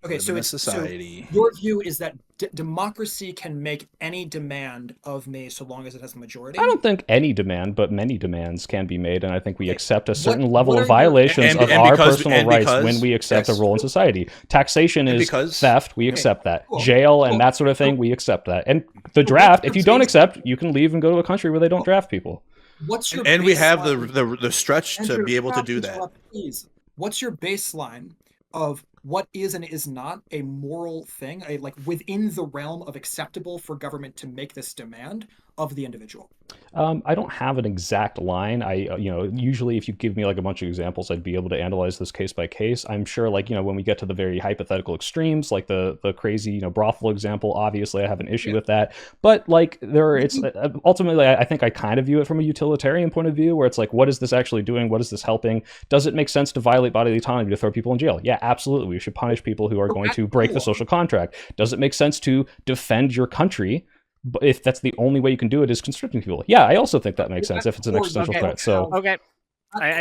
Okay, so
in a
it's
society.
So your view is that democracy can make any demand of me so long as it has a majority?
I don't think any demand, but many demands can be made, and I think we accept a certain level
what
of
are
violations
your-
of
and
our
because-
personal
and
rights
because-
when we accept
yes.
a role in society. Taxation is
because-
theft, we accept that.
cool,
Jail and
cool.
that sort of thing, we accept that. And the draft, if you don't accept, you can leave and go to a country where they don't draft people.
What's your
And we have
baseline-
the stretch to
Andrew,
be able to
stop
do that.
interrupting, please. What's your baseline of what is and is not a moral thing, like within the realm of acceptable for government to make this demand of the individual?
I don't have an exact line. Usually if you give me like a bunch of examples, I'd be able to analyze this case by case. I'm sure like, when we get to the very hypothetical extremes, like the crazy, brothel example, obviously I have an issue with that. But like it's ultimately, I think I kind of view it from a utilitarian point of view where it's like, what is this actually doing? What is this helping? Does it make sense to violate bodily autonomy to throw people in jail? Yeah, absolutely. We should punish people who are going to break the social contract. Does it make sense to defend your country? But if that's the only way you can do it is conscripting people, yeah, I also think that makes sense if it's an existential threat. So
Okay.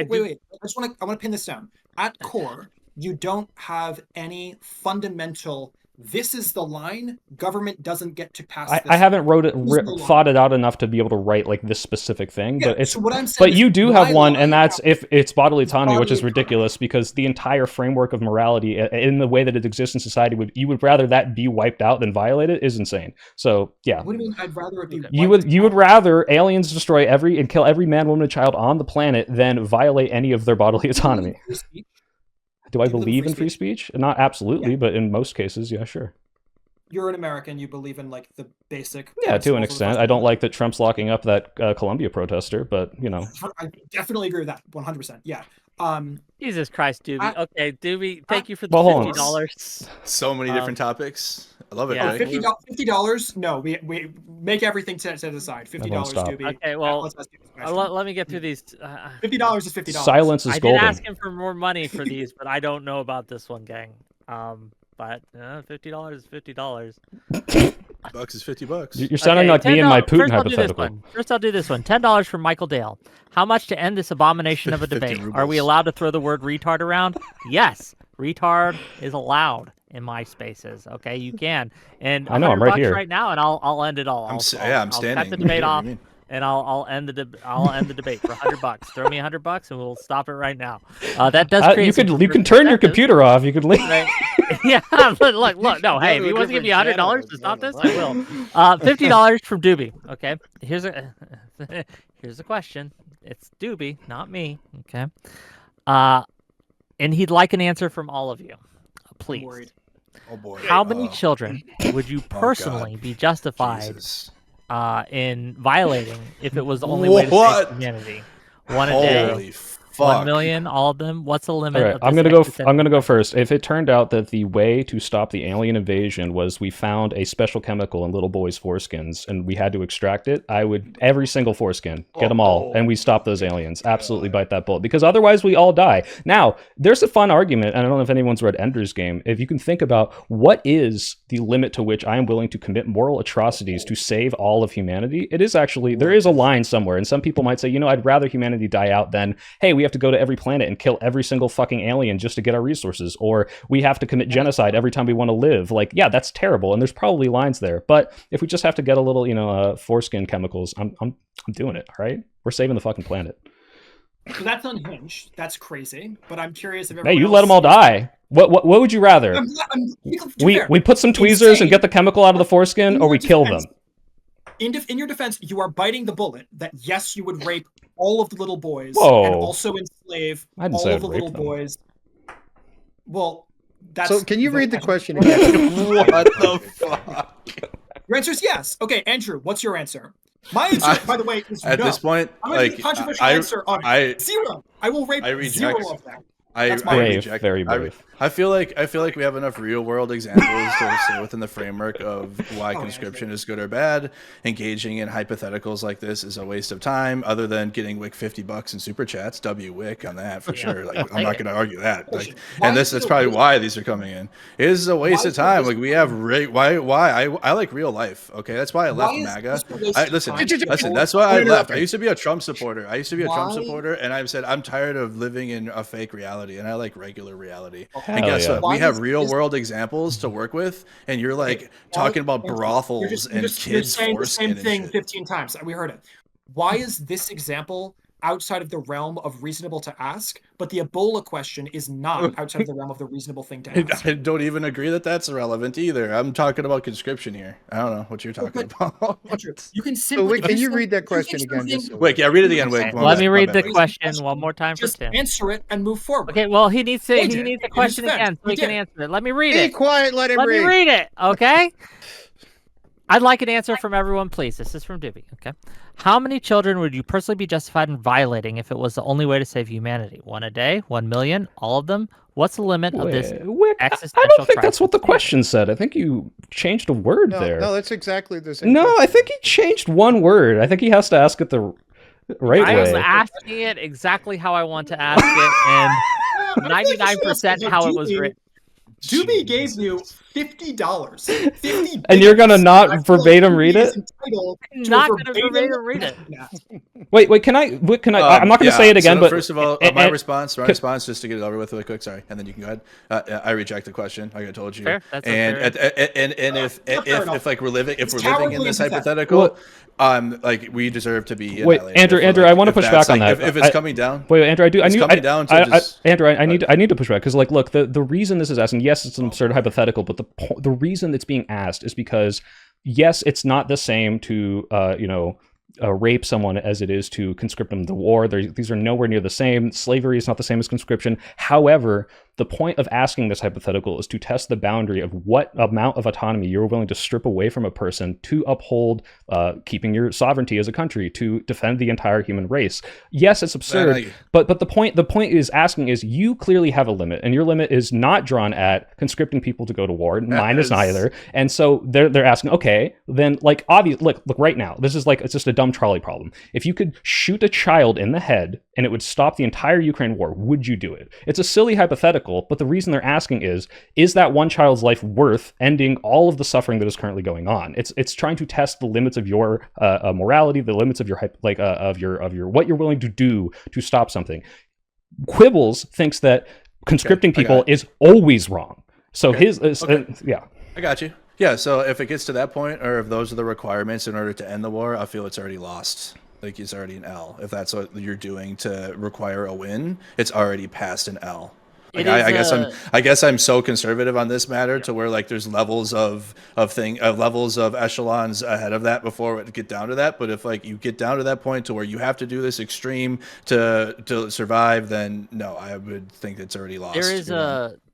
Wait. I want to pin this down. At core, you don't have any fundamental. This is the line. Government doesn't get to pass.
I haven't thought it out enough to be able to write like this specific thing, but it's.
So what I'm saying
but you do have one,
line
and that's if it's bodily autonomy, which is
autonomy.
ridiculous because the entire framework of morality in the way that it exists in society you would rather that be wiped out than violated is insane. So yeah.
What do you mean? I'd rather it be.
You would rather aliens destroy and kill every man, woman, and child on the planet than violate any of their bodily autonomy. Do I believe in free speech? Not absolutely, but in most cases, yeah, sure.
You're an American. You believe in like the basic.
Yeah, to an extent. I don't like that Trump's locking up that Columbia protester, but
I definitely agree with that. 100%. Yeah.
Jesus Christ, Doobie. Okay, Doobie, thank you for the
Well,
$50.
So many different topics. I love it.
yeah.
Blake.
$50. No, we make everything set aside. $50, Doobie.
Okay, well,
Let's ask you this question.
let me get through these.
$50 is $50.
Silence is
I
golden.
did ask him for more money for these, but I don't know about this one, gang. But $50 is $50.
$50 is $50.
You're sounding like me and my Putin hypothetical.
First, I'll do this one. $10 from Michael Dale. How much to end this abomination of a
50
debate?
rubles.
Are we allowed to throw the word retard around? Yes, retard is allowed in my spaces. Okay, you can. And
I know, I'm right
$100
here
right now, and I'll end it all.
I'm
I'll
standing.
cut the debate
What do
off.
you mean?
And I'll end the debate for $100. Throw me $100, and we'll stop it right now. That does create.
You can turn your computer off. You can leave.
Right. Yeah, but look. No, hey, if you want to give me $100 to stop this, I will. $50 from Doobie. Okay, here's a question. It's Doobie, not me. Okay, and he'd like an answer from all of you, please.
I'm worried.
Oh boy.
How many children would you personally be justified
Jesus.
in violating if it was the only way to save humanity? One a day.
Holy fuck.
1 million, all of them. What's the limit?
All right,
of
I'm
this
gonna go.
existential
I'm gonna go
question?
first. If it turned out that the way to stop the alien invasion was we found a special chemical in little boys' foreskins and we had to extract it, I would every single foreskin, get them all, and we stop those aliens. Absolutely bite that bullet, because otherwise we all die. Now, there's a fun argument, and I don't know if anyone's read Ender's Game. If you can think about what is the limit to which I am willing to commit moral atrocities to save all of humanity, it is actually, there is a line somewhere, and some people might say, I'd rather humanity die out than, hey, we have to go to every planet and kill every single fucking alien just to get our resources, or we have to commit genocide every time we want to live. Like, yeah, that's terrible, and there's probably lines there. But if we just have to get a little, foreskin chemicals, I'm doing it. All right, we're saving the fucking planet.
So that's unhinged. That's crazy. But I'm curious if
Hey,
everyone
you
else
let them all
sees-
die. What would you rather?
To be
We
fair,
put some tweezers
insane.
and get the chemical out of the foreskin,
In
or
your
we kill them.
defense- In your defense, you are biting the bullet that yes, you would rape all of the little boys
Whoa.
and also enslave
I didn't
all
say
of the
I'd
little
rape them.
boys. Well, that's
So can you read the question again?
What the fuck?
Your answer is yes. Okay, Andrew, what's your answer? My answer, by the way, is
At
no.
this point,
I'm going to
like
give a controversial
I,
answer on
I,
0. I will rape
I reject-
0 of them.
I,
That's
I
my
brave,
reject.
very brave.
I feel like we have enough real world examples to stay within the framework of why
yeah,
conscription is good or bad. Engaging in hypotheticals like this is a waste of time. Other than getting Wick $50 in super chats, Wick on that for sure. Like, I'm not going to argue that. Like,
Why
and
is
that's
it a
probably
waste-
why these are coming in. It is a waste
Why
of
is it a
time.
waste
Like
of
we
time?
have I like real life. Okay, that's why I left
Why is
MAGA.
this a waste of
Listen,
time?
listen. That's why I
Don't
left.
interrupt
I
me.
used to be a Trump supporter.
Why?
And I said I'm tired of living in a fake reality, and I like regular reality.
Hell
And guess
yeah.
what?
Why
We have
is
real
this-
world examples to work with, and you're like talking about
Andrew,
brothels and
you're
kids
saying the
foreskin
same
and
thing
shit.
15 times. We heard it. Why is this example outside of the realm of reasonable to ask, but the Ebola question is not outside of the realm of the reasonable thing to ask?
I don't even agree that that's irrelevant either. I'm talking about conscription here. I don't know what you're talking about.
Andrew, you can
So
simply.
Wick, can
if
you
say-
read that
if you
question
think
again?
something-
Just so
Wick, yeah, read it again, Wick.
Okay,
My
let
bad,
me
my
read
bad,
the
Wick.
question one more time for
Just
Tim.
answer it and move forward.
Okay, well, he needs
He
the
did.
question
In his
again so
defense,
he
he
can
did.
answer it. Let me read
Be
it.
quiet. Let him
Let me
read.
read it, okay? I'd like an answer from everyone, please. This is from Doobie, okay? How many children would you personally be justified in violating if it was the only way to save humanity? 1 a day? 1 million? All of them? What's the limit of this
Wick, I
existential
don't think that's what the
crisis?
question said. I think you changed a word
No,
there.
no, that's exactly the same.
No,
question.
I think he changed one word. I think he has to ask it the right
I was
way.
asking it exactly how I want to ask it, and 99% how it was written.
Doobie gave you $50. $50.
And you're gonna not
I feel like
verbatim
Doobie
read
is
it?
entitled to
Not
a
gonna verbatim read it.
Wait, can I? I'm not going to say it again,
so
but
first of all,
and-
my
and-
response, just to get it over with really quick, sorry, and then you can go ahead. I reject the question, like I told you.
Fair, that's a
and
fair
and if
fair enough.
like we're living
It's
in this
cowardly to say.
hypothetical, like we deserve to be
Wait,
annihilated.
Andrew,
If,
I wanna
if
push
that's,
back on
like,
that.
If it's
I-
coming down,
Wait, Andrew,
it's coming down to just.
Andrew, I need to push back because, like, look, the reason this is asking, yes, it's an absurd hypothetical, but the reason it's being asked is because, yes, it's not the same to rape someone as it is to conscript them to war. These are nowhere near the same. Slavery is not the same as conscription. However, the point of asking this hypothetical is to test the boundary of what amount of autonomy you're willing to strip away from a person to uphold keeping your sovereignty as a country, to defend the entire human race. Yes, it's absurd, but the point is asking is you clearly have a limit, and your limit is not drawn at conscripting people to go to war. Mine is neither. And so they're asking, okay, then like obvious. Look right now. This is like it's just a dumb trolley problem. If you could shoot a child in the head and it would stop the entire Ukraine war, would you do it? It's a silly hypothetical, but the reason they're asking is that one child's life worth ending all of the suffering that is currently going on? It's trying to test the limits of your morality, the limits of your of your what you're willing to do to stop something. Quibbles thinks that conscripting people is always wrong. So yeah.
I got you. Yeah, so if it gets to that point, or if those are the requirements in order to end the war, I feel it's already lost. Like it's already an L. If that's what you're doing to require a win, it's already past an L. Like, I guess I'm so conservative on this matter to where like there's levels of echelons ahead of that before it get down to that. But if like you get down to that point to where you have to do this extreme to survive, then no, I would think it's already lost.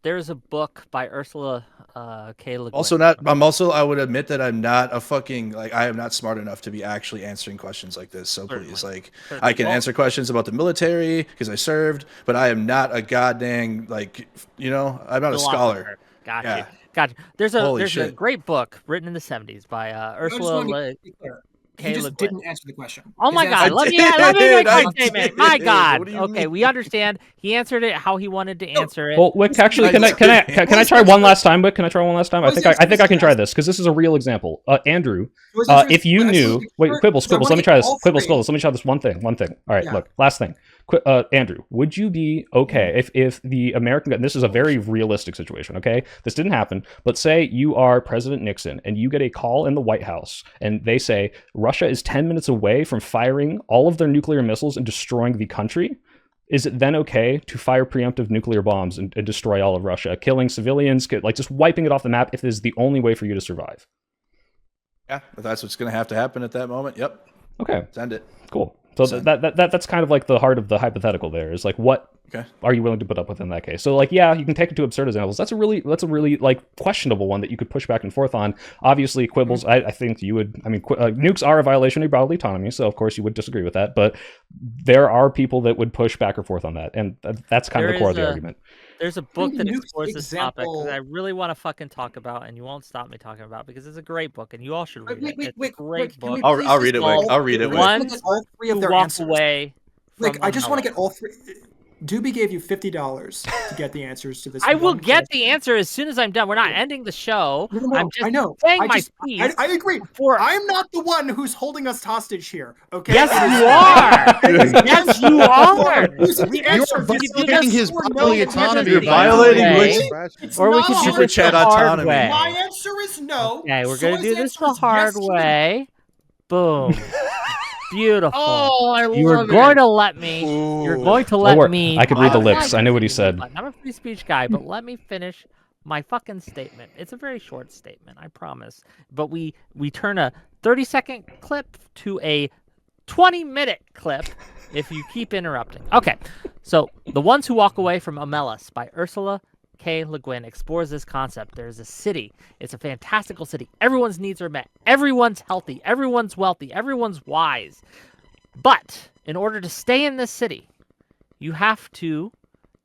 There is a book by Ursula Kayla.
Also not. I would admit that I'm not a fucking I am not smart enough to be actually answering questions like this. So please,
Certainly.
I can answer questions about the military because I served, but I am not a goddamn I'm not a scholar.
Gotcha.
Yeah.
Gotcha. There's a
shit.
great book written in the 70s by Ursula
He just
Le
didn't answer the question.
Oh my
His
God!
answer-
Let me make my statement. My
did.
God.
What do you
Okay,
mean?
we understand. He answered it how he wanted to answer it.
Well, Wick, actually, can I try one last time, Wick? Can I try one last time? I think I can try this because this is a real example. Andrew, if you knew, wait, Quibbles, let me try this. Quibbles, let me try this one thing. All right, look, last thing. Andrew, would you be okay if the American, and this is a very realistic situation, okay? This didn't happen, but say you are President Nixon and you get a call in the White House and they say Russia is 10 minutes away from firing all of their nuclear missiles and destroying the country. Is it then okay to fire preemptive nuclear bombs and destroy all of Russia, killing civilians, just wiping it off the map if this is the only way for you to survive?
Yeah, if that's what's going to have to happen at that moment. Yep.
Okay.
Send it.
Cool. So that's kind of like the heart of the hypothetical there is what are you willing to put up with in that case? So yeah, you can take it to absurd examples. That's a really questionable one that you could push back and forth on. Obviously, Quibbles, I think you would. I mean, nukes are a violation of bodily autonomy, so of course you would disagree with that. But there are people that would push back or forth on that, and that's kind of the core of the argument.
There's a book that explores this topic that I really want to fucking talk about, and you won't stop me talking about because it's a great book, and you all should read it. It's a great book.
I'll read it, Wick. I'll read it, Wick.
All three of their
walk
answers.
away.
Like, I just want to get all three. Doobie gave you $50 to get the answers to this.
I will get the answer as soon as I'm done. We're not ending the show.
No,
I'm just
I know.
saying my piece.
I agree. I'm not the one who's holding us hostage here. Okay.
Yes, you are. Yes, you are.
You're violating his bodily autonomy.
You're violating
or we could do this the hard way.
My answer is no.
Okay, we're gonna do this the hard way. Boom. Beautiful.
Oh, I love it.
You're going to let me. You're going to let me.
I could read the lips. I knew what he said.
I'm a free speech guy, but let me finish my fucking statement. It's a very short statement, I promise. But we turn a 30-second clip to a 20-minute clip if you keep interrupting. Okay, so The Ones Who Walk Away from Amelis by Ursula K. Le Guin explores this concept. There's a city. It's a fantastical city. Everyone's needs are met. Everyone's healthy. Everyone's wealthy. Everyone's wise. But in order to stay in this city, you have to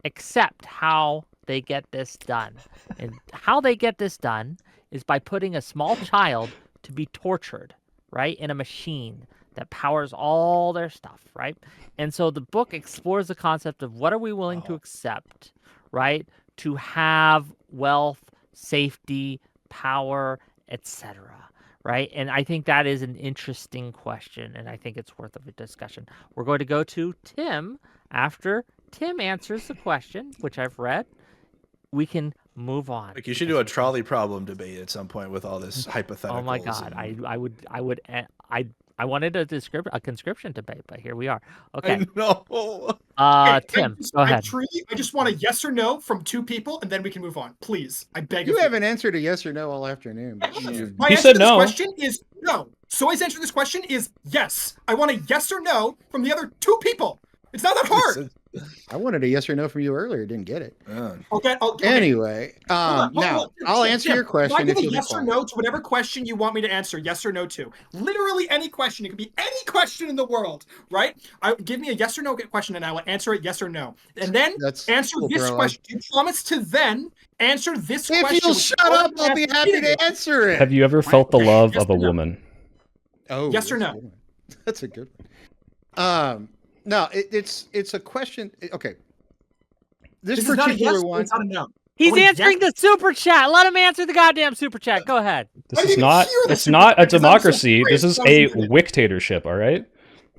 accept how they get this done. And how they get this done is by putting a small child to be tortured, right, in a machine that powers all their stuff, right? And so the book explores the concept of what are we willing to accept, right, to have wealth, safety, power, etc., right? And I think that is an interesting question, and I think it's worth of a discussion. We're going to go to Tim. After Tim answers the question, which I've read, we can move on.
Like you should do a trolley problem debate at some point with all this hypothetical.
Oh my God, I wanted a conscription debate, but here we are. Okay.
No.
Tim, go ahead.
I just want a yes or no from two people, and then we can move on. Please, I beg
you. Haven't answered a yes or no all afternoon.
My answer to this question is no. Soy's answer to this question is yes. I want a yes or no from the other two people. It's not that hard.
I wanted a yes or no from you earlier. Didn't get it.
Okay.
Anyway, now I'll answer your question.
If you yes or no to whatever question you want me to answer, yes or no to. Literally any question. It could be any question in the world, right? Give me a yes or no question, and I will answer it yes or no. And then answer this question. You promise to then answer this question.
If you'll shut up, I'll be happy to answer it.
Have you ever felt the love of a woman?
Oh,
yes or no?
That's a good one. No, it's a question. Okay. This particular one.
It's not a no.
He's answering the super chat. Let him answer the goddamn super chat. Go ahead.
This is not. It's not a democracy. This is a WhickTatorship. All right.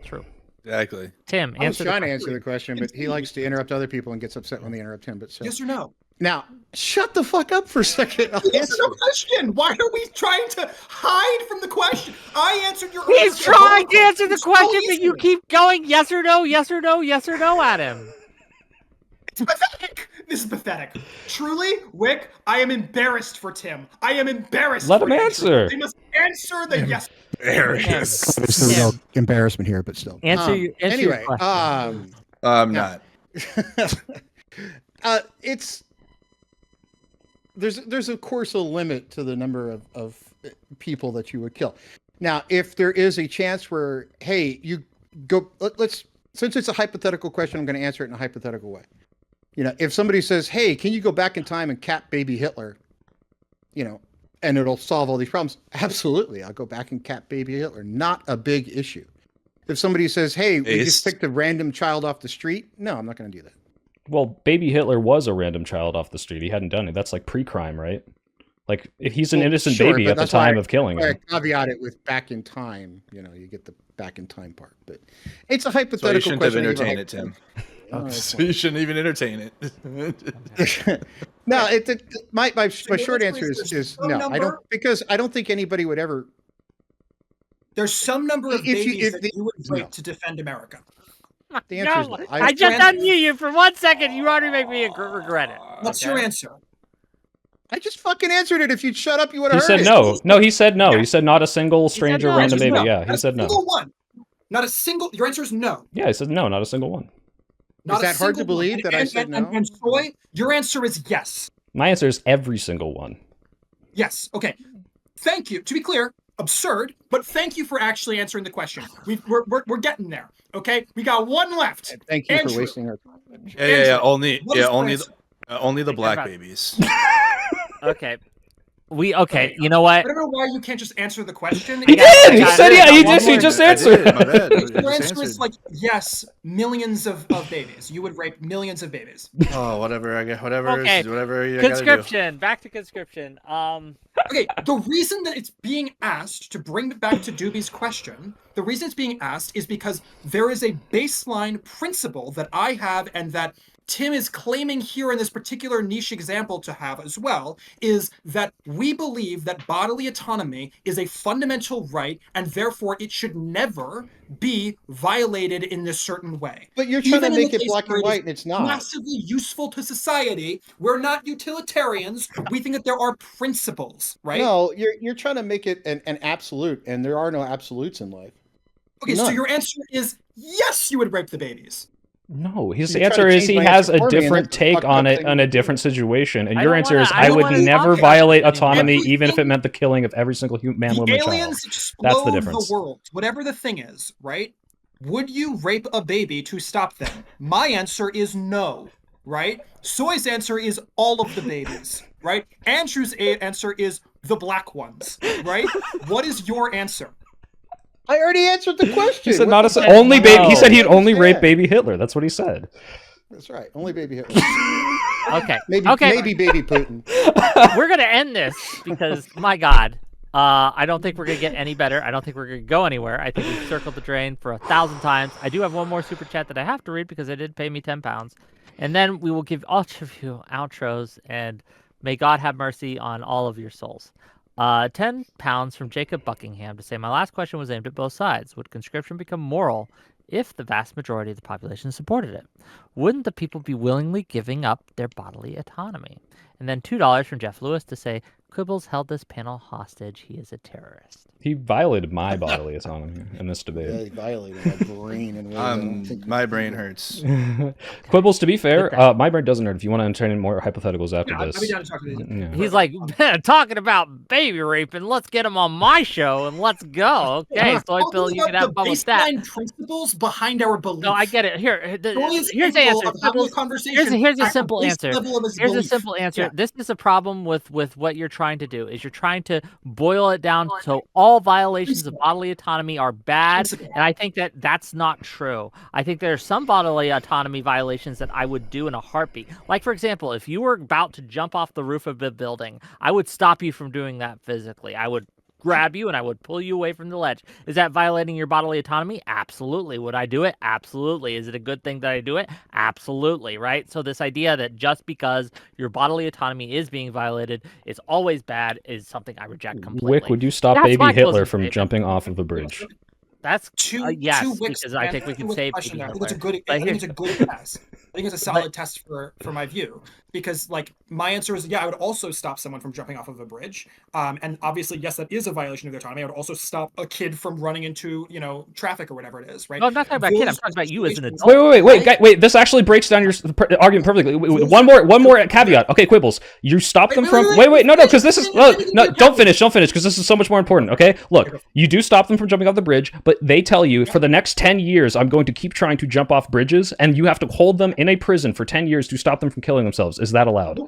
True.
Exactly.
Tim,
I was trying to answer the question, but he likes to interrupt other people and gets upset when they interrupt him. But
yes or no?
Now, shut the fuck up for a second.
Answer the question. Why are we trying to hide from the question? I answered your.
He's trying to answer the question, but you keep going yes or no, yes or no, yes or no at him.
It's pathetic. This is pathetic. Truly, Wick, I am embarrassed for Tim. I am embarrassed.
Let him answer.
They must answer the yes.
There's no embarrassment here, but still.
Answer your
anyway.
I'm not.
It's there's of course a limit to the number of people that you would kill. Now, if there is a chance where, hey, you go, let's, since it's a hypothetical question, I'm going to answer it in a hypothetical way. You know, if somebody says, hey, can you go back in time and cap baby Hitler, you know, and it'll solve all these problems, absolutely, I'll go back and cap baby Hitler. Not a big issue. If somebody says, hey, we just picked a random child off the street, no, I'm not going to do that.
Well, baby Hitler was a random child off the street. He hadn't done it. That's like pre-crime, right? Like, if he's an innocent baby at the time of killing him.
I caveat it with back in time. You know, you get the back in time part. But it's a hypothetical
so you
question.
Have entertained it, Tim. So you shouldn't even entertain it.
No, my short answer is no. I don't think anybody would ever.
There's some number of babies that you would rape to defend America.
The answer is no.
I just unmute you for 1 second. You already make me regret it.
What's your answer?
I just fucking answered it. If you'd shut up, you would have
heard it. He said no. No, he said no. He said not a single stranger random baby.
No.
Yeah, he said no.
Not a single one. Not a single. Your answer is no.
Yeah, he said no, not a single one.
Is that hard to believe that I said no?
And Soy, your answer is yes.
My answer is every single one.
Yes. Okay. Thank you. To be clear, absurd, but thank you for actually answering the question. We're getting there. Okay, we got one left.
Thank you for wasting our time.
Yeah. Only the black babies.
Okay. You know what?
I don't know why you can't just answer the question.
He did! He said he just answered.
My bad.
Your answer is like, yes, millions of babies. You would rape millions of babies.
Oh, whatever. Whatever you
conscription. Back to conscription.
Okay, the reason that it's being asked, to bring it back to Doobie's question, the reason it's being asked is because there is a baseline principle that I have and that Tim is claiming here in this particular niche example to have as well, is that we believe that bodily autonomy is a fundamental right and therefore it should never be violated in this certain way.
But you're trying to make it black and white and it's not.
Massively useful to society. We're not utilitarians. We think that there are principles, right?
No, you're trying to make it an absolute, and there are no absolutes in life.
Okay, so your answer is yes, you would rape the babies.
No, his answer is he has a different take on it on a different situation, and your answer is I would never violate autonomy, even if it meant the killing of every single man, woman, child.
Aliens explode the world, whatever the thing is, right? Would you rape a baby to stop them? My answer is no, right? Soy's answer is all of the babies, right? Andrew's answer is the black ones, right? What is your answer?
I already answered the question.
He said not only baby. He said he'd only rape baby Hitler. That's what he said.
That's right. Only baby Hitler.
Okay.
Maybe baby Putin.
We're gonna end this because my God, I don't think we're gonna get any better. I don't think we're gonna go anywhere. I think we've circled the drain for 1,000 times. I do have one more super chat that I have to read because they did pay me £10, and then we will give all of you outros. And may God have mercy on all of your souls. £10 from Jacob Buckingham to say, my last question was aimed at both sides. Would conscription become moral if the vast majority of the population supported it? Wouldn't the people be willingly giving up their bodily autonomy? And then $2 from Jeff Lewis to say, Quibbles held this panel hostage. He is a terrorist.
He violated my bodily autonomy in this debate.
Yeah, he violated my brain. And
my brain hurts.
Quibbles, to be fair, my brain doesn't hurt. If you want to entertain more hypotheticals after this.
I'll be down to talk to you.
He's like, talking about baby raping. Let's get him on my show and let's go. Okay, Soy Pill, you can have fun with that.
Baseline principles behind our belief.
No, I get it. Here's the answer. Here's a simple answer. Here's a simple answer. Yeah. This is a problem with what you're trying to do. Is you're trying to boil it down so all violations of bodily autonomy are bad, and I think that that's not true. I think there are some bodily autonomy violations that I would do in a heartbeat. Like, for example, if you were about to jump off the roof of a building, I would stop you from doing that physically. I would grab you and I would pull you away from the ledge. Is that violating your bodily autonomy? Absolutely. Would I do it? Absolutely. Is it a good thing that I do it? Absolutely, right? So this idea that just because your bodily autonomy is being violated, it's always bad is something I reject completely.
Wick, would you stop baby Hitler from jumping off of a bridge?
That's yes, because I think we can save baby Hitler.
I think it's a good pass. I think it's a solid test for my view, because like my answer is I would also stop someone from jumping off of a bridge, and obviously yes, that is a violation of their autonomy. I would also stop a kid from running into traffic or whatever it is, right?
No, I'm not talking about kid. I'm talking about you as an adult.
Wait. This actually breaks down your argument perfectly. One more caveat. Okay, Quibbles. You stop them from. Wait. No, because this is no. Don't finish, because this is so much more important. Okay, look, you do stop them from jumping off the bridge, but they tell you for the next 10 years, I'm going to keep trying to jump off bridges, and you have to hold them in a prison for 10 years to stop them from killing themselves. Is that allowed?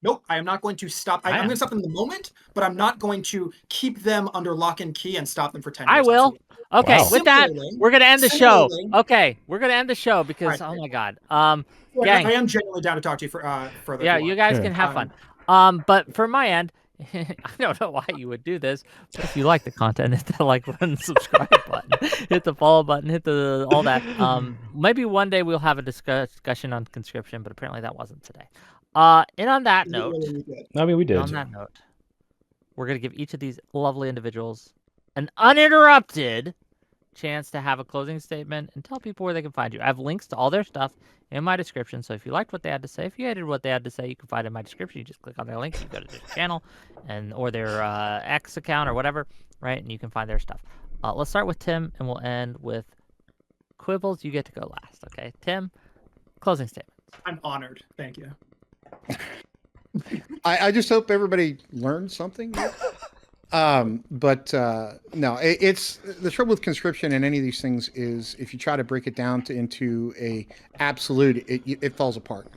Nope, I am not going to stop. I'm going to stop them in the moment, but I'm not going to keep them under lock and key and stop them for 10 years.
I will. Okay, wow. With that, we're going to end the show. Okay, we're going to end the show because, oh my God. Gang.
I am genuinely down to talk to you for further.
Yeah, you guys can have fun. But for my end, I don't know why you would do this, but if you like the content, hit the like button, subscribe button, hit the follow button, hit the all that. Maybe one day we'll have a discussion on conscription, but apparently that wasn't today. And on that note,
I mean, we did.
On that note, we're gonna give each of these lovely individuals an uninterrupted chance to have a closing statement and tell people where they can find you. I have links to all their stuff in my description, so if you liked what they had to say, if you hated what they had to say, you can find it in my description. You just click on their links, you go to their channel or their X account or whatever, right? And you can find their stuff. Let's start with Tim, and we'll end with Quibbles. You get to go last, okay? Tim, closing statement.
I'm honored. Thank you.
I just hope everybody learned something. But no, it's the trouble with conscription and any of these things is if you try to break it down into a absolute, it falls apart.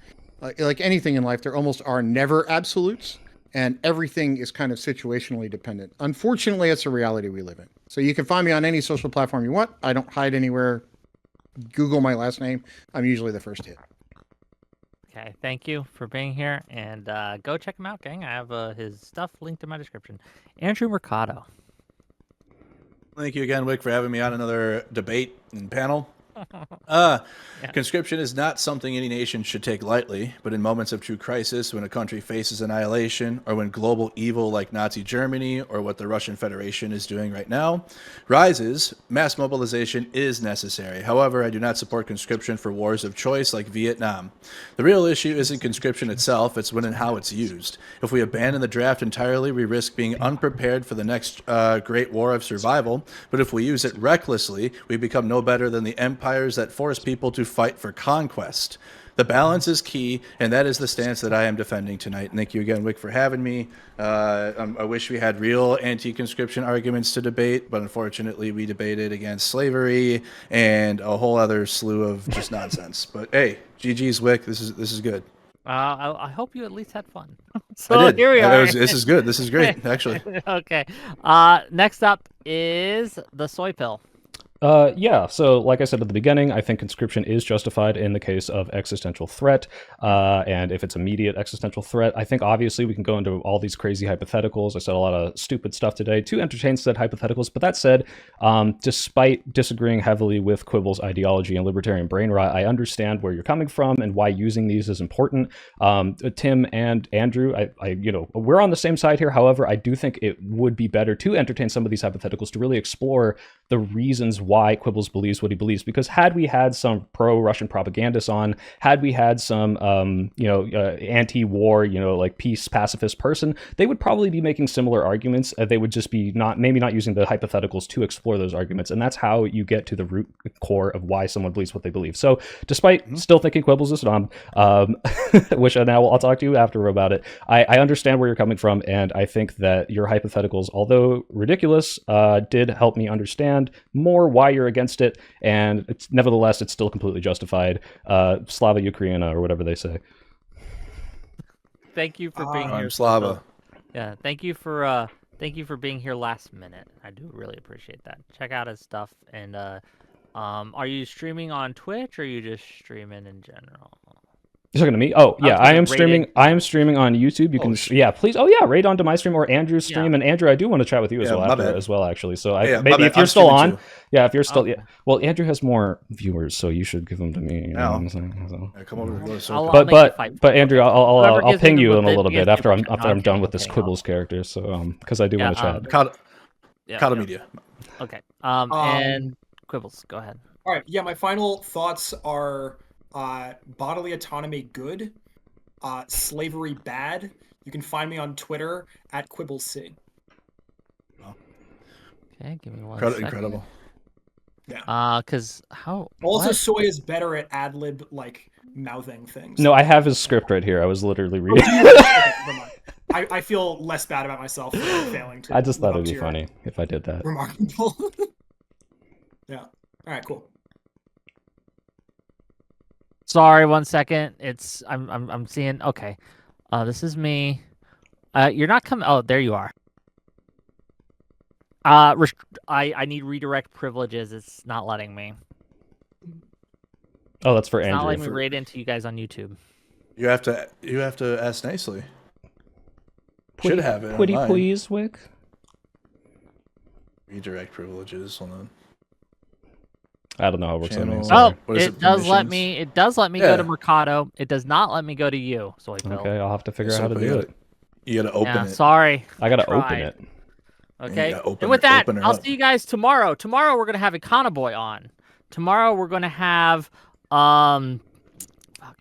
Like anything in life, there almost are never absolutes, and everything is kind of situationally dependent. Unfortunately, it's a reality we live in. So you can find me on any social platform you want. I don't hide anywhere. Google my last name. I'm usually the first hit.
Okay, thank you for being here, and go check him out, gang. I have his stuff linked in my description. Andrew Mercado.
Thank you again, Wick, for having me on another debate and panel. Conscription is not something any nation should take lightly, but in moments of true crisis, when a country faces annihilation, or when global evil like Nazi Germany or what the Russian Federation is doing right now rises, mass mobilization is necessary. However, I do not support conscription for wars of choice like Vietnam. The real issue isn't conscription itself, it's when and how it's used. If we abandon the draft entirely, we risk being unprepared for the next great war of survival, but if we use it recklessly, we become no better than the empires that force people to fight for conquest. The balance is key, and that is the stance that I am defending tonight. And thank you again, Wick, for having me. I wish we had real anti-conscription arguments to debate, but unfortunately we debated against slavery and a whole other slew of just nonsense. But hey, GG's, Wick. This is good.
I hope you at least had fun. So
I did.
Here we are.
This is good. This is great, actually.
Okay. Next up is the soy pill.
Yeah, so like I said at the beginning, I think conscription is justified in the case of existential threat, and if it's immediate existential threat, I think obviously we can go into all these crazy hypotheticals. I said a lot of stupid stuff today to entertain said hypotheticals, but that said, despite disagreeing heavily with Quibble's ideology and libertarian brain rot, I understand where you're coming from and why using these is important. Tim and Andrew, we're on the same side here. However, I do think it would be better to entertain some of these hypotheticals to really explore the reasons why Quibbles believes what he believes. Because had we had some pro-Russian propagandists on, had we had some, anti-war, like peace pacifist person, they would probably be making similar arguments. They would just be maybe not using the hypotheticals to explore those arguments. And that's how you get to the root core of why someone believes what they believe. So despite still thinking Quibbles is dumb, which now I'll talk to you after about it, I understand where you're coming from. And I think that your hypotheticals, although ridiculous, did help me understand more why you're against it, and nevertheless it's still completely justified. Slava Ukraina, or whatever they say.
Thank you for being here.
I'm Slava.
Yeah, thank you for being here last minute. I do really appreciate that. Check out his stuff, and are you streaming on Twitch or are you just streaming in general?
You're talking to me? Oh, yeah, I am streaming. I am streaming on YouTube. You can, please. Oh, yeah, raid onto my stream or Andrew's stream. Yeah. And Andrew, I do want to chat with you as well, actually. So maybe if you're still on, if you're still, well, Andrew has more viewers, so you should give them to me. You know what I'm saying? So.
Yeah, come over.
But Andrew, I'll ping you in a little bit after I'm done with this Quibbles character. So because I do want to chat.
Kata Media.
Okay. And Quibbles, go ahead.
All right. Yeah, my final thoughts are. bodily autonomy good, slavery bad. You can find me on Twitter at QuibblesC.
Okay, give me one second.
Incredible.
Yeah.
Because how?
Also,
what?
Soy is better at ad lib like mouthing things.
No, I have his script right here. I was literally reading.
Okay, never mind. I feel less bad about myself for failing to.
I just thought
live
it'd
up
be
to
funny if I did that.
Remarkable. Yeah. All right. Cool.
Sorry, 1 second. It's I'm seeing. Okay, this is me. You're not coming. Oh, there you are. I need redirect privileges. It's not letting me.
Oh, that's for
It's
Andrew.
not letting me raid into you guys on YouTube.
You have to ask nicely. Should have it.
Pretty
online.
please, Wick.
Redirect privileges. Hold on.
I don't know how it works.
Channel.
Oh,
What is
it does let
permissions?
me. It does let me go to Mercado. It does not let me go to you. So
Okay, I'll have to figure out how to
you
do
gotta-
it.
You gotta open
Yeah,
it.
sorry.
I gotta
tried.
open it.
Okay.
gotta open
And with
it-
that,
open her
I'll
up.
see you guys tomorrow. Tomorrow we're gonna have Econoboy on. Tomorrow we're gonna have fuck,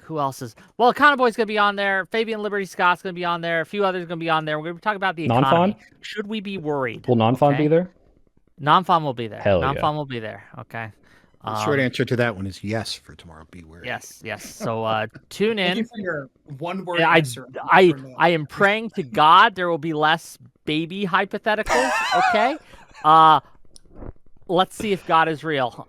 who else is? Well, Econoboy's gonna be on there. Fabian Liberty Scott's gonna be on there. A few others are gonna be on there. We're gonna be talking about the economy.
Non-Fawn?
Should we be worried?
Will Non-Fawn
okay?
be there?
Non-Fawn will be there.
Hell yeah.
Non-Fawn will be there. Okay.
The short answer to that one is yes for tomorrow. Be worried.
Yes. So tune
Thank you
in.
for your one-word
Yeah,
answer.
I am praying to God there will be less baby hypotheticals. Okay. Let's see if God is real.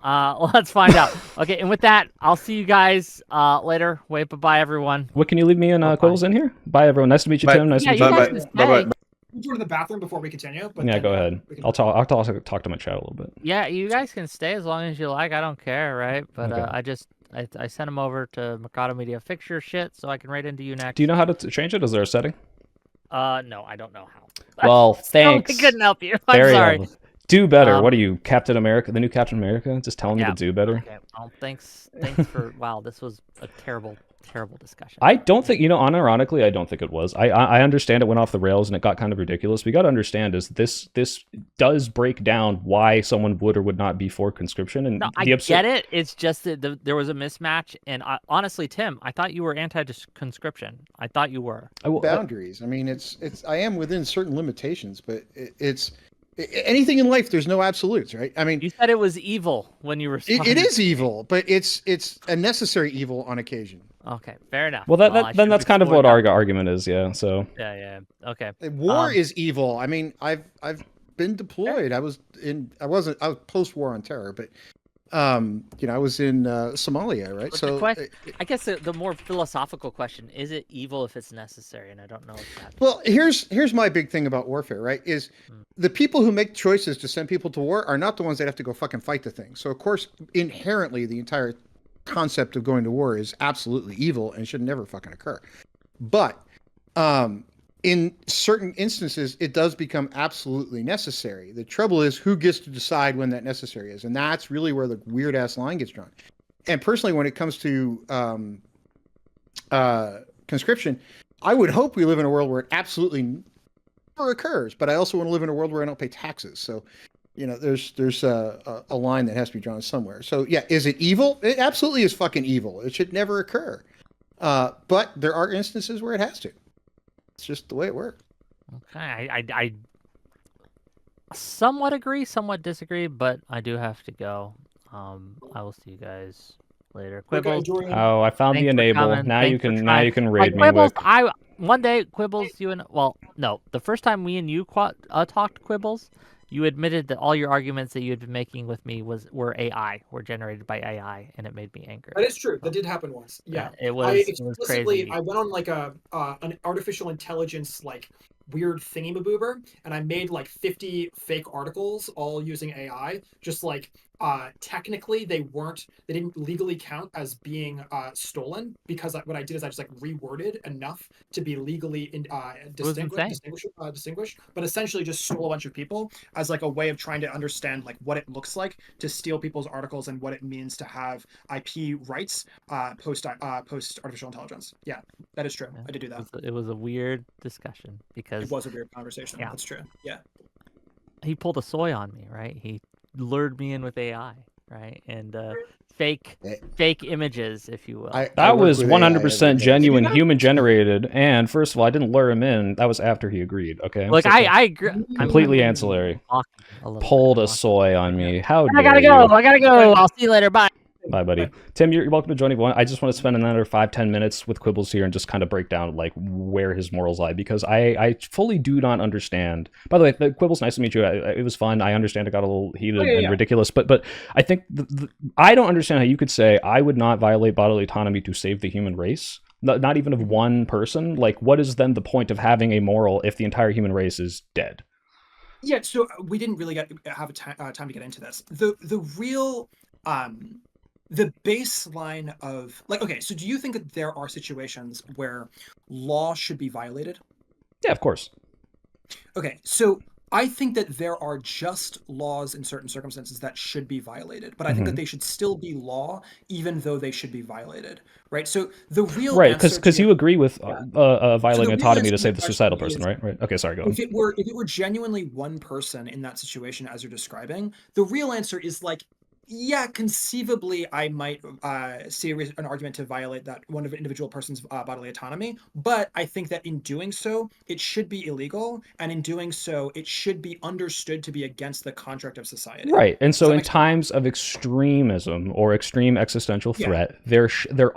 Let's find out. Okay, and with that, I'll see you guys later. Wait, bye, everyone.
What, can you leave me and Quibbles in here? Bye, everyone. Nice to meet you,
Bye.
Tim. Nice to
Yeah,
meet
you
you.
guys
Bye-bye.
can stay.
Bye-bye.
We'll go to the bathroom before we continue. But
Yeah,
then,
go ahead.
we can-
I'll talk to my chat a little bit.
Yeah, you guys can stay as long as you like. I don't care, right? But
Okay.
I sent them over to Mercado Media Fixture shit, so I can write into you next.
Do you know how to change it? Is there a setting?
No, I don't know how.
Well,
I
thanks.
couldn't help you. I'm
Very
sorry.
helpful. Do better. What are you, Captain America? The new Captain America? Just telling me
Yeah.
to do better?
Okay. Well, thanks for. Wow, this was a terrible discussion.
I don't think, unironically, I don't think it was. I understand it went off the rails and it got kind of ridiculous. We got to understand is this does break down why someone would or would not be for conscription. And
No, I get it. It's just that there was a mismatch. And honestly, Tim, I thought you were anti-conscription. I thought you were.
Boundaries. I mean, I am within certain limitations, but it's anything in life. There's no absolutes, right? I mean,
You said it was evil when you were.
it is evil, but it's a necessary evil on occasion.
Okay, fair enough.
Well,
I
then
should
that's kind of
explore
what
that.
our argument is, yeah. So
Yeah. Okay.
War is evil. I mean, I've been deployed. I was post-war on terror, but I was in Somalia, right?
But
So
I guess the more philosophical question is: it evil if it's necessary? And I don't know if that.
well, here's my big thing about warfare, right? Is the people who make choices to send people to war are not the ones that have to go fucking fight the thing. So of course, inherently, the entire concept of going to war is absolutely evil and should never fucking occur. But in certain instances, it does become absolutely necessary. The trouble is who gets to decide when that necessary is, and that's really where the weird ass line gets drawn. And personally, when it comes to conscription, I would hope we live in a world where it absolutely never occurs. But I also want to live in a world where I don't pay taxes. So, there's a line that has to be drawn somewhere. So yeah, is it evil? It absolutely is fucking evil. It should never occur. But there are instances where it has to. It's just the way it works.
Okay, I somewhat agree, somewhat disagree, but I do have to go. I will see you guys later. Quibbles.
Oh, I found the
Thanks for
enable.
coming.
Now
Thanks for
you
trying.
can raid me.
Quibbles,
Wick.
one day Quibbles, the first time me and you talked Quibbles, you admitted that all your arguments that you had been making with me were generated by AI, and it made me angry.
That is true. That did happen once. Yeah,
it was crazy.
I went on like an artificial intelligence like weird thingy-maboober, and I made like 50 fake articles all using AI. Just like technically they didn't legally count as being stolen, because what I did is I just like reworded enough to be legally distinguished, but essentially just stole a bunch of people as like a way of trying to understand like what it looks like to steal people's articles and what it means to have IP rights post artificial intelligence. Yeah, that is true.
Yeah.
I did do that.
It was a weird discussion because
It was a weird conversation.
Yeah.
That's true. Yeah.
he pulled a soy on me, right? He lured me in with AI, right? And fake
Eh.
images, if you will.
That
work
was
with AI
100%
every day.
genuine, human generated. And first of all, I didn't lure him in. That was after he agreed. Okay.
Like
So
I agree.
completely ancillary. Pulled a soy on me. How
I gotta
dare
go.
you?
I gotta go. I'll see you later. Bye.
Bye, buddy. Tim, you're welcome to join everyone. I just want to spend another 5-10 minutes with Quibbles here and just kind of break down like where his morals lie, because I fully do not understand. By the way, Quibbles, nice to meet you. It was fun. I understand it got a little heated and ridiculous, but I think I don't understand how you could say I would not violate bodily autonomy to save the human race. Not even of one person. Like, what is then the point of having a moral if the entire human race is dead?
Yeah, so we didn't really have time to get into this. The real the baseline of like, okay, so do you think that there are situations where law should be violated?
Yeah, of course.
Okay, so I think that there are just laws in certain circumstances that should be violated, but I think that they should still be law, even though they should be violated, right? So the real
right,
answer
because you agree with violating
real
autonomy
answer
to
to
save
the
the suicidal
question
person,
is,
right? Okay, sorry, go on.
if it were genuinely one person in that situation as you're describing, the real answer is like, yeah, conceivably I might see an argument to violate that one of an individual person's bodily autonomy, but I think that in doing so, it should be illegal, and in doing so, it should be understood to be against the contract of society.
Right, and so in
make sense?
times of extremism or extreme existential threat, there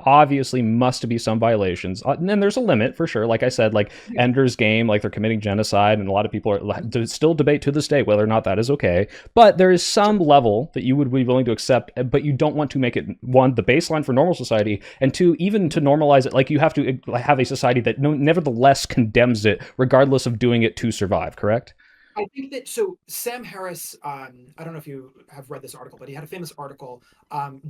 obviously must be some violations, and then there's a limit for sure. Like I said, like Ender's Game, like they're committing genocide, and a lot of people are still debate to this day whether or not that is okay. But there is some level that you would be willing to accept, but you don't want to make it, one, the baseline for normal society, and two, even to normalize it, like you have to have a society that nevertheless condemns it, regardless of doing it to survive, correct?
I think that, so Sam Harris, I don't know if you have read this article, but he had a famous article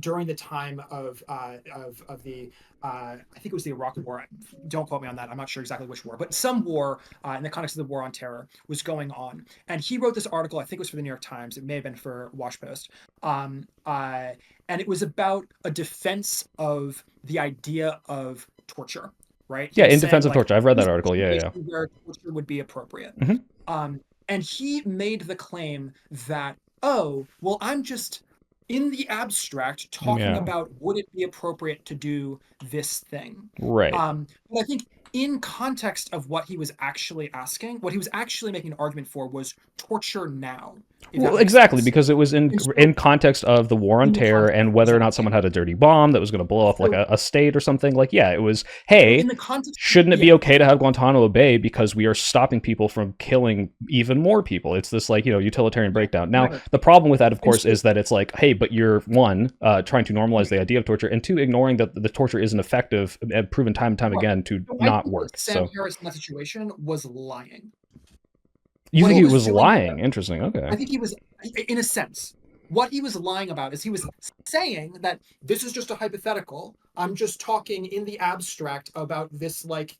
during the time of the, I think it was the Iraq War. Don't quote me on that. I'm not sure exactly which war, but some war in the context of the War on Terror was going on. And he wrote this article, I think it was for the New York Times. It may have been for Wash Post. And it was about a defense of the idea of torture, right?
Yeah, in defense of torture. I've read that article. Yeah.
Where torture would be appropriate.
Mm-hmm.
And he made the claim that, oh, well, I'm just in the abstract talking about would it be appropriate to do this thing.
Right.
But I think in context of what he was actually asking, what he was actually making an argument for was torture now.
Well, exactly, because it was in context of the War on Terror and whether or not someone had a dirty bomb that was going to blow up like a state or something. Like, yeah, it was, hey, shouldn't it be okay to have Guantanamo Bay because we are stopping people from killing even more people? It's this like, utilitarian breakdown. Now, the problem with that, of course, is that it's like, hey, but you're one, trying to normalize the idea of torture, and two, ignoring that the torture isn't effective and proven time and time again to not work.
Sam Harris in that situation was lying.
You think he was lying? Interesting. Okay.
I think he was, in a sense. What he was lying about is he was saying that this is just a hypothetical. I'm just talking in the abstract about this, like,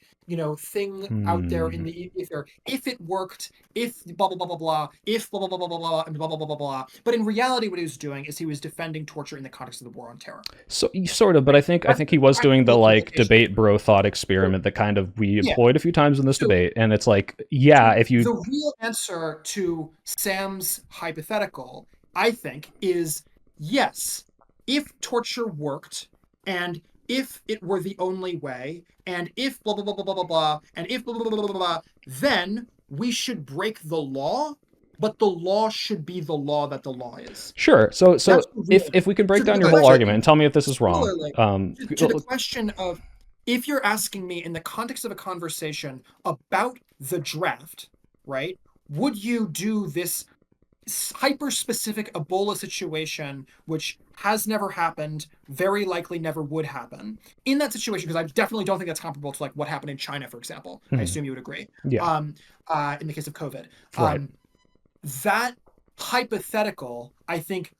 thing out there in the ether. If it worked, if blah, blah, blah, blah, blah, if blah, blah, blah, blah, blah, blah, and blah, blah, blah, blah, blah. But in reality, what he was doing is he was defending torture in the context of the War on Terror.
So, sort of, but I think he was doing the, like, debate bro thought experiment that kind of we employed a few times in this debate. And it's like, if you...
The real answer to Sam's hypothetical, I think, is yes, if torture worked, and if it were the only way, and if blah, blah, blah, blah, blah, blah, blah, and if blah, blah, blah, blah, blah, blah, then we should break the law, but the law should be the law that the law is.
Sure. So if we can break down your whole argument and tell me if this is wrong.
To the question of, if you're asking me in the context of a conversation about the draft, right, would you do this hyper-specific Ebola situation, which has never happened, very likely never would happen. In that situation, because I definitely don't think that's comparable to like what happened in China, for example. I assume you would agree.
Yeah.
In the case of COVID.
Right.
That hypothetical, I think,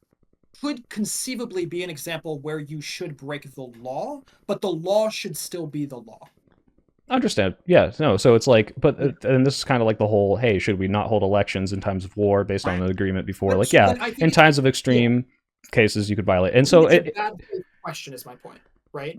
could conceivably be an example where you should break the law, but the law should still be the law.
Understand. Yeah. No. So it's like, but and this is kind of like the whole, hey, should we not hold elections in times of war based on an agreement before? Like, in times of extreme cases, you could violate. And so
it's a bad question is my point, right?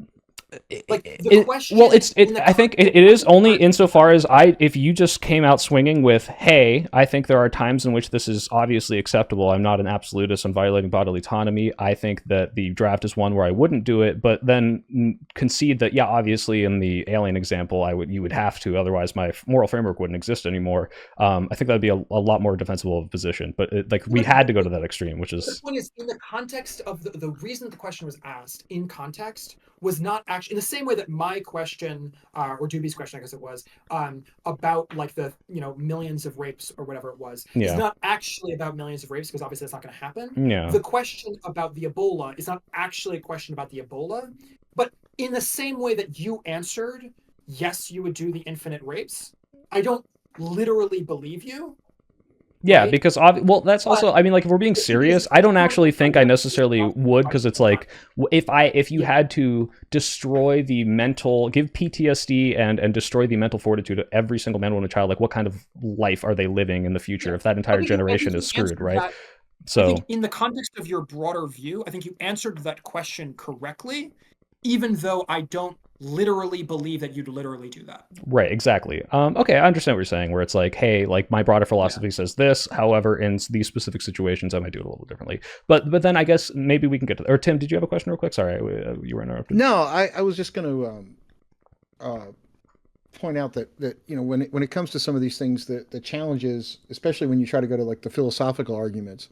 Like the question.
Well, I think it is only insofar as if you just came out swinging with, "Hey, I think there are times in which this is obviously acceptable. I'm not an absolutist. I'm violating bodily autonomy. I think that the draft is one where I wouldn't do it." But then concede that, yeah, obviously in the alien example, you would have to, otherwise my moral framework wouldn't exist anymore. I think that'd be a lot more defensible of a position. But we had to go to that extreme, which is
the point is in the context of the reason the question was asked in context was not actually in the same way that my question or Doobie's question, I guess it was, about like the millions of rapes or whatever it was, is not actually about millions of rapes, because obviously that's not going to happen.
Yeah.
The question about the Ebola is not actually a question about the Ebola, but in the same way that you answered, yes, you would do the infinite rapes, I don't literally believe you.
Yeah,
right?
because that's also, I mean, like, if we're being serious, I don't actually think I necessarily would, because it's like, if you had to destroy the mental, give PTSD and destroy the mental fortitude of every single man, woman, and child, like, what kind of life are they living in the future if that entire generation is screwed, right? So
I think in the context of your broader view, I think you answered that question correctly, even though I don't literally believe that you'd literally do that.
Right, exactly. Okay, I understand what you're saying, where it's like, hey, like, my broader philosophy says this, however, in these specific situations, I might do it a little differently. But then I guess maybe we can get to that. Or Tim, did you have a question real quick? Sorry, you were interrupted.
No, I was just going to point out that when it comes to some of these things, the challenge is, especially when you try to go to like the philosophical arguments,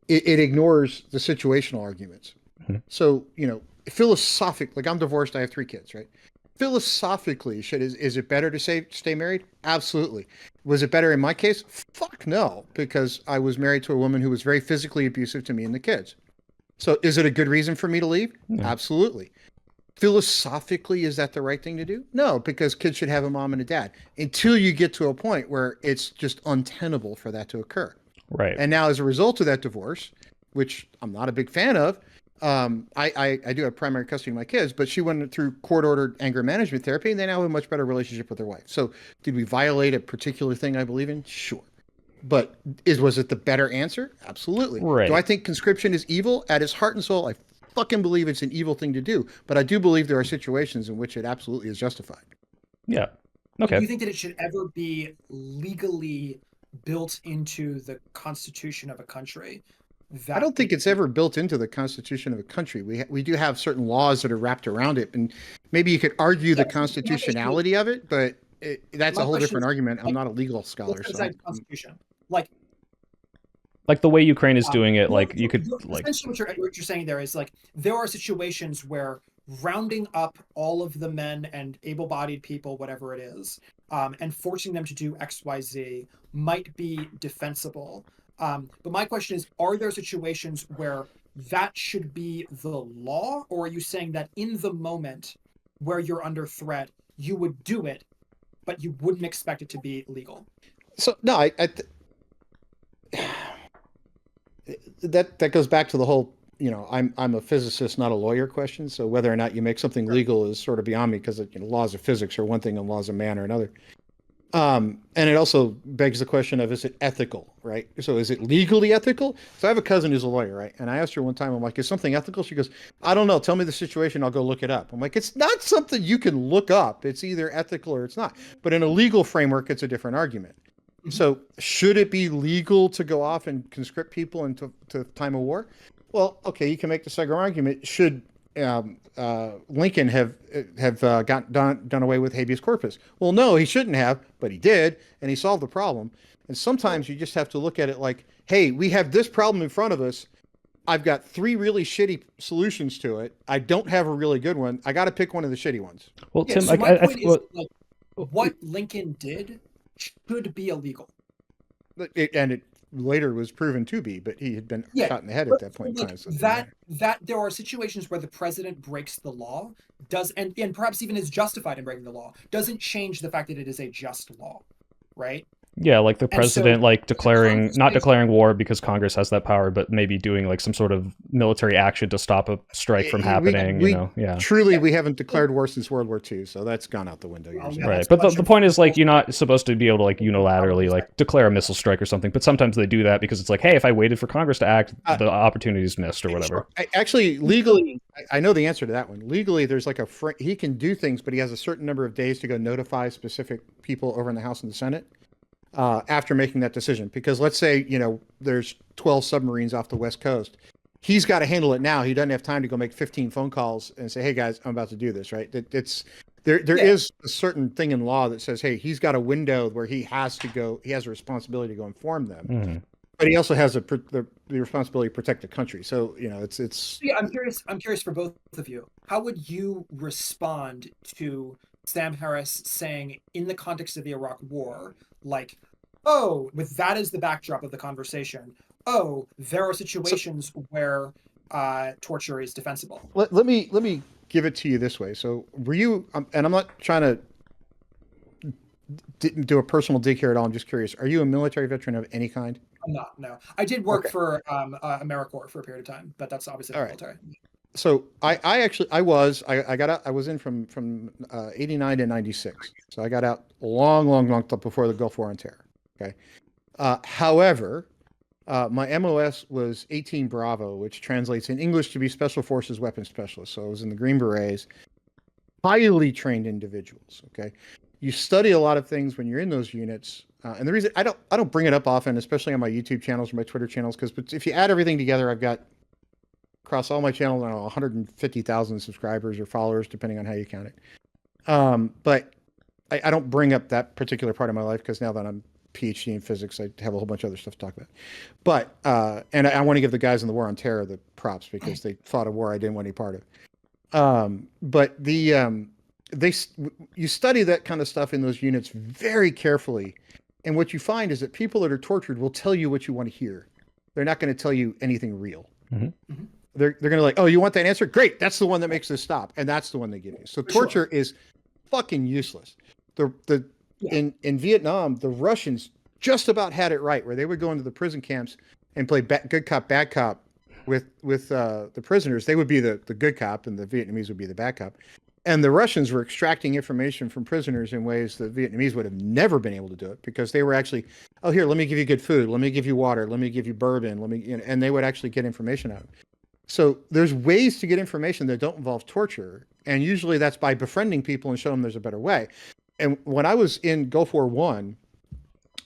it ignores the situational arguments.
Mm-hmm.
So philosophic, like I'm divorced, I have 3 kids, right? Philosophically, is it better to stay married? Absolutely. Was it better in my case? Fuck no, because I was married to a woman who was very physically abusive to me and the kids. So is it a good reason for me to leave?
Yeah.
Absolutely. Philosophically, is that the right thing to do? No, because kids should have a mom and a dad until you get to a point where it's just untenable for that to occur.
Right.
And now as a result of that divorce, which I'm not a big fan of, I do have primary custody of my kids, but she went through court-ordered anger management therapy, and they now have a much better relationship with their wife. So did we violate a particular thing I believe in? Sure. But was it the better answer? Absolutely.
Right.
Do I think conscription is evil? At its heart and soul, I fucking believe it's an evil thing to do. But I do believe there are situations in which it absolutely is justified.
Yeah. Okay.
Do you think that it should ever be legally built into the constitution of a country?
I don't think it's ever built into the constitution of a country. We do have certain laws that are wrapped around it, and maybe you could argue the constitutionality of it, but that's a whole different argument. I'm not a legal scholar. So.
Constitution.
Like the way Ukraine is doing it, like you could like.
Essentially, what you're saying there is like there are situations where rounding up all of the men and able-bodied people, whatever it is, and forcing them to do X, Y, Z might be defensible. But my question is, are there situations where that should be the law, or are you saying that in the moment where you're under threat, you would do it, but you wouldn't expect it to be legal?
So no, that goes back to the whole, I'm a physicist, not a lawyer question. So whether or not you make something legal is sort of beyond me, because laws of physics are one thing and laws of man are another. And it also begs the question of, is it ethical, right? So is it legally ethical? So I have a cousin who's a lawyer, right? And I asked her one time, I'm like, is something ethical? She goes, I don't know. Tell me the situation. I'll go look it up. I'm like, it's not something you can look up. It's either ethical or it's not. But in a legal framework, it's a different argument. Mm-hmm. So should it be legal to go off and conscript people into time of war? Well, okay, you can make the second argument. Should Lincoln have done away with habeas corpus? Well, no, he shouldn't have, but he did, and he solved the problem. And sometimes you just have to look at it like, hey, we have this problem in front of us. I've got 3 really shitty solutions to it. I don't have a really good one. I got to pick one of the shitty ones.
Well,
yeah,
Tim,
so my point is, like, what Lincoln did should be illegal.
It later was proven to be, but he had been shot in the head at that point in time. So
that there are situations where the president breaks the law, and perhaps even is justified in breaking the law, doesn't change the fact that it is a just law, right?
Yeah, like the
And so
president, like not
conversation-
declaring war because Congress has that power, but maybe doing like some sort of military action to stop a strike from happening. Yeah.
Truly, we haven't declared war since World War II, so that's gone out the window.
Well,
Usually.
yeah,
Right,
that's
but
much
the point is like
more-
you're not supposed to be able to like unilaterally like declare a missile strike or something. But sometimes they do that because it's like, hey, if I waited for Congress to act, the opportunity's missed or whatever.
Actually, legally, I know the answer to that one. Legally, there's like he can do things, but he has a certain number of days to go notify specific people over in the House and the Senate after making that decision. Because let's say, there's 12 submarines off the West Coast. He's got to handle it now. He doesn't have time to go make 15 phone calls and say, hey guys, I'm about to do this, right? There is a certain thing in law that says, hey, he's got a window where he has a responsibility to go inform them.
Mm-hmm.
But he also has the responsibility to protect the country. So, it's.
Yeah, I'm curious for both of you. How would you respond to Sam Harris saying, in the context of the Iraq War, like, oh, with that as the backdrop of the conversation, oh, there are situations where torture is defensible.
Let me give it to you this way. So were you, and I'm not trying to do a personal dig here at all. I'm just curious. Are you a military veteran of any kind?
I'm not, no. I did work for AmeriCorps for a period of time, but that's obviously
all
military.
So I got out. I was in from 89 to 96. So I got out long before the Gulf War on Terror. Okay. However, my MOS was 18 Bravo, which translates in English to be Special Forces Weapons Specialist. So I was in the Green Berets, highly trained individuals. Okay. You study a lot of things when you're in those units. And the reason I don't bring it up often, especially on my YouTube channels or my Twitter channels, because if you add everything together, I've got across all my channels, I don't know, 150,000 subscribers or followers, depending on how you count it. But I don't bring up that particular part of my life because now that I'm PhD in physics, I have a whole bunch of other stuff to talk about. But and I want to give the guys in the War on Terror the props because they fought a war I didn't want any part of. But you study that kind of stuff in those units very carefully, and what you find is that people that are tortured will tell you what you want to hear. They're not going to tell you anything real.
Mm-hmm.
Mm-hmm.
They're going to like, oh, you want that answer? Great, that's the one that makes this stop, and that's the one they give you. So torture is fucking useless. In Vietnam, the Russians just about had it right, where they would go into the prison camps and play good cop, bad cop with the prisoners. They would be the good cop, and the Vietnamese would be the bad cop. And the Russians were extracting information from prisoners in ways the Vietnamese would have never been able to do it, because they were actually, oh, here, let me give you good food, let me give you water, let me give you bourbon, and they would actually get information out of it. So there's ways to get information that don't involve torture, and usually that's by befriending people and showing them there's a better way. And when I was in Gulf War I,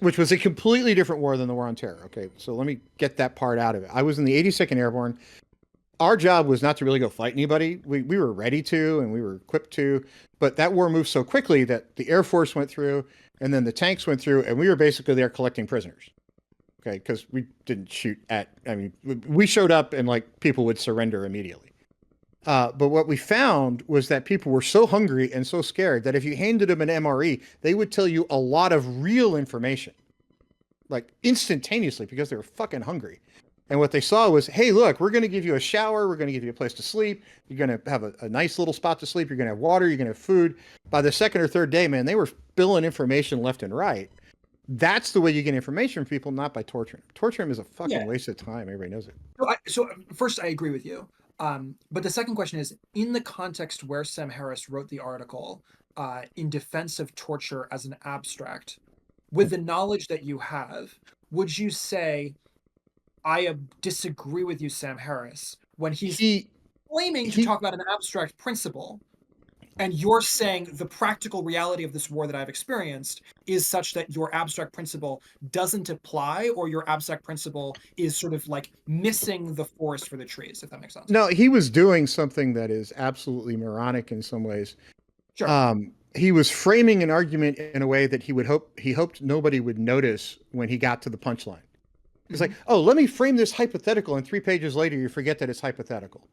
which was a completely different war than the War on Terror, okay, so let me get that part out of it. I was in the 82nd Airborne. Our job was not to really go fight anybody. We were ready to, and we were equipped to, but that war moved so quickly that the Air Force went through, and then the tanks went through, and we were basically there collecting prisoners. Okay, because we didn't shoot at, we showed up and like people would surrender immediately. But what we found was that people were so hungry and so scared that if you handed them an MRE, they would tell you a lot of real information, like instantaneously, because they were fucking hungry. And what they saw was, hey, look, we're going to give you a shower. We're going to give you a place to sleep. You're going to have a nice little spot to sleep. You're going to have water. You're going to have food. By the second or third day, man, they were spilling information left and right. That's the way you get information from people, not by torturing. Torturing is a fucking waste of time. Everybody knows it.
So first, I agree with you. But the second question is, in the context where Sam Harris wrote the article in defense of torture as an abstract, with the knowledge that you have, would you say, I disagree with you, Sam Harris, when he's claiming to talk about an abstract principle, and you're saying the practical reality of this war that I've experienced is such that your abstract principle doesn't apply, or your abstract principle is sort of like missing the forest for the trees, if that makes sense?
No, he was doing something that is absolutely moronic in some ways.
Sure.
He was framing an argument in a way that he hoped nobody would notice when he got to the punchline. It's like, oh, let me frame this hypothetical, and 3 pages later you forget that it's hypothetical.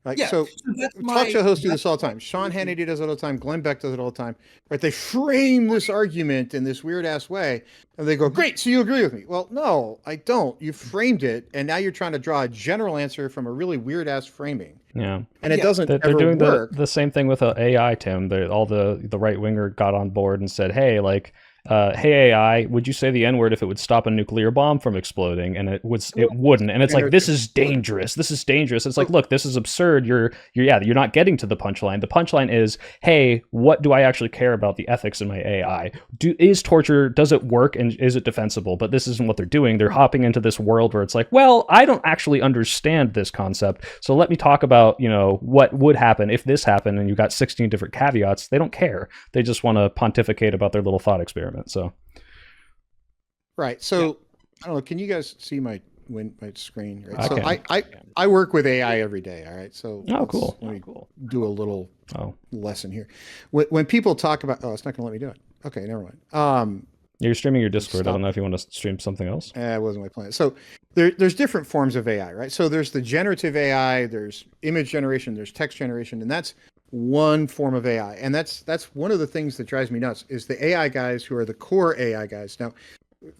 Like,
Yeah,
so
that's
talk show hosts do
that's
this all the time. Sean Hannity does it all the time. Glenn Beck does it all the time. Right? They frame this argument in this weird ass way, and they go, "Great, so you agree with me?" Well, no, I don't. You framed it, and now you're trying to draw a general answer from a really weird ass framing.
Yeah,
and it doesn't
they're
ever
doing
work.
the same thing with AI, Tim. All the right winger got on board and said, "Hey, like hey AI, would you say the N-word if it would stop a nuclear bomb from exploding? And it wouldn't. And it's like, this is dangerous. This is dangerous. It's like, look, this is absurd. You're not getting to the punchline. The punchline is, hey, what do I actually care about the ethics in my AI? Is torture, does it work, and is it defensible? But this isn't what they're doing. They're hopping into this world where it's like, well, I don't actually understand this concept, so let me talk about, what would happen if this happened, and you've got 16 different caveats. They don't care. They just want to pontificate about their little thought experiment. So
right. So I don't know, can you guys see my screen? Right. So I work with AI every day. All right. So
cool.
Let me do a little lesson here. When people talk about, it's not gonna let me do it. Okay, never mind.
You're streaming your Discord. I don't know if you want to stream something else.
It wasn't my plan. So there's different forms of AI, right? So there's the generative AI, there's image generation, there's text generation, and that's one form of AI. And that's one of the things that drives me nuts is the AI guys who are the core AI guys. Now,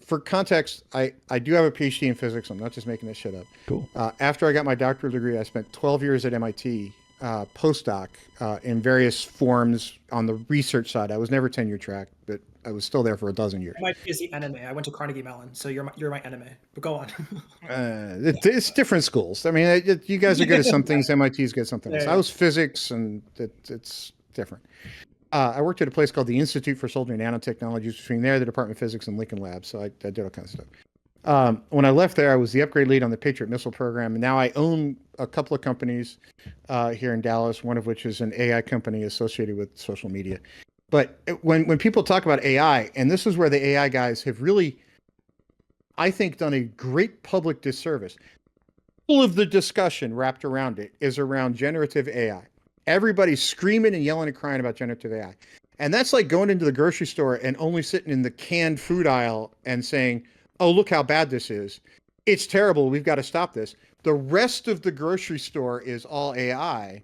for context, I do have a PhD in physics. I'm not just making this shit up.
Cool.
After I got my doctoral degree, I spent 12 years at MIT postdoc in various forms on the research side. I was never tenure track, but I was still there for a dozen years.
MIT is the enemy. I went to Carnegie Mellon, so you're my enemy. But go on.
It's different schools. I mean, you guys are good at some things. MIT is good at something else. I was physics, and it's different. I worked at a place called the Institute for Soldering Nanotechnologies, between there, the Department of Physics, and Lincoln Labs. So I did all kinds of stuff. When I left there, I was the upgrade lead on the Patriot missile program. And now I own a couple of companies here in Dallas, one of which is an AI company associated with social media. But when people talk about AI, and this is where the AI guys have really, I think, done a great public disservice. All of the discussion wrapped around it is around generative AI. Everybody's screaming and yelling and crying about generative AI. And that's like going into the grocery store and only sitting in the canned food aisle and saying, oh, look how bad this is. It's terrible. We've got to stop this. The rest of the grocery store is all AI.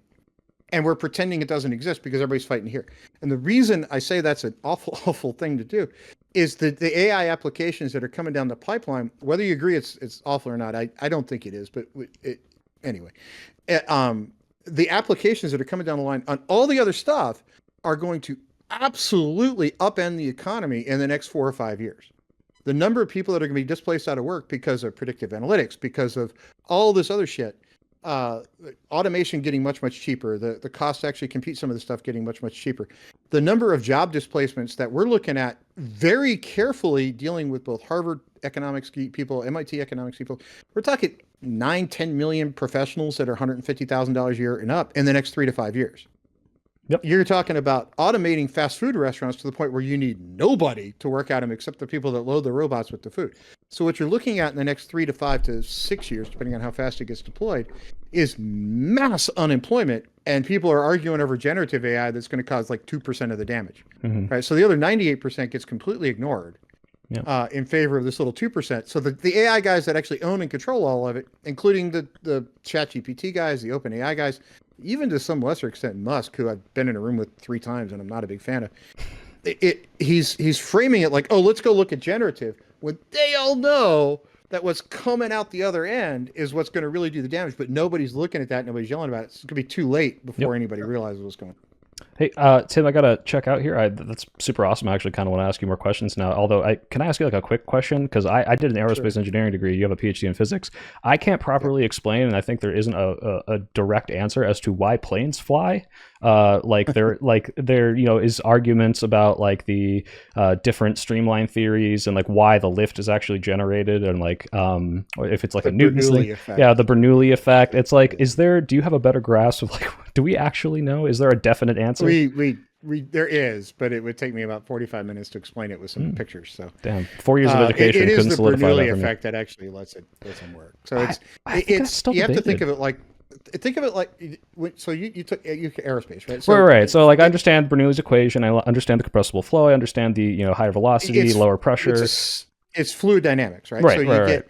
And we're pretending it doesn't exist because everybody's fighting here. And the reason I say that's an awful, awful thing to do is that the AI applications that are coming down the pipeline, whether you agree it's awful or not, I don't think it is, but anyway. The applications that are coming down the line on all the other stuff are going to absolutely upend the economy in the next 4 or 5 years. The number of people that are going to be displaced out of work because of predictive analytics, because of all this other shit, automation getting much, much cheaper, the cost to actually compute some of the stuff getting much, much cheaper. The number of job displacements that we're looking at very carefully dealing with both Harvard economics people, MIT economics people, we're talking 9-10 million professionals that are $150,000 a year and up in the next 3 to 5 years.
Yep.
You're talking about automating fast food restaurants to the point where you need nobody to work at them except the people that load the robots with the food. So what you're looking at in the next 3 to 5 to 6 years, depending on how fast it gets deployed, is mass unemployment. And people are arguing over generative AI that's going to cause like 2% of the damage. Mm-hmm. Right? So the other 98% gets completely ignored. Yep. In favor of this little 2%. So the AI guys that actually own and control all of it, including the ChatGPT guys, the OpenAI guys, even to some lesser extent Musk, who I've been in a room with 3 times and I'm not a big fan of, he's framing it like, oh, let's go look at generative, when they all know that what's coming out the other end is what's going to really do the damage, but nobody's looking at that, nobody's yelling about it. It's going to be too late before anybody realizes what's going on.
Hey, Tim, I got to check out here. That's super awesome. I actually kind of want to ask you more questions now. Although, can I ask you like a quick question? Because I did an aerospace engineering degree. You have a PhD in physics. I can't properly explain, and I think there isn't a direct answer as to why planes fly. There is arguments about like the different streamline theories and like why the lift is actually generated, and like if it's like a Newton's thing. Yeah, the Bernoulli effect. It's like, do you have a better grasp of like, do we actually know? Is there a definite answer?
There is, but it would take me about 45 minutes to explain it with some pictures. So
damn, 4 years of education.
It is the Bernoulli effect that actually lets it work. So it's you have to think of it like. So you took aerospace, right? So,
right. So like I understand Bernoulli's equation. I understand the compressible flow. I understand the higher velocity, lower pressure.
It's fluid dynamics, right?
Right.
So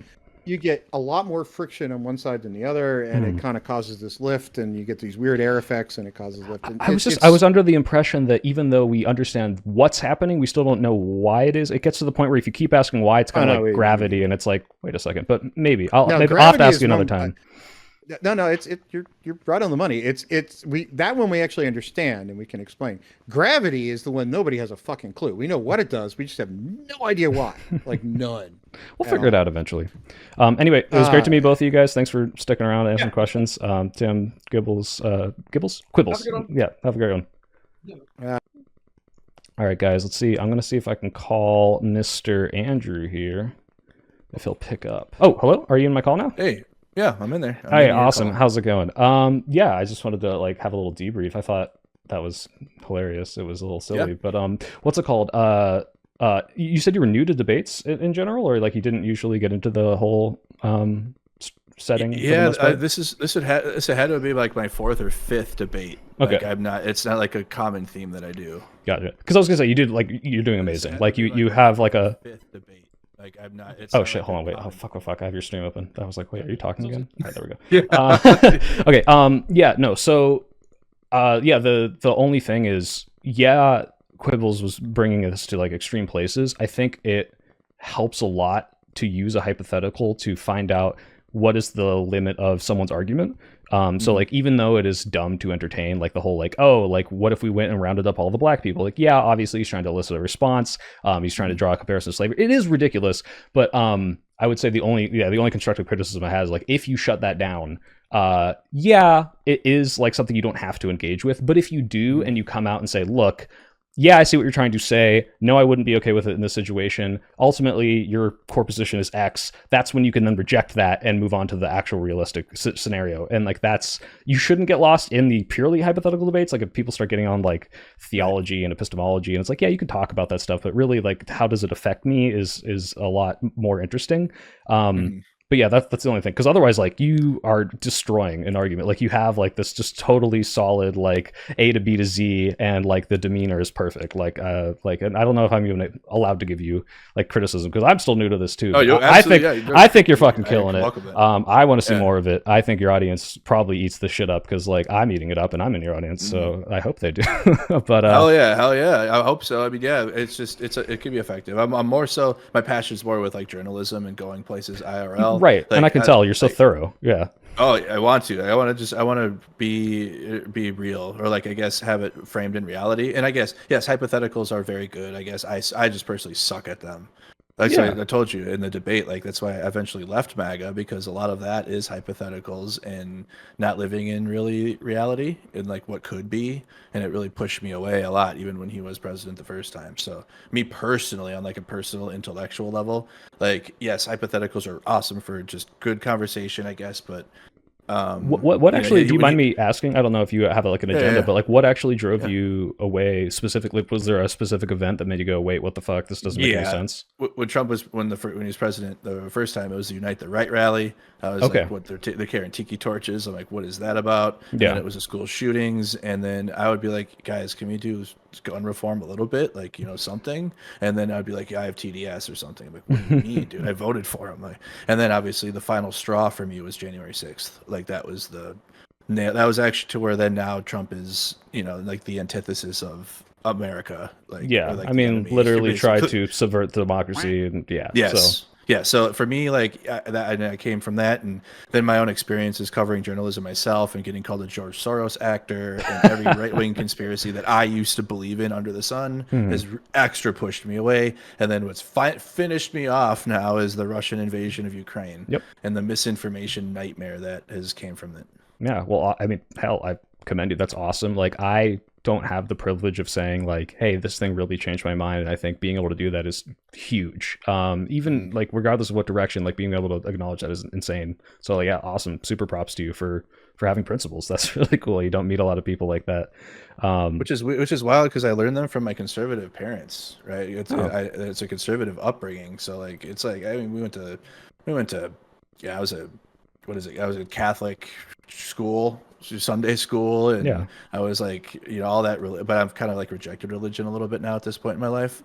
you get a lot more friction on one side than the other, and it kind of causes this lift, and you get these weird air effects, and it causes lift. And
I was under the impression that even though we understand what's happening, we still don't know why it is. It gets to the point where if you keep asking why, it's kind of like gravity, and it's like, wait a second, but maybe I'll have to ask you another time.
No, you're right on the money. It's that one we actually understand and we can explain. Gravity is the one nobody has a fucking clue. We know what it does, we just have no idea why. Like none.
We'll figure it out eventually. Anyway, it was great to meet both of you guys. Thanks for sticking around and answering questions. Tim, Quibbles. Yeah, have a great one. All right, guys, let's see. I'm going to see if I can call Mr. Andrew here, if he'll pick up. Oh, hello? Are you in my call now?
Hey, yeah, I'm in there.
Hey, awesome. How's it going? Yeah, I just wanted to like have a little debrief. I thought that was hilarious. It was a little silly, but what's it called? You said you were new to debates in general, or like you didn't usually get into the whole setting?
Yeah, this had to be like my 4th or 5th debate.
Okay,
like, I'm not. It's not like a common theme that I do.
Gotcha. Because I was gonna say you're doing amazing. Like you have like a
5th debate. Like I'm not. It's
oh
not
shit!
like
Hold on, wait. Oh fuck! I have your stream open. I was like, wait, are you talking again? All right, there we go.
Yeah.
Okay. Yeah. No. So. Yeah. The only thing is, yeah, Quibbles was bringing us to like extreme places. I think it helps a lot to use a hypothetical to find out what is the limit of someone's argument. So like, even though it is dumb to entertain, like the whole like, oh, like what if we went and rounded up all the black people? Like, yeah, obviously he's trying to elicit a response. He's trying to draw a comparison to slavery. It is ridiculous, but I would say the only constructive criticism I have is like, if you shut that down, yeah, it is like something you don't have to engage with. But if you do and you come out and say, look, yeah, I see what you're trying to say. No, I wouldn't be okay with it in this situation. Ultimately, your core position is X. That's when you can then reject that and move on to the actual realistic scenario. And like you shouldn't get lost in the purely hypothetical debates. Like if people start getting on like theology and epistemology, and it's like, yeah, you can talk about that stuff, but really like how does it affect me is a lot more interesting. But yeah, that's the only thing. Because otherwise, like you are destroying an argument. Like you have like this just totally solid like A to B to Z, and like the demeanor is perfect. And I don't know if I'm even allowed to give you like criticism because I'm still new to this too.
Oh,
I think you're fucking killing it.
Welcome,
I want to see more of it. I think your audience probably eats the shit up because like I'm eating it up and I'm in your audience, so I hope they do. But
hell yeah, I hope so. I mean, yeah, it's just it can be effective. I'm more so my passion is more with like journalism and going places IRL.
Right,
like,
and I can tell you're so thorough. Yeah.
Oh, I want to be real, or like I guess have it framed in reality. And I guess yes, hypotheticals are very good. I guess I just personally suck at them. Like I told you in the debate, like that's why I eventually left MAGA, because a lot of that is hypotheticals and not living in reality and like what could be, and it really pushed me away a lot, even when he was president the first time. So me personally, on like a personal intellectual level, like yes, hypotheticals are awesome for just good conversation, I guess, but
what actually, do you mind me asking? I don't know if you have like an agenda, but like what actually drove you away specifically? Was there a specific event that made you go, wait, what the fuck? This doesn't make any sense.
When Trump was, when he was president the first time, it was the Unite the Right rally. I was like, what, they're carrying tiki torches. I'm like, what is that about?
Yeah.
And it was the school shootings. And then I would be like, guys, can we do gun reform a little bit? Like, something. And then I'd be like, yeah, I have TDS or something. I'm like, what do you mean, dude? I voted for him. Like, and then obviously the final straw for me was January 6th. Like that was that was actually to where then now Trump is, like the antithesis of America. Like,
yeah,
like
I mean, literally tried to subvert the democracy, and
yes. Yeah, so for me, like I came from that, and then my own experiences covering journalism myself, and getting called a George Soros actor, and every right-wing conspiracy that I used to believe in under the sun has extra pushed me away. And then what's finished me off now is the Russian invasion of Ukraine, and the misinformation nightmare that has came from it.
Yeah, well, I mean, hell, I commend you. That's awesome. Like, I don't have the privilege of saying like, hey, this thing really changed my mind, and I think being able to do that is huge. Even like regardless of what direction, like being able to acknowledge that is insane. So like, yeah, awesome, super props to you for having principles. That's really cool. You don't meet a lot of people like that,
which is wild, because I learned them from my conservative parents, right? It's a conservative upbringing, so like it's like, I mean, we went to I was a Catholic school, Sunday school, and I was like, all that really, but I've kind of like rejected religion a little bit now at this point in my life.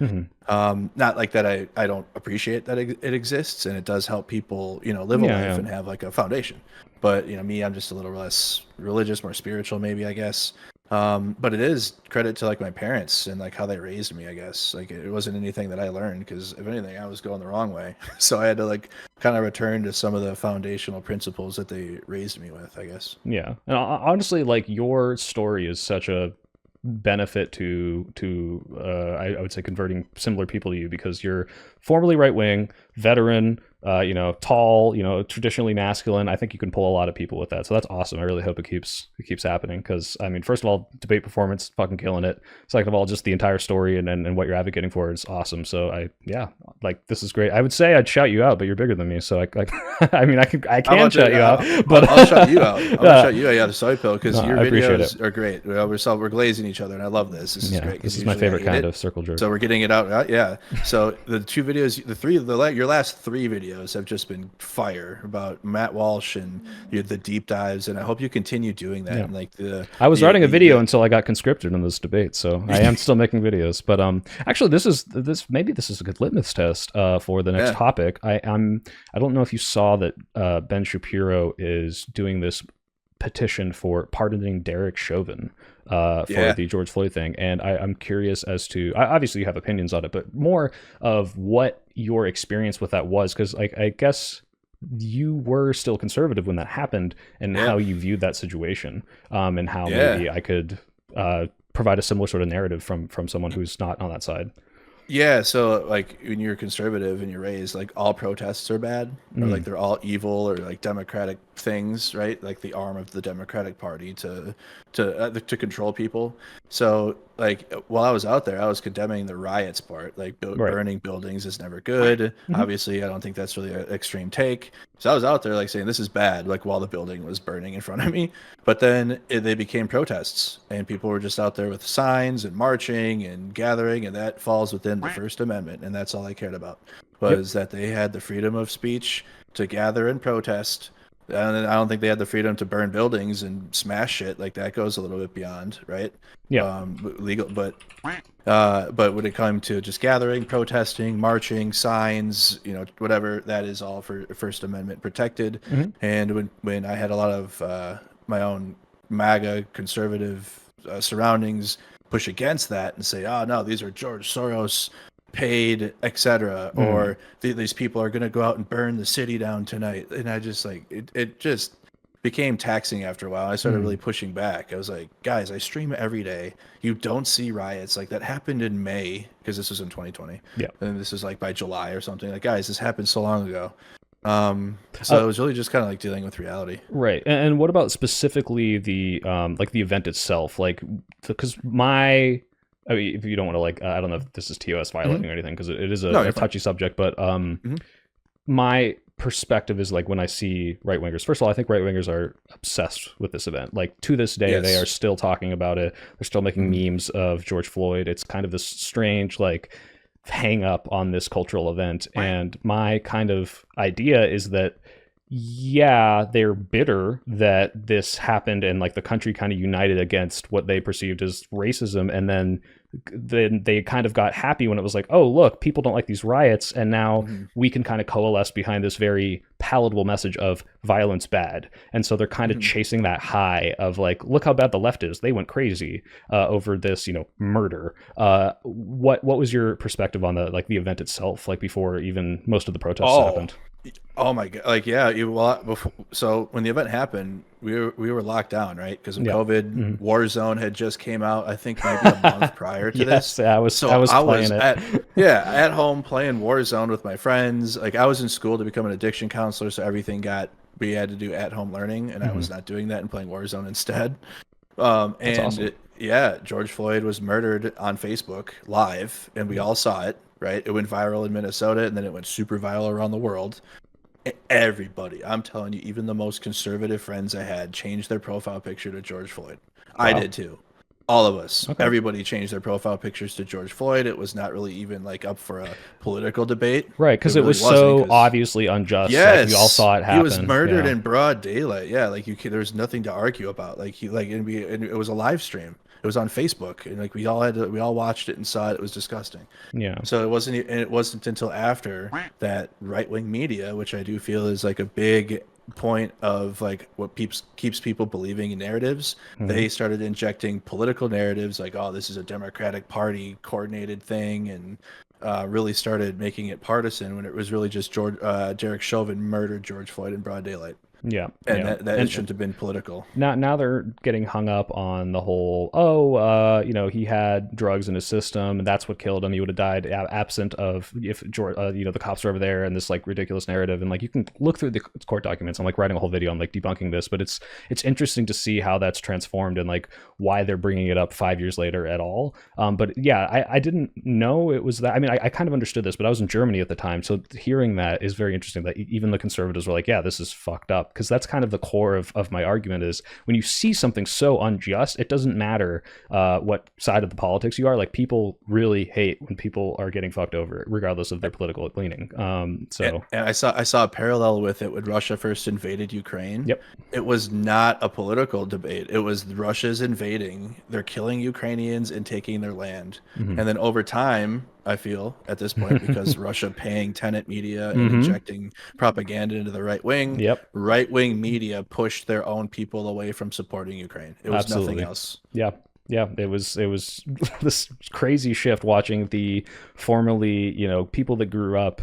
Not like that I don't appreciate that it exists, and it does help people, live a life and have like a foundation. But me, I'm just a little less religious, more spiritual, maybe, I guess. But it is credit to like my parents and like how they raised me, I guess. Like it wasn't anything that I learned, because if anything, I was going the wrong way. So I had to like kind of return to some of the foundational principles that they raised me with, I guess.
Yeah, and honestly, like your story is such a benefit to I would say converting similar people to you, because you're formerly right wing, veteran, tall, traditionally masculine. I think you can pull a lot of people with that. So that's awesome. I really hope it keeps happening, because I mean, first of all, debate performance, fucking killing it. Second of all, just the entire story and what you're advocating for is awesome. So this is great. I would say I'd shout you out, but you're bigger than me, so I mean, I can shout you out, but
I'll shout you out. I'm gonna shout you out. Yeah, the soy pill, because your
videos
are great. We're glazing each other, and I love this. This is great.
This is my favorite kind of circle jerk.
So we're getting it out. Yeah. So the two videos, your last three videos have just been fire about Matt Walsh and the deep dives, and I hope you continue doing that.
Yeah.
And like
I was writing a video until I got conscripted in this debate, so I am still making videos. But actually, this is a good litmus test for the next topic. I don't know if you saw that Ben Shapiro is doing this petition for pardoning Derek Chauvin for the George Floyd thing, and I'm curious as to, obviously you have opinions on it, but more of what your experience with that was, because I guess you were still conservative when that happened, and how you viewed that situation, and how maybe I could provide a similar sort of narrative from someone who's not on that side.
Yeah, so like when you're conservative and you're raised, like all protests are bad, or like they're all evil, or like democratic things, right? Like the arm of the Democratic Party to control people. So like while I was out there, I was condemning the riots part. Like burning buildings is never good. Obviously, I don't think that's really an extreme take. So I was out there like saying this is bad, like while the building was burning in front of me. But then they became protests, and people were just out there with signs and marching and gathering, and that falls within the First Amendment, and that's all I cared about, was that they had the freedom of speech to gather and protest. And I don't think they had the freedom to burn buildings and smash shit. Like that goes a little bit beyond, right?
Yeah.
Legal, but when it comes to just gathering, protesting, marching, signs, whatever, that is all for First Amendment protected. And when I had a lot of my own MAGA conservative surroundings push against that and say, oh no, these are George Soros paid, etc., or these people are going to go out and burn the city down tonight, and I just like it just became taxing after a while. I started really pushing back. I was like, guys, I stream every day. You don't see riots like that happened in May, because this was in 2020, and this is like by July or something. Like, guys, this happened so long ago. So it was really just kind of like dealing with reality.
Right. And what about specifically the like the event itself? Like, because I mean, if you don't want to like, I don't know if this is TOS violating or anything, because it is a touchy subject, but my perspective is like when I see right wingers, first of all, I think right wingers are obsessed with this event. Like to this day, they are still talking about it. They're still making memes of George Floyd. It's kind of this strange, like, hang up on this cultural event. And my kind of idea is that, they're bitter that this happened and like the country kind of united against what they perceived as racism, and then they kind of got happy when it was like, oh look, people don't like these riots, and now we can kind of coalesce behind this very palatable message of violence bad. And so they're kind of chasing that high of like, look how bad the left is, they went crazy over this murder. What was your perspective on the event itself, like before even most of the protests happened?
Oh my god! Like, so when the event happened, we were locked down, right? Because of COVID. Warzone had just came out, I think maybe a month prior to this.
I was playing it.
At home playing Warzone with my friends. Like, I was in school to become an addiction counselor, so we had to do at home learning, and I was not doing that and playing Warzone instead.
That's awesome.
George Floyd was murdered on Facebook live, and we all saw it. Right, it went viral in Minnesota, and then it went super viral around the world. Everybody, I'm telling you, even the most conservative friends I had changed their profile picture to George Floyd. Wow. I did too. All of us. Okay. Everybody changed their profile pictures to George Floyd. It was not really even like up for a political debate.
Right, because it was so obviously unjust.
Yes,
like, we all saw it happen.
He was murdered in broad daylight. Yeah, like there was nothing to argue about. Like and it was a live stream. It was on Facebook, and like we all watched it and saw it. It was disgusting.
Yeah.
So it wasn't until after that right-wing media, which I do feel is like a big point of like what keeps people believing in narratives, they started injecting political narratives like, oh, this is a Democratic Party coordinated thing, and really started making it partisan when it was really just Derek Chauvin murdered George Floyd in broad daylight.
Yeah,
and
yeah.
that shouldn't have been political.
Now they're getting hung up on the whole, he had drugs in his system and that's what killed him. He would have died absent of if George, the cops are over there, and this like ridiculous narrative. And like you can look through the court documents. I'm like writing a whole video on like debunking this, but it's interesting to see how that's transformed and like why they're bringing it up 5 years later at all. But yeah, I didn't know it was that. I mean, I kind of understood this, but I was in Germany at the time, so hearing that is very interesting. That even the conservatives were like, yeah, this is fucked up. Because that's kind of the core of my argument is when you see something so unjust, it doesn't matter what side of the politics you are. Like people really hate when people are getting fucked over, regardless of their political leaning. And
I saw a parallel with it when Russia first invaded Ukraine.
Yep.
It was not a political debate. It was Russia's invading. They're killing Ukrainians and taking their land. And then over time, I feel at this point, because Russia paying tenant media and injecting propaganda into the right wing, right wing media pushed their own people away from supporting Ukraine. It was nothing else.
Yeah, it was this crazy shift watching the formerly, people that grew up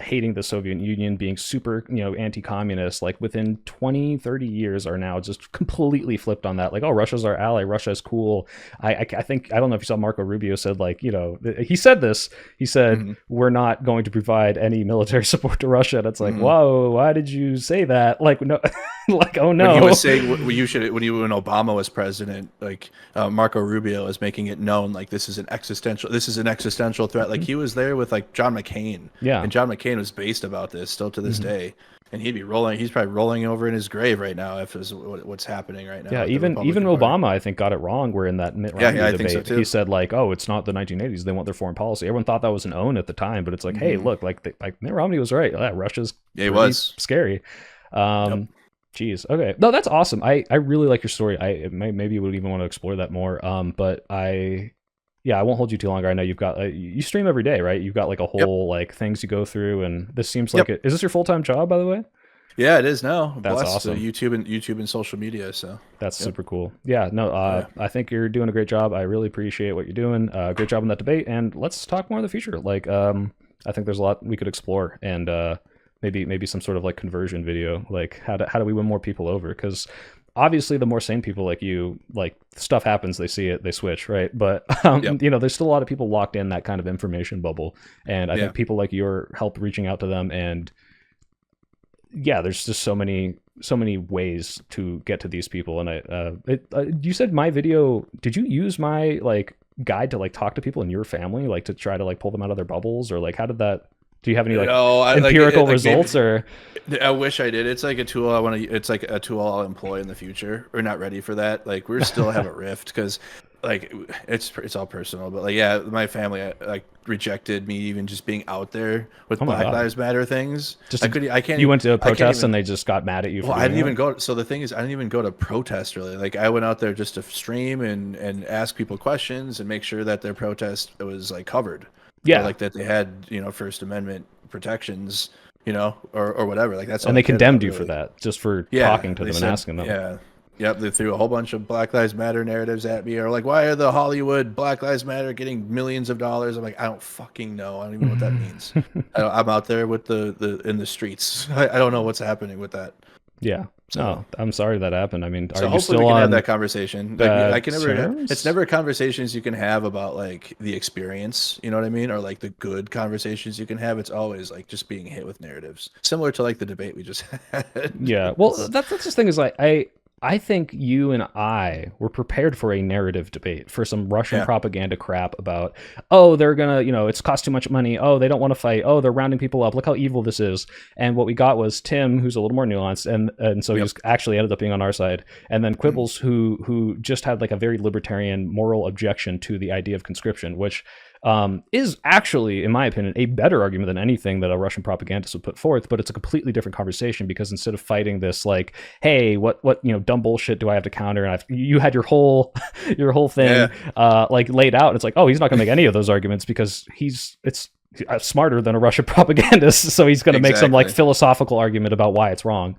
hating the Soviet Union, being super, anti-communist, like within 20-30 years are now just completely flipped on that. Like, oh, Russia's our ally, Russia is cool. I think, I don't know if you saw Marco Rubio said, like, he said this, he said, we're not going to provide any military support to Russia. And it's like, whoa, why did you say that? Like, no, like, oh no.
When he was saying when Obama was president, like Marco Rubio is making it known, like this is an existential threat. Like he was there with like John McCain.
Yeah.
And John McCain was based about this still to this day. And he's probably rolling over in his grave right now if is what's happening right now.
Yeah, even Obama, I think, got it wrong. Where in that Mitt Romney debate, think so too. He said like, "Oh, it's not the 1980s. They want their foreign policy." Everyone thought that was an own at the time, but it's like, hey, look, like Mitt Romney was right. Yeah, Russia's
he was
scary. Geez, okay, no, that's awesome. I really like your story. Maybe you would even want to explore that more. But I won't hold you too longer. I know you've got you stream every day, right? You've got like a whole like things you go through, and this seems like it. Is this your full-time job, by the way?
Yeah, it is now.
That's awesome.
So YouTube and social media. So
that's super cool. Yeah, no, I think you're doing a great job. I really appreciate what you're doing. Great job on that debate, and let's talk more in the future. Like, I think there's a lot we could explore, and maybe some sort of like conversion video. Like, how do we win more people over? Because obviously the more sane people like you, like stuff happens, they see it, they switch, right? But there's still a lot of people locked in that kind of information bubble, and I think people like you help reaching out to them. And there's just so many ways to get to these people. And you said my video, did you use my like guide to like talk to people in your family, like to try to like pull them out of their bubbles, or like how did that? Do you have any like empirical results? Or
I wish I did. It's like a tool it's like a tool I'll employ in the future. We're not ready for that. Like we still have a rift because like it's all personal. But like my family like rejected me even just being out there with Black Lives Matter things. I can't.
You went to a protest and they just got mad at you.
Well, I didn't even go. So the thing is, I didn't even go to protest really. Like I went out there just to stream and ask people questions and make sure that their protest was like covered. Yeah, or like that they had First Amendment protections, or whatever. Like that's all.
And they condemned you for that, just for talking to them and asking them.
Yeah, yep. They threw a whole bunch of Black Lives Matter narratives at me, or like, why are the Hollywood Black Lives Matter getting millions of dollars? I'm like, I don't fucking know. I don't even know what that means. I'm out there with the in the streets. I don't know what's happening with that.
Yeah. So I'm sorry that happened. I mean,
so
are you still
we can
on
have that conversation? Like, I can never. It's never conversations you can have about like the experience. You know what I mean? Or like the good conversations you can have. It's always like just being hit with narratives, similar to like the debate we just had.
Yeah. Well, that's the thing is like I think you and I were prepared for a narrative debate, for some Russian propaganda crap about, oh, they're going to, it's cost too much money. Oh, they don't want to fight. Oh, they're rounding people up. Look how evil this is. And what we got was Tim, who's a little more nuanced. And so he was actually ended up being on our side. And then Quibbles, who just had like a very libertarian moral objection to the idea of conscription, which is actually, in my opinion, a better argument than anything that a Russian propagandist would put forth. But it's a completely different conversation, because instead of fighting this like, hey, what dumb bullshit do I have to counter, and you had your whole thing like laid out, and it's like, oh, he's not gonna make any of those arguments because it's smarter than a Russian propagandist, so he's going to make some like
Exactly.
philosophical argument about why it's wrong,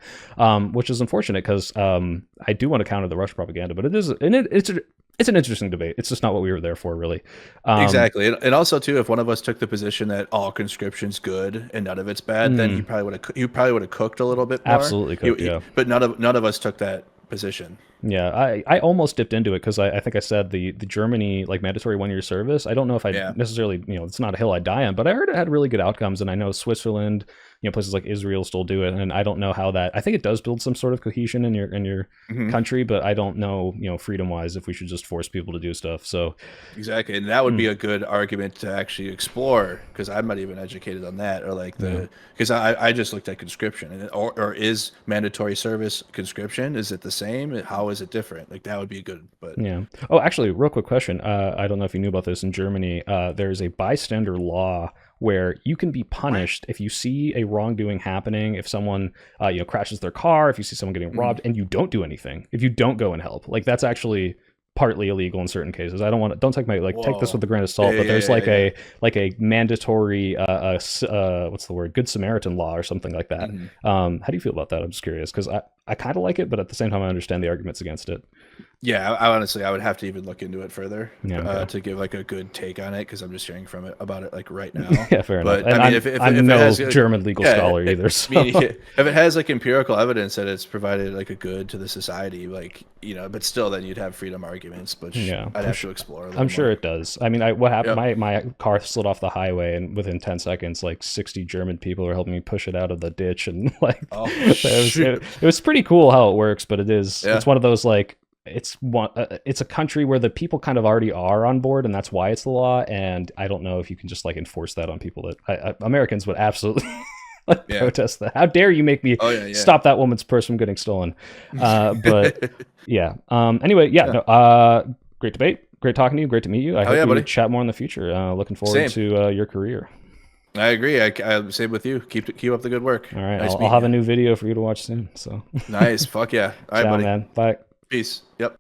which is unfortunate because I do want to counter the Russian propaganda, but it's an interesting debate. It's just not what we were there for, really.
Exactly, and also too, if one of us took the position that all conscription's good and none of it's bad, then he probably would have cooked a little bit more.
Absolutely cooked, yeah.
But none of us took that position.
Yeah, I almost dipped into it because I think I said the Germany like mandatory 1-year service. I don't know if I necessarily, it's not a hill I die on, but I heard it had really good outcomes, and I know Switzerland, places like Israel still do it, and I don't know how that. I think it does build some sort of cohesion in your country, but I don't know, freedom wise, if we should just force people to do stuff. So
exactly, and that would be a good argument to actually explore, because I'm not even educated on that, or like because I just looked at conscription, and or is mandatory service conscription? Is it the same? How is it different? Like that would be good. But
yeah. Oh, actually, real quick question. I don't know if you knew about this. In Germany, there's a bystander law where you can be punished if you see a wrongdoing happening, if someone crashes their car, if you see someone getting robbed, and you don't do anything, if you don't go and help. Like that's actually partly illegal in certain cases. I don't take take this with a grain of salt, but there's a mandatory what's the word, Good Samaritan law or something like that. How do you feel about that? I'm just curious because I kind of like it, but at the same time I understand the arguments against it.
Yeah, I honestly would have to even look into it further
to
give like a good take on it, because I'm just hearing about it like right now.
Yeah, fair enough. And
I mean, if
I'm
it
no
has,
German legal scholar either. So.
If it has like empirical evidence that it's provided like a good to the society, like but still, then you'd have freedom arguments. But I'd have to explore. I'm
sure it does. I mean, what happened? My car slid off the highway, and within 10 seconds, like 60 German people are helping me push it out of the ditch, and like it was pretty cool how it works. But it's one of those like. It's a country where the people kind of already are on board, and that's why it's the law. And I don't know if you can just like enforce that on people that Americans would absolutely protest that. How dare you make me stop that woman's purse from getting stolen? But yeah. Anyway, great debate. Great talking to you. Great to meet you. I hope we chat more in the future. Looking forward to your career.
I agree. I same with you. Keep up the good work.
All right. I'll have a new video for you to watch soon. So
nice. Fuck yeah. All right,
ciao,
buddy.
Man. Bye.
Peace. Yep.